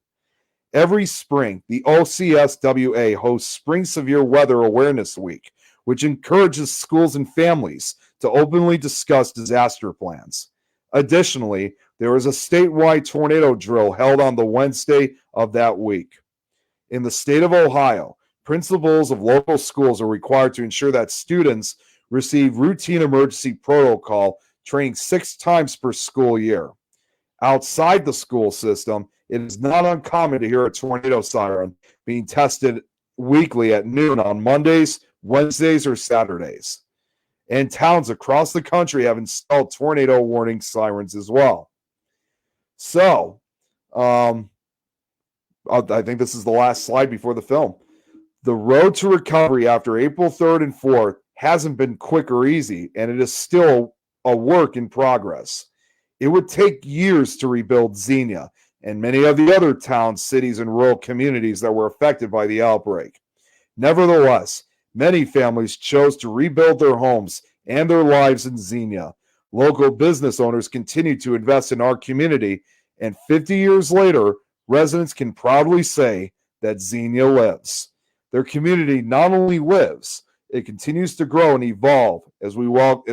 Every spring, the OCSWA hosts Spring Severe Weather Awareness Week, which encourages schools and families to openly discuss disaster plans. Additionally, there is a statewide tornado drill held on the Wednesday of that week. In the state of Ohio, principals of local schools are required to ensure that students receive routine emergency protocol training 6 times per school year. Outside the school system, it is not uncommon to hear a tornado siren being tested weekly at noon on Mondays, Wednesdays, or Saturdays. And towns across the country have installed tornado warning sirens as well. So, I think this is the last slide before the film. The road to recovery after April 3rd and 4th hasn't been quick or easy, and it is still a work in progress. It would take years to rebuild Xenia and many of the other towns, cities, and rural communities that were affected by the outbreak. Nevertheless, many families chose to rebuild their homes and their lives in Xenia. Local business owners continue to invest in our community, and 50 years later, residents can proudly say that Xenia lives. Their community not only lives, it continues to grow and evolve as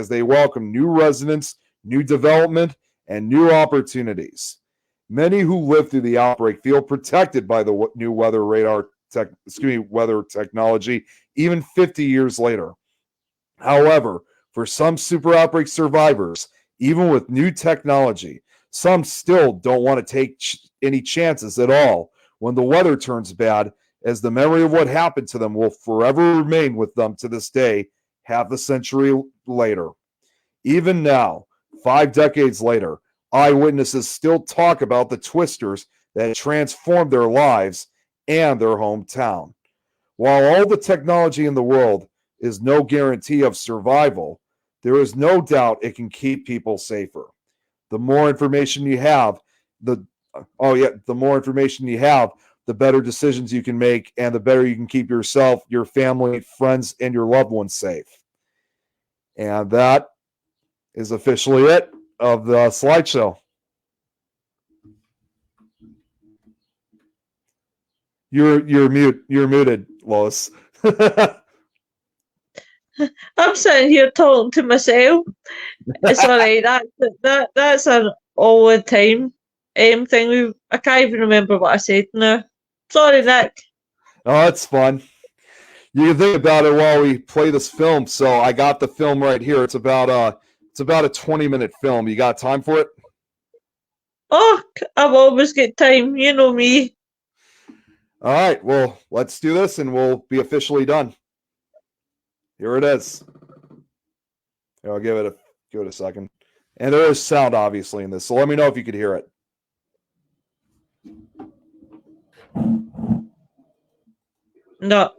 they welcome new residents, new development, and new opportunities. Many who lived through the outbreak feel protected by the new weather technology, even 50 years later. However, for some super outbreak survivors, even with new technology, some still don't want to take any chances at all when the weather turns bad, as the memory of what happened to them will forever remain with them to this day, half a century later. Even now, 5 decades later, eyewitnesses still talk about the twisters that transformed their lives and their hometown. While all the technology in the world is no guarantee of survival, there is no doubt it can keep people safer. The more information you have, the better decisions you can make, and the better you can keep yourself, your family, friends, and your loved ones safe. And that is officially it of the slideshow. You're muted, Lois. I'm sitting here talking to myself. It's all right. That's an all the time thing. I can't even remember what I said now. Sorry, Nick. Oh, that's fun. You can think about it while we play this film. So I got the film right here. It's about a 20-minute film. You got time for it? Oh, I've always got time. You know me. All right. Well, let's do this, and we'll be officially done. Here it is. Here, I'll give it a second. And there is sound, obviously, in this. So let me know if you could hear it. No.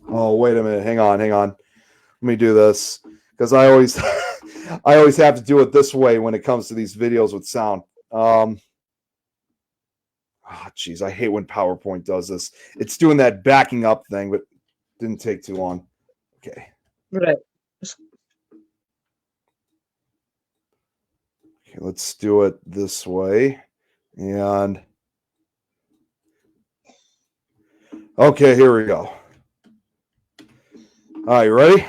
Oh, wait a minute. Hang on. Let me do this, because I always have to do it this way when it comes to these videos with sound. Geez, I hate when PowerPoint does this. It's doing that backing up thing, but didn't take too long. Okay. Right. Okay, let's do it this way. And okay, here we go. All right, you ready?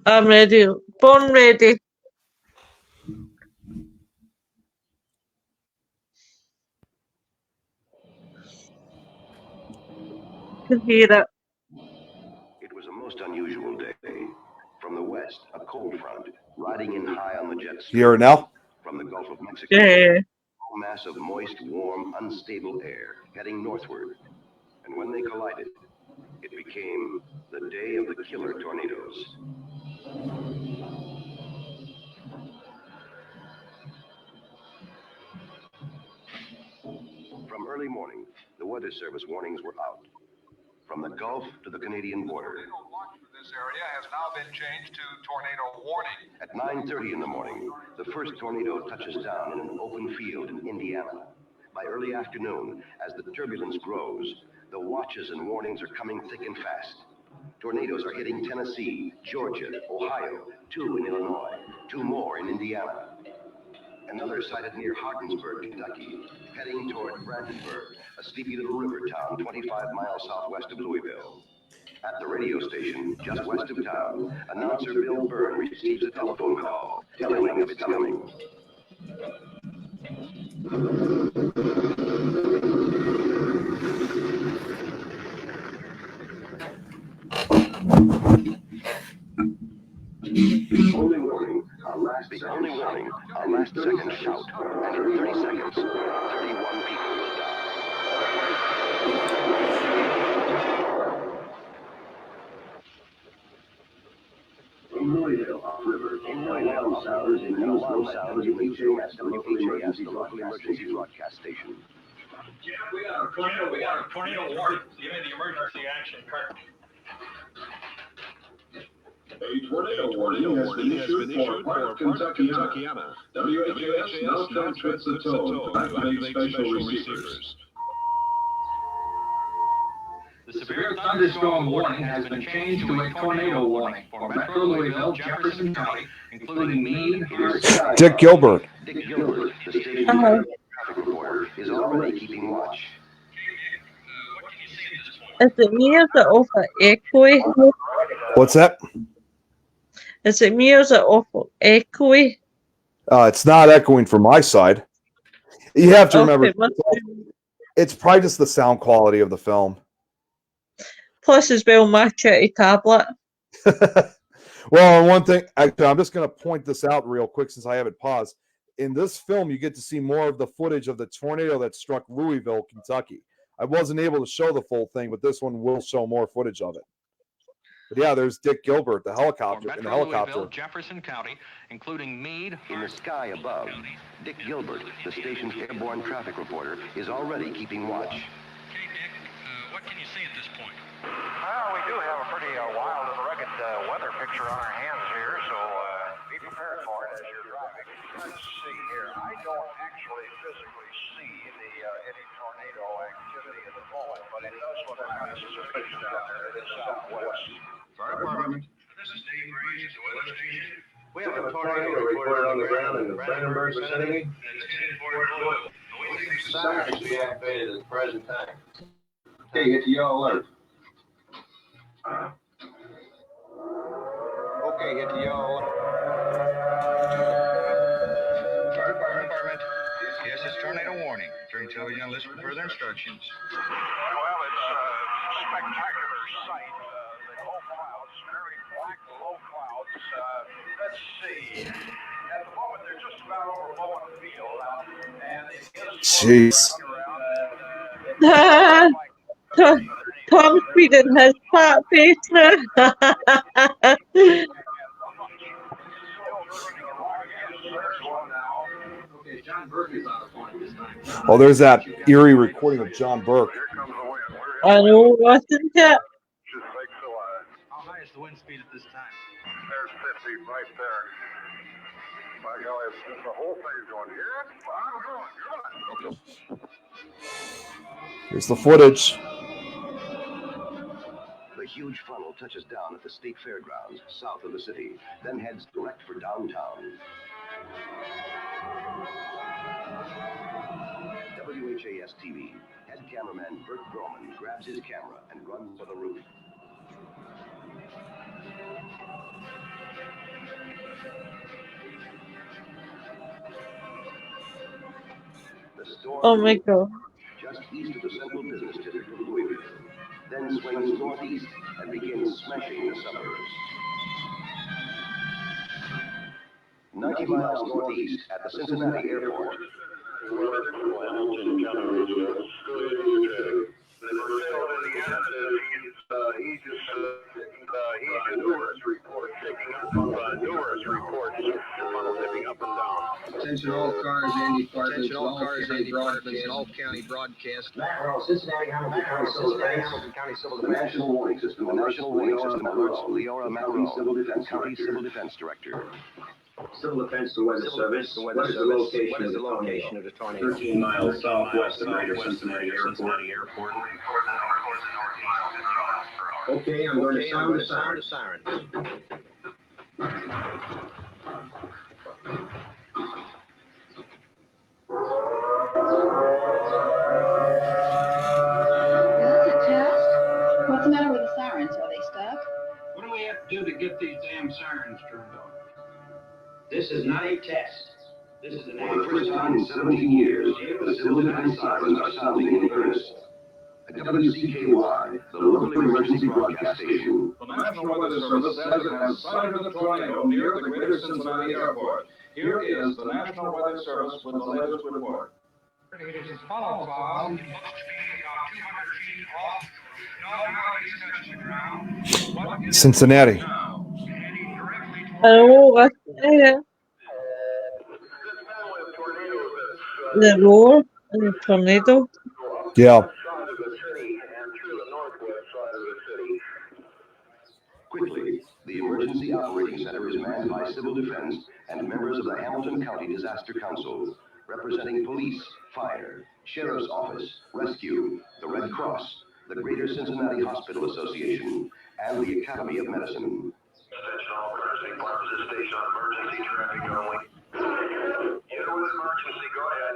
I'm ready. Born ready. Can hear it. It was a most unusual day. From the west, a cold front, riding in high on the jet stream. You hear it now? From the Gulf of Mexico, Yeah. a mass of moist, warm, unstable air heading northward. And when they collided, it became the day of the killer tornadoes. From early morning, the Weather Service warnings were out. From the Gulf to the Canadian border. Tornado watch for this area has now been changed to tornado warning. At 9:30 in the morning, the first tornado touches down in an open field in Indiana. By early afternoon, as the turbulence grows, the watches and warnings are coming thick and fast. Tornadoes are hitting Tennessee, Georgia, Ohio, 2 in Illinois, 2 more in Indiana. Another sighted near Ogdensburg, Kentucky, heading toward Brandenburg, a sleepy little river town 25 miles southwest of Louisville. At the radio station, just west of town, announcer Bill Byrne receives a telephone call, telling him of its coming. The only warning, our last second shout, and in 30 seconds, 31 people will die. In Louisville, upriver, an alarm sounds in the newsroom at WHAS, the local emergency broadcast station. We got a tornado warning. Give me the emergency action card. A tornado warning has been issued for part of Kentuckiana. WHAS now transmits the tone to activate special receivers. The severe thunderstorm warning has been changed to a tornado warning for Metro Louisville, Jefferson County, including Meade, Dick Gilbert. Dick Gilbert, the station's Uh-huh. traffic reporter, is already keeping watch. Is it me or is it awful echoey? What's that? Is it me or is it awful echoey? It's not echoing from my side. You have to remember, Okay, must be- it's probably just the sound quality of the film. Plus, as well, my shitty tablet. Well, and one thing, actually, I'm just going to point this out real quick since I have it paused. In this film, you get to see more of the footage of the tornado that struck Louisville, Kentucky. I wasn't able to show the full thing, but this one will show more footage of it. But yeah, there's Dick Gilbert, the helicopter, in the helicopter. Jefferson County, including Meade. In the sky above, Dick Gilbert, the station's airborne traffic reporter, is already keeping watch. Okay, Dick, what can you see at this point? Well, we do have a pretty wild and rugged weather picture on our hands here, so be prepared for it as you're driving. Let's see here. I don't actually physically see any tornado activity at the moment, but it does look like this is a picture down there to the southwest. Fire department. This is Dave Reeves, the weather station. We have a tornado reported on the ground in the Brandenburg vicinity. Sirens be activated at the present time. Okay, get to yellow alert. Okay, hit the yellow alert. Fire department. Yes, it's tornado warning. During television, listen for further instructions. Well, it's a spectacular sight. The low clouds, very black low clouds. Let's see. At the moment, they're just about over Bowen Field. And it is Jeez. Tom's feeding his fat face now. Okay, John Burke is on the phone at this time. Oh, there's that eerie recording of John Burke. Here comes the wind. I know, wasn't it? Just like the How high is the wind speed at this time? There's 50 right there. My golly, the whole thing's going, yeah, I'm going, good. Here's the footage. The huge funnel touches down at the state fairgrounds south of the city, then heads direct for downtown. WHAS TV. Head cameraman Bert Groman grabs his camera and runs for the roof. The storm Oh my god. just east of the central business district of Louisville, then swings northeast and begins smashing the suburbs. 90 miles northeast at the Cincinnati airport. Attention all cars and departments. Attention all cars and departments and all county broadcast. Cincinnati, Hamilton County Civil The National Warning System alerts Leora Macro, County Civil Defense Director. Civil Defense to Weather Service. What is the location of the tornado? 13 miles southwest of Greater Cincinnati Airport. Okay, I'm going to sound the siren. Is this a test? What's the matter with the sirens? Are they stuck? What do we have to do to get these damn sirens turned on? This is not a test. This is an For the first time in 17 years, the civil defense sirens are sounding in earnest. At WCKY, the local emergency broadcast station. The National Weather Service says it has sighted a tornado near the Greater Cincinnati Airport. Here is the National Weather Service with the latest report. It is funnel cloud. It looks to be about 200 feet off. No gravity touches the ground. Cincinnati. Heading directly toward Oh, the roar and the tornado. Yeah. Side of the city and through the northwest side of the city. Quickly, the Emergency Operating Center is manned by Civil Defense and members of the Hamilton County Disaster Council, representing police, fire, sheriff's office, rescue, the Red Cross, the Greater Cincinnati Hospital Association, and the Academy of Medicine. Attention all emergency departments, this station on emergency traffic only. Get with emergency, go ahead.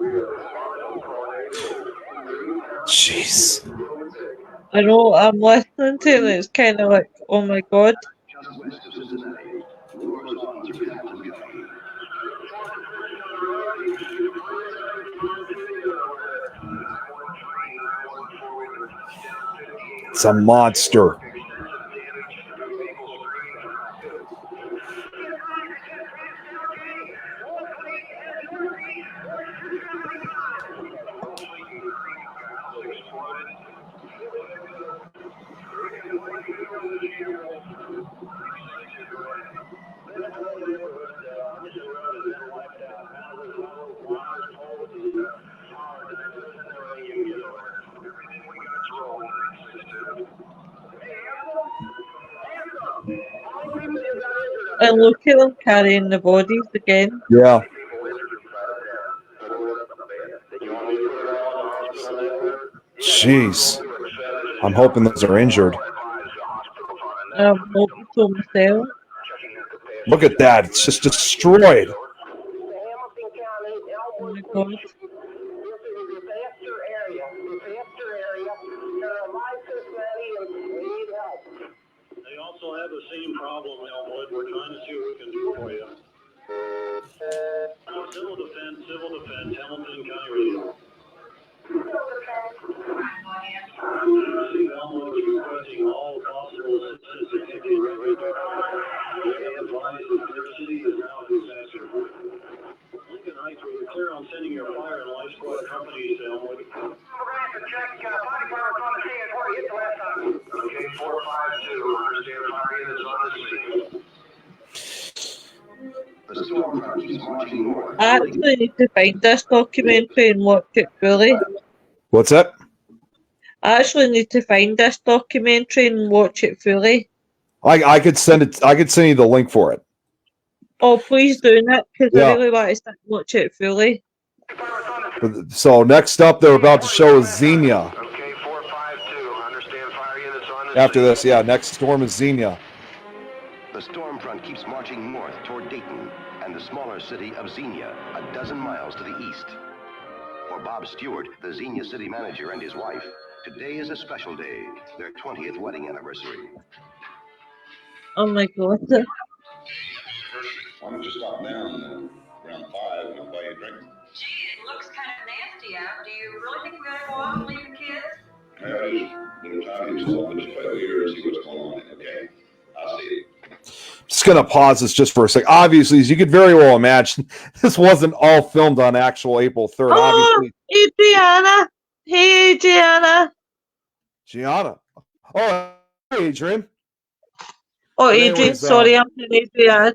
We are responding to tornado. Jeez. I know, I'm listening to it, it's kind of like, oh my god. Just west of Cincinnati, roars on through Hamilton County. It's a monster. And look at them carrying the bodies again. Yeah. Jeez. I'm hoping those are injured. I'm hoping so myself. Look at that. It's just destroyed. Oh my god. They also have the same problem, Elmwood. We're trying to see what we can do for you. Civil Defense, Hamilton County Radio. See, Elmwood is requesting all possible assistance to kick in right there. They advise that their city is now a disaster. Lincoln Heights, we're clear on sending your fire and life squad companies to Elmwood. We're going to have to check, body cameras on the scene before you hit the last time. Okay, 452, understand fire units on the scene. The storm front keeps marching north. I actually need to find this documentary and watch it fully. What's that? I actually need to find this documentary and watch it fully. I could send it. I could send you the link for it. Oh, please do that, because Yeah. I really want to start watch it fully. So next up, they're about to show is Xenia. Okay, 452, understand fire units on the After scene. this, yeah, next storm is Xenia. The storm front keeps marching north toward Dayton and the smaller city of Xenia, a dozen miles to the east. For Bob Stewart, the Xenia city manager, and his wife, today is a special day, their 20th wedding anniversary. Oh my god. Why don't you stop down around 5 and I'll buy you a drink? Gee, it looks kind of nasty out. Do you really think we're gonna go off and leave the kids? Maybe just time yourself and just play with your ear and see what's going on, okay? I'll see you. Just gonna pause this just for a sec. Obviously, as you could very well imagine, this wasn't all filmed on actual April 3rd. Oh, Obviously, Adriana. Hey, Adriana. Gianna. Oh, hey, Adrian. Oh, But Adrian, anyways, sorry, I'm Adriana.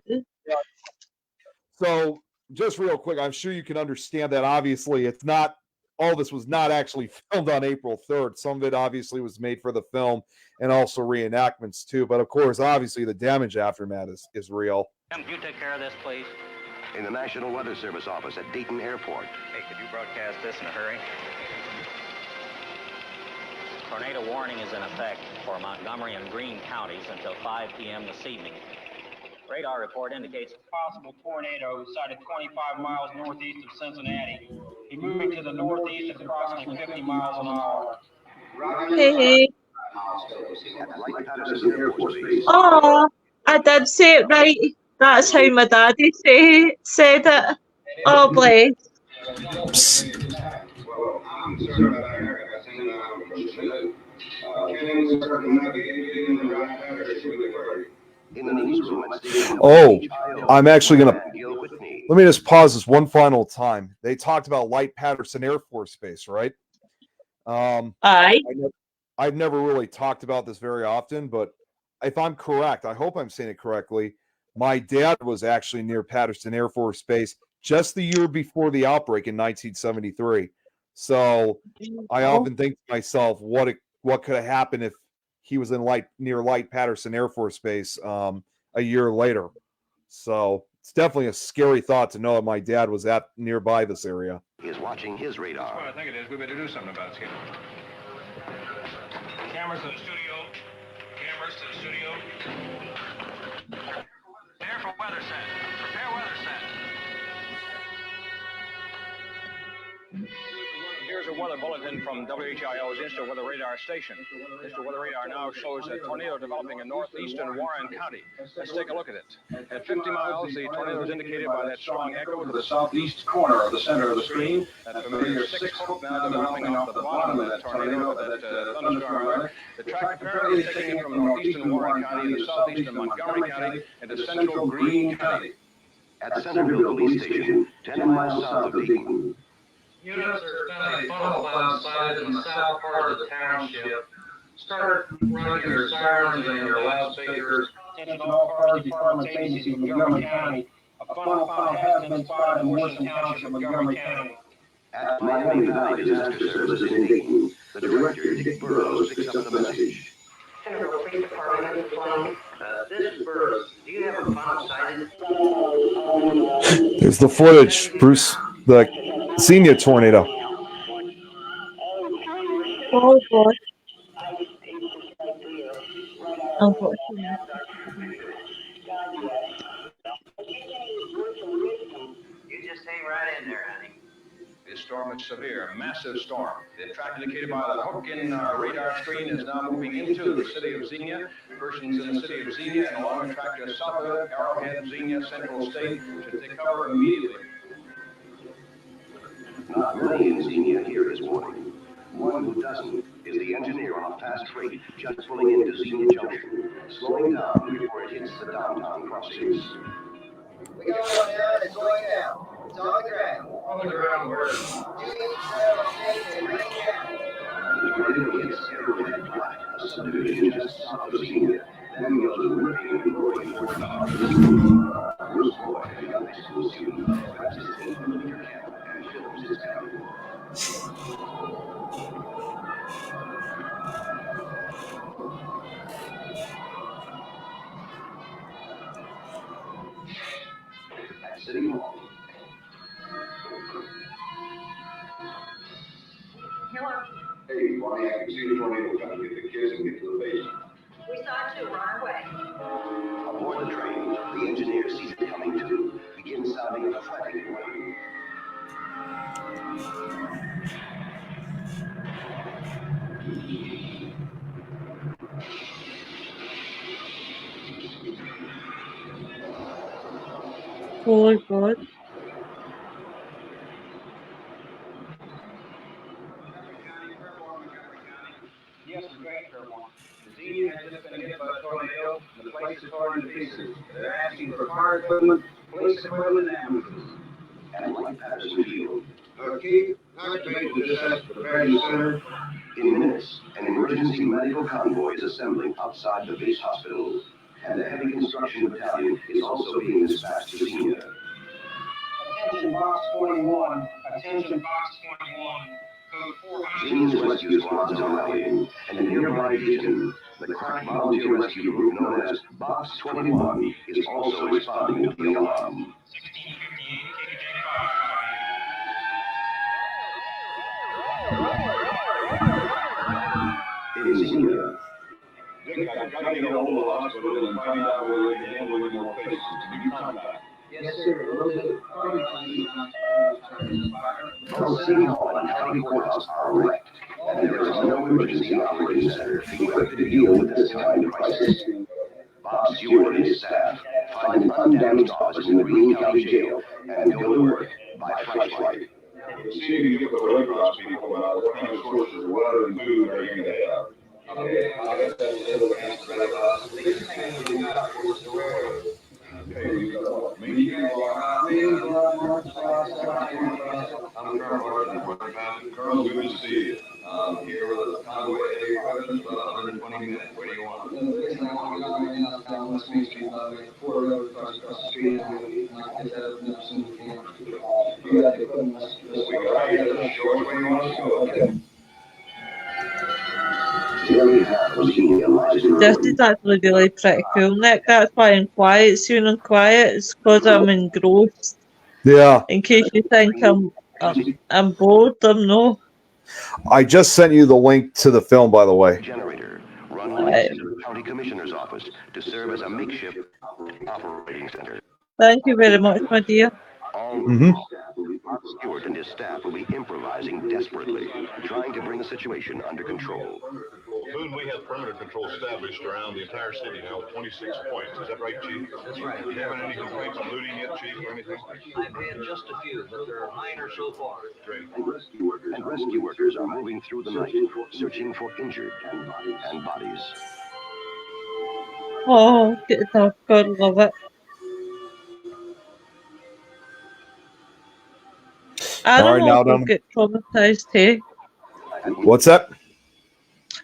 So, just real quick, I'm sure you can understand that obviously it's not, all this was not actually filmed on April 3rd. Some of it obviously was made for the film and also reenactments too. But of course, obviously the damage aftermath is real. You take care of this, please. In the National Weather Service office at Dayton Airport. Hey, could you broadcast this in a hurry? Tornado warning is in effect for Montgomery and Greene counties until 5 p.m. this evening. Radar report indicates Possible tornado sighted 25 miles northeast of Cincinnati. He moving to the northeast at approximately 50 miles an hour. Hey. At Light Patterson Air Force Base. Oh, I did say it right. That's how my daddy said it. Oh, bless. In the newsroom at Station Oh, WHIO, I'm actually gonna, Gil Whitney. let me just pause this one final time. They talked about Light Patterson Air Force Base, right? Aye. I've never really talked about this very often, but if I'm correct, I hope I'm saying it correctly. My dad was actually near Patterson Air Force Base just the year before the outbreak in 1973. So I often think to myself, what could have happened if he was in near Light-Patterson Air Force Base a year later. So it's definitely a scary thought to know that my dad was at nearby this area. Is watching his radar. That's what I think it is. We better do something about it. Cameras to the studio. Cameras to the studio. Prepare for weather set. Prepare weather set. Here's a weather bulletin from WHIO's Insta Weather Radar station. Insta Weather Radar now shows a tornado developing in northeastern Warren County. Let's take a look at it. At 50 miles, the tornado is indicated by that strong echo to the southeast corner of the center of the screen. That familiar 6-hook now developing off the bottom of that tornado, that thunderstorm rather. The track apparently is taking it from northeastern Warren County to southeastern Montgomery County into central Greene County. At Centerville Police Station, 10 miles south of Dayton. Units are found a funnel cloud sighted in the south part of the township. Start running your sirens and your loudspeakers. Attention all fire departments, agencies in Montgomery County. A funnel cloud has been spotted in Morrison Township, Montgomery County. At Miami Valley Disaster Service in Dayton, the director, Dick Burrows, picks up the message. Centerville Police Department, this is Sloan. This is Burroughs. Do you have a funnel sighted? There's the footage, Bruce. The Xenia tornado. Oh, God. Unfortunately. You just hang right in there, honey. This storm is severe, a massive storm. The track indicated by the hook in our radar screen is now moving into the city of Xenia. Persons in the city of Xenia and along the track to the south of it, Arrowhead, Xenia, Central State, should take cover immediately. Not many in Xenia hear his warning. One who doesn't is the engineer on a fast freight just pulling into Xenia Junction, slowing down before it hits the downtown crossings. We got one down, it's going down. It's on the ground. On the ground where? 287 and right down. The tornado hits Arrowhead Flat, a subdivision just south of Xenia, then goes ripping and roaring toward the heart of the city. Bruce Boyd, a young high school student, grabs his 8mm camera and films his family. At City Hall. Hello. Hey, Bonnie, I can see the tornado coming. Get the kids and get to the base. We saw two run away. Aboard the train, the engineer sees it coming too, begins sounding a frantic warning. Oh, God. Yes, it's great, Fairmont. The Xenia has just been hit by a tornado. The place is torn to pieces. They're asking for fire equipment, police equipment, and ambulances. At Light-Patterson Field, Keith, activate the dispatch preparedness center. in minutes, an emergency medical convoy is assembling outside the base hospital, and the heavy construction battalion is also being dispatched to Xenia. Attention box 21. Attention box 21. Code 400. Xenia's rescue squads are rallying, and in nearby Dayton, the crack volunteer rescue group known as Box 21 is also responding to the alarm. 1658, KJ5. In Xenia, Dick, I gotta get a hold of the hospital and find out where they can handle any more cases. Can you contact? Yes, sir. Will do. both City Hall and County Courthouse are wrecked, and there is no emergency operating center equipped to deal with this kind of crisis. Bob Stewart and his staff find an undamaged office in the Greene County Jail and go to work by flashlight. See if you can get the Red Cross people about what kind of sources of water and food they're going to have. Okay, I'll get that to the Red Cross. Okay, you got what? Me? I'm Carl Martin. Carl, good to see you. Here with a convoy of heavy equipment, about 120 minutes. What do you want? The reason I want to go right now is down West Main Street, 4 road across the street, and I guess I've never seen the camp. We got it short where you want us to go. Okay. This is actually really pretty cool, Nick. That's why I'm quiet. See, when I'm quiet, it's because I'm engrossed. Yeah. In case you think I'm bored, I'm not. I just sent you the link to the film, by the way. Generator run by the county commissioner's office to serve as a makeshift operating center. Thank you very much, my dear. Stewart and his staff will be improvising desperately, trying to bring the situation under control. Boone, we have perimeter control established around the entire city now, 26 points. Is that right, Chief? That's right. Do you have any complaints on looting yet, Chief, or anything? I've had just a few, but there are minor so far. Great. And rescue workers are moving through the night, searching for injured and bodies. Oh, get it off. God, love it. Animals now will done. get traumatized, hey? What's that?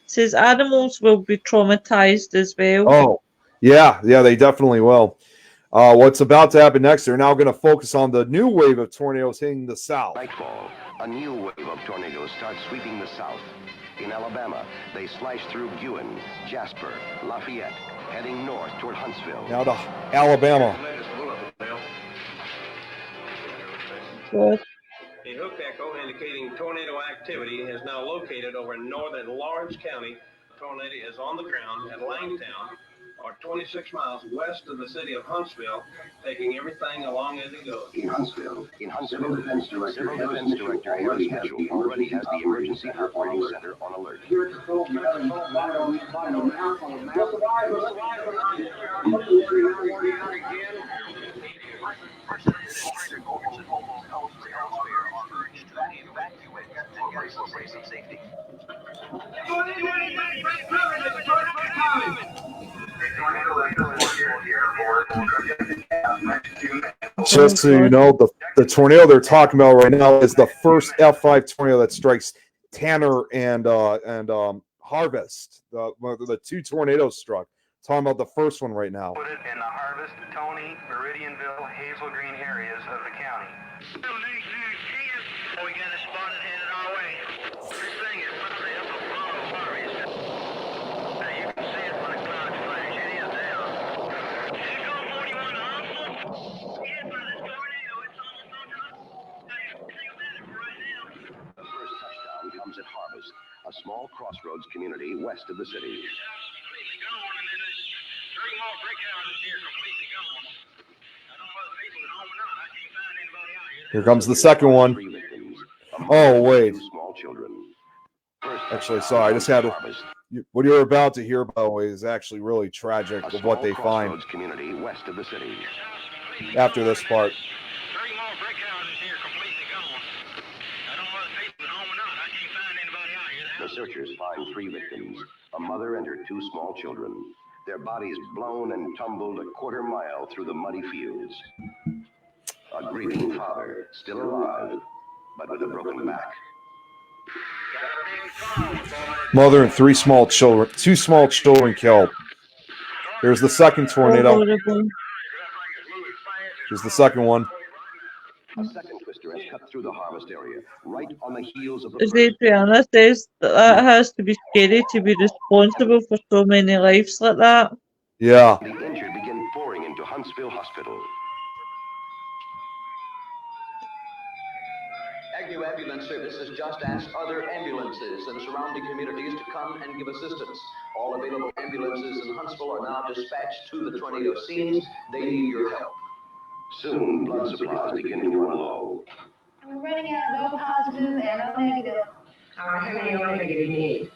Says animals will be traumatized as well. Oh, yeah, they definitely will. What's about to happen next? They're now going to focus on the new wave of tornadoes hitting the south. Nightfall, a new wave of tornadoes starts sweeping the south. In Alabama, they slash through Guin, Jasper, Lafayette, heading north toward Huntsville. Now to Alabama. Good. A hook echo indicating tornado activity is now located over northern Lawrence County. The tornado is on the ground at Langtown, or 26 miles west of the city of Huntsville, taking everything along as it goes. In Huntsville, Civil Defense Director Harris Mitchell already has the Emergency Operating Center on alert. Just so you know, the tornado they're talking about right now is the first F5 tornado that strikes Tanner and Harvest. The two tornadoes struck. Talking about the first one right now. Put it in the Harvest, Tony, Meridianville, Hazel Green areas of the county. We got a spot headed our way. This thing is probably up above Harvest. Now you can see it when the clouds flash. It is now. Here goes 41 Huntsville. Yeah, but this tornado, it's almost on top. Think about it for right now. The first touchdown comes at Harvest, a small crossroads community west of the city. Completely gone, and then there's 3 more brick houses here completely gone. I don't know whether people at home or not. I can't find anybody out here. Here comes the second one. Oh, wait. Small children. Actually, sorry, I just had to. What you're about to hear about is actually really tragic of what they find community west of the city. after this part. 3 more brick houses here completely gone. I don't know whether people at home or not. I can't find anybody out here. The searchers find 3 victims, a mother and her 2 small children. Their bodies blown and tumbled a quarter mile through the muddy fields. A grieving father, still alive, but with a broken back. Mother and 3 small children, 2 small children killed. There's the second tornado. Here's the second one. A second twister has cut through the Harvest area, right on the heels of the As Adriana says, that has to be scary to be responsible for so many lives like that. Yeah. The injured begin pouring into Huntsville Hospital. Agnew Ambulance Service has just asked other ambulances in surrounding communities to come and give assistance. All available ambulances in Huntsville are now dispatched to the tornado scenes. They need your help. Soon, blood supplies begin to run low. We're running out of O positive and O negative. How many O negative you need?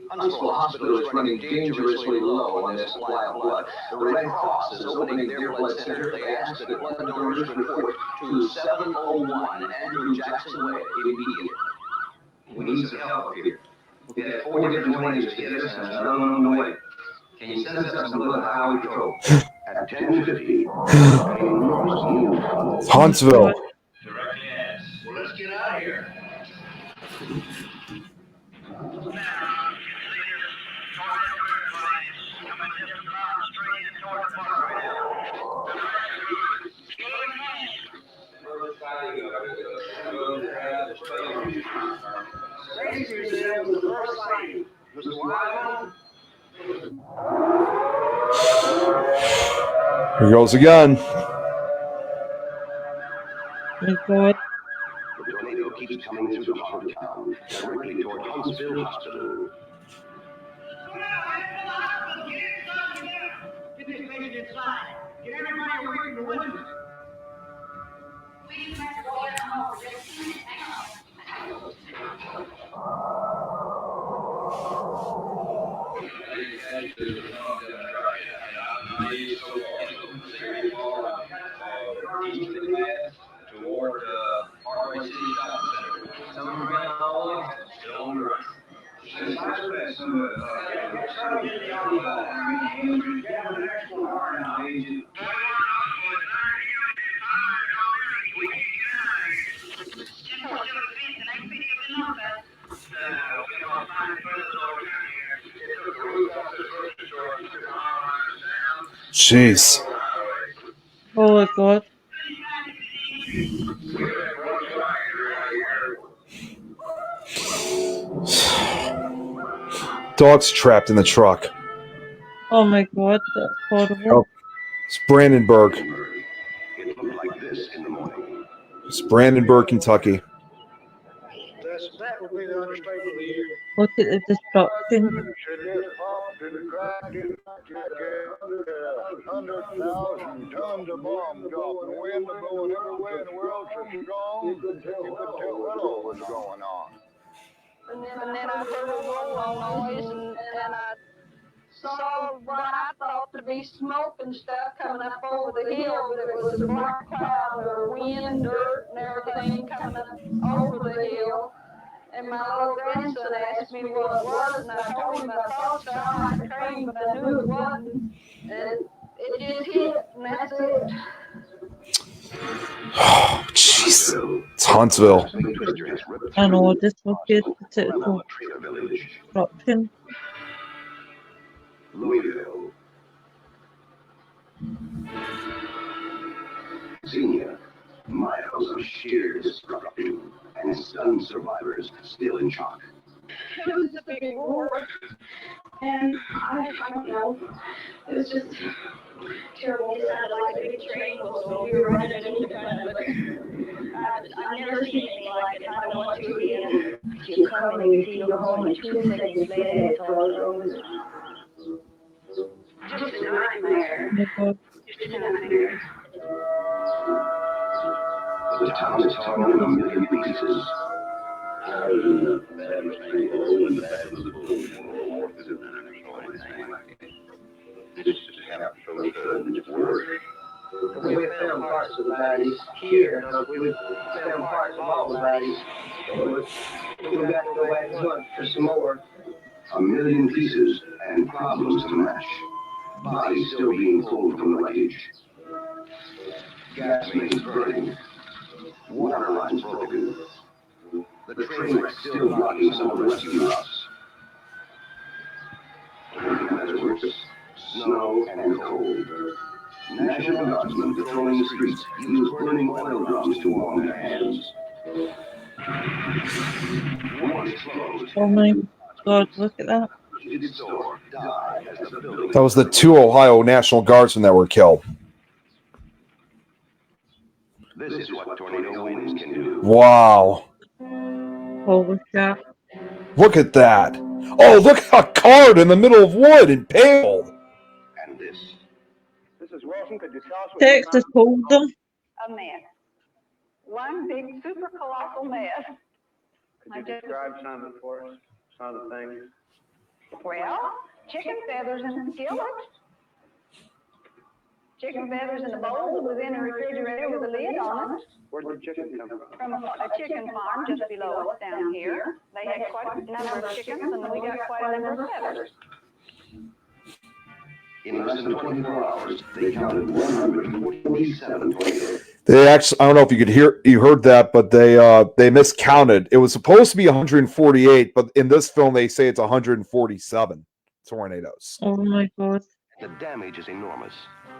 Huntsville Hospital is running dangerously low on their supply of blood. The Red Cross is opening their blood center. They ask that blood donors report to 701 Andrew Jackson Way immediately. We need some help up here. We had 4 different tornadoes hit us and another one on the way. Can you send us up some blood highway patrol? At 10:50, Huntsville. Directly asked. Well, let's get out of here. Brace yourselves for the first sign. Mr. Wiseman? Here goes again. My God. The tornado keeps coming through the heart of town, directly toward Huntsville Hospital. Get this patient inside. Get everybody away from the window. Toward Parkway City Shopping Center. Some ran all still on the run. Jeez. Oh my God. Dog's trapped in the truck. Oh my God, that's horrible. Oh, it's Brandenburg. It looked like this in the morning. It's Brandenburg, Kentucky. That will be the understatement of the year. Look at the destruction. 100,000 tons of bombs dropping, wind blowing everywhere in the world so strong, you could tell what was going on. And then I heard a roll noise, and I saw what I thought to be smoke and stuff coming up over the hill, but it was a black cloud of wind, dirt, and everything coming up over the hill. And my little grandson asked me what it was, and I told him I thought it sounded like a train, but I knew it wasn't. And it just hit, and that's it. Oh, jeez. It's Huntsville. I know, this was good. Destruction. Louisville. Senior, miles of sheer destruction and stunned survivors still in shock. It was a big roar, and I don't know, it was just terrible. It sounded like a big train whistle. We were right underneath it, but I've never seen anything like it. I don't want to again. You come and you see your home, and 2 seconds later it falls over. Just a nightmare. Just a nightmare. The town is torn in a million pieces. Thousands of savage people in the back of the boat for this is worse. We found parts of the bodies here, we found parts of all the bodies. We've got to go back and look for some more. A million pieces and problems to match. Bodies still being pulled from the wreckage. Gas mains burning. Water lines broken. The train wreck still blocking some of the rescue routes. As worse, snow and cold. National Guardsmen patrolling the streets use burning oil drums to warm their hands. One explodes. Oh my God, look at that. That was the 2 Ohio National Guardsmen that were killed. This is what tornado winds can do. Wow. Holy crap. Look at that. Oh, look at a card in the middle of wood and paled. And this. This is Wilson. Could you tell us what Texas told them. A mess. One big super colossal mess. Could you describe some of it for us? Some of the things? Well, chicken feathers in the skillet. Chicken feathers in a bowl that was in a refrigerator with a lid on it. Where did the chicken come from? From a chicken farm just below us down here. They had quite a number of chickens, and we got quite a number of feathers. In less than 24 hours, they counted 147 tornadoes. They actually, I don't know if you heard that, but they miscounted. It was supposed to be 148, but in this film they say it's 147 tornadoes. Oh my God. The damage is enormous.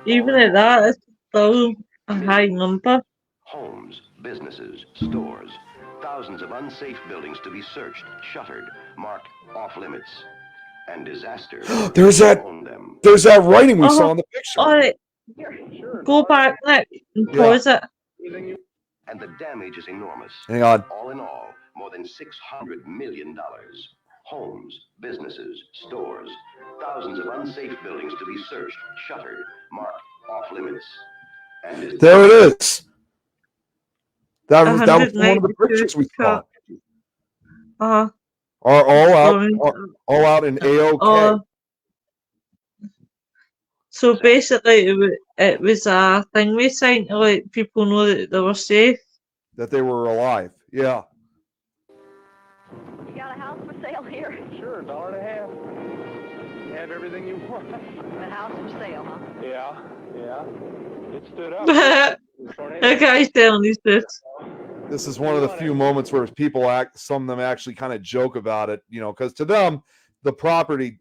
Even at that, it's still a high number. Homes, businesses, stores, thousands of unsafe buildings to be searched, shuttered, marked off limits, and disaster. There's that writing we saw in the picture. All right. Go back, Nick, and pause it. And the damage is enormous. Hang on. All in all, more than $600 million. Homes, businesses, stores, thousands of unsafe buildings to be searched, shuttered, marked off limits. And there it is. That was one of the pictures we saw. Are all out in AOK. So basically, it was a thing we signed to let people know that they were safe. That they were alive. Yeah. You got a house for sale here? Sure, $1.50. Have everything you want. A house for sale, huh? Yeah. It stood up. That guy's telling these this. This is one of the few moments where some of them actually kind of joke about it, because to them, the property,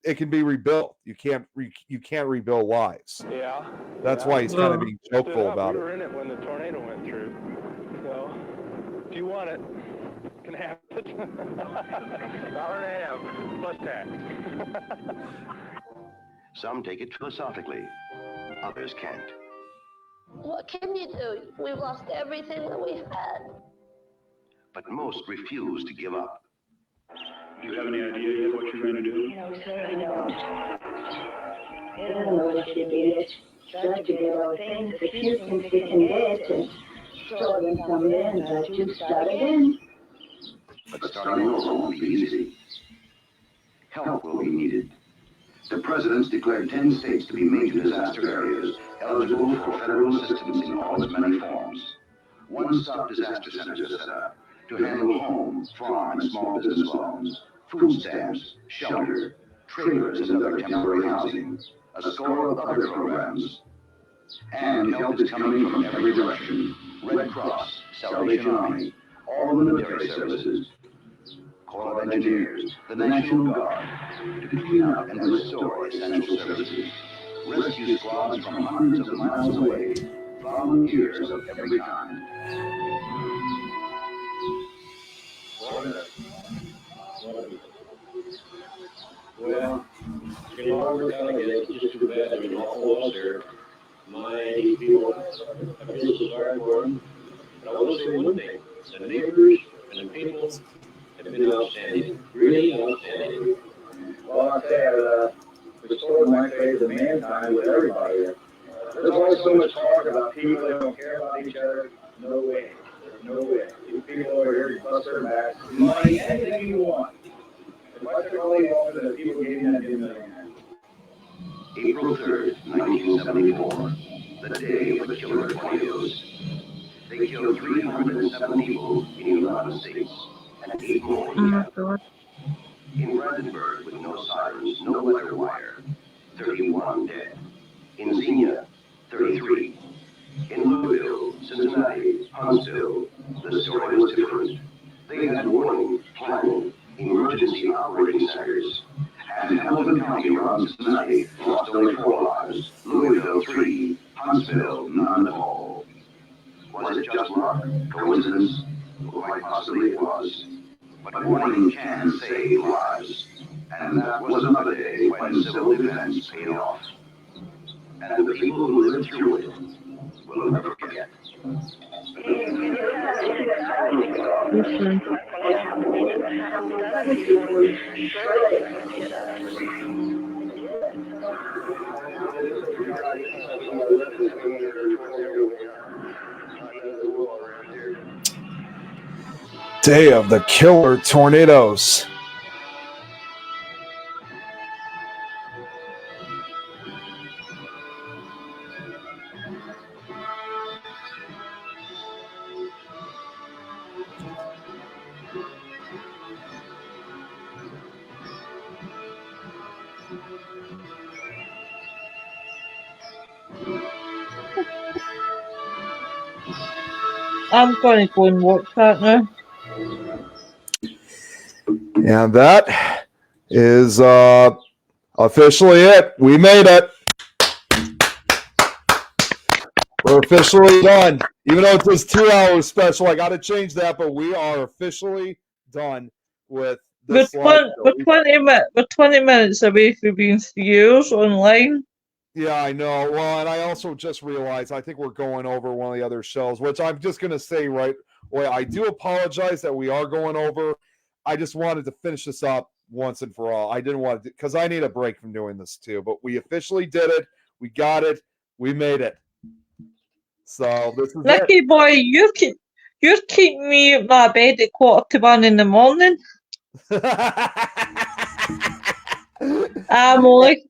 it can be rebuilt. You can't rebuild lives. Yeah. That's why he's kind of being jokeful about it. We were in it when the tornado went through. So, if you want it, you can have it. $1.50 plus tax. Some take it philosophically, others can't. What can you do? We've lost everything that we've had. But most refuse to give up. Do you have any idea yet what you're going to do? No, sir, I don't. I don't know what to do. It's trying to get our things, the few things we can get, and store them somewhere and to start again. But starting over won't be easy. Help will be needed. The president's declared 10 states to be major disaster areas, eligible for federal assistance in all its many forms. One-stop disaster centers are set up to handle home, farm, and small business loans, food stamps, shelter, trailers, and other temporary housing, a score of other programs. And help is coming from every direction. Red Cross, Salvation Army, all the military services, Corps of Engineers, the National Guard, to clean up and restore essential services. Rescue squads from hundreds of miles away, volunteers of every kind. Well, you know, we're kind of it's just too bad. I mean, all of us are mighty people. I feel so sorry for them. But I will say one thing: the neighbors and the people have been outstanding, really outstanding. Well, I'll tell you, restored my faith in mankind with everybody. There's always so much talk about people that don't care about each other. No way. There's no way. You people over here, you bust their backs, money, anything you want. If I took all the offer that people gave me, I'd be a millionaire. April 3rd, 1974, the day of the killer tornadoes. They killed 307 people in 11 states and 8 more in Canada. In Brandenburg, with no sirens, no weather wire, 31 dead. In Xenia, 33. In Louisville, Cincinnati, Huntsville, the story was different. They had warning, planning, emergency operating centers. And Hamilton County around Cincinnati lost only 4 lives. Louisville, 3. Huntsville, none at all. Was it just luck? Coincidence? Well, quite possibly it was. But warning can save lives. And that was another day when civil defense paid off. And the people who lived through it will never forget. Day of the killer tornadoes. I'm going to go and watch that now. And that is officially it. We made it. We're officially done. Even though it's this 2-hour special, I got to change that, but we are officially done with this. We're 20 minutes away from being 3 years online. Yeah, I know. Well, and I also just realized I think we're going over one of the other shows, which I'm just going to say right away. I do apologize that we are going over. I just wanted to finish this up once and for all. I didn't want to, because I need a break from doing this too. But we officially did it. We got it. We made it. So this is Nicky it. boy, you're keeping me at my bed at 1:45 in the morning. I'm only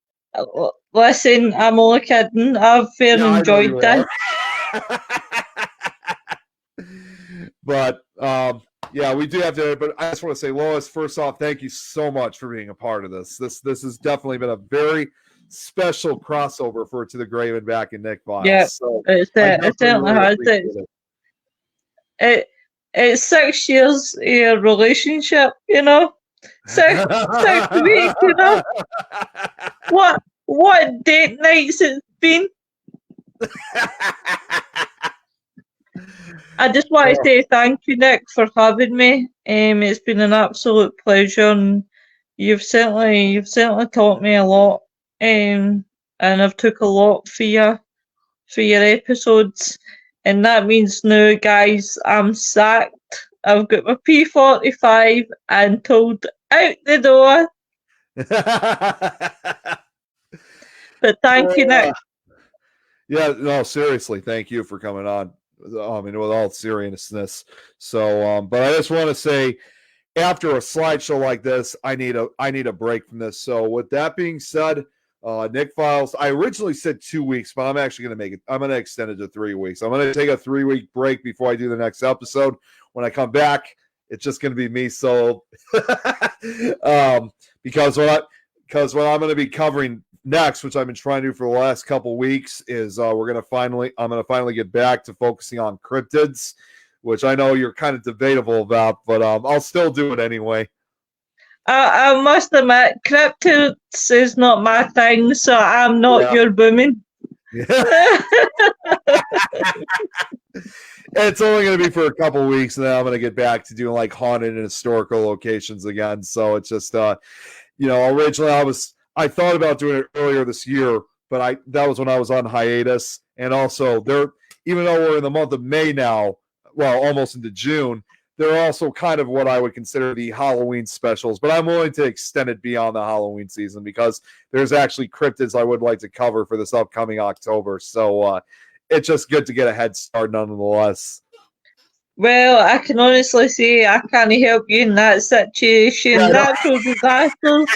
kidding. I've enjoyed that. But yeah, we do have to. But I just want to say, Lois, first off, thank you so much for being a part of this. This has definitely been a very special crossover for To the Grave and Back in Nick Files. Yeah, so it certainly has. It's 6 years relationship, you know. 6 weeks, you know. What date nights it's been. I just want to say thank you, Nick, for having me. It's been an absolute pleasure, and you've certainly taught me a lot. And I've took a lot for your episodes, and that means now, guys, I'm sacked. I've got my P45 and told out the door. But thank you, Nick. Yeah, no, seriously, thank you for coming on. I mean, with all seriousness. So, but I just want to say, after a slideshow like this, I need a break from this. So, with that being said, Nick Files, I originally said 2 weeks, but I'm actually going to make it. I'm going to extend it to 3 weeks. I'm going to take a 3-week break before I do the next episode. When I come back, it's just going to be me. So, because what I'm going to be covering next, which I've been trying to do for the last couple weeks, is I'm going to finally get back to focusing on cryptids, which I know you're kind of debatable about, but I'll still do it anyway. I must admit, cryptids is not my thing, so I'm not your woman. It's only going to be for a couple weeks, and then I'm going to get back to doing like haunted and historical locations again. So it's just, originally I thought about doing it earlier this year, but that was when I was on hiatus. And also, even though we're in the month of May now, well, almost into June, they're also kind of what I would consider the Halloween specials. But I'm willing to extend it beyond the Halloween season because there's actually cryptids I would like to cover for this upcoming October. So it's just good to get a head start nonetheless. Well, I can honestly say I can't help you in that situation. Natural disasters,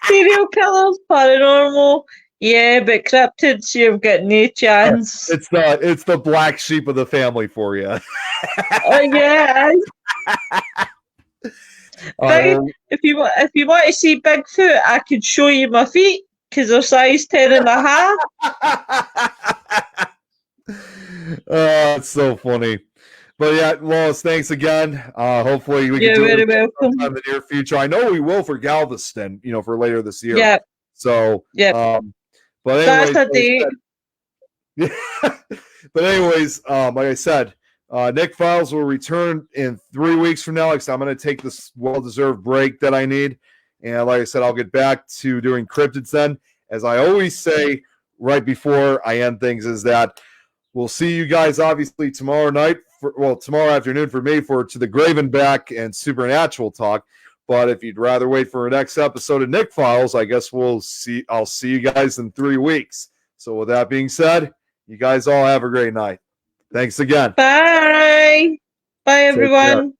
serial killers, paranormal. Yeah, but cryptids, you've got no chance. It's the black sheep of the family for you. Oh yeah. If you want to see Bigfoot, I could show you my feet because they're size 10.5. Oh, it's so funny. But yeah, Lois, thanks again. Hopefully we can do it sometime in the near future. I know we will for Galveston, for later this year. Yeah. So but anyways, that's a date. But anyways, like I said, Nick Files will return in 3 weeks from now. Like I'm going to take this well-deserved break that I need. And like I said, I'll get back to doing cryptids then. As I always say right before I end things is that we'll see you guys obviously tomorrow afternoon for me for To the Grave and Back and Supernatural Talk. But if you'd rather wait for our next episode of Nick Files, I guess I'll see you guys in 3 weeks. So with that being said, you guys all have a great night. Thanks again. Bye. Bye, everyone.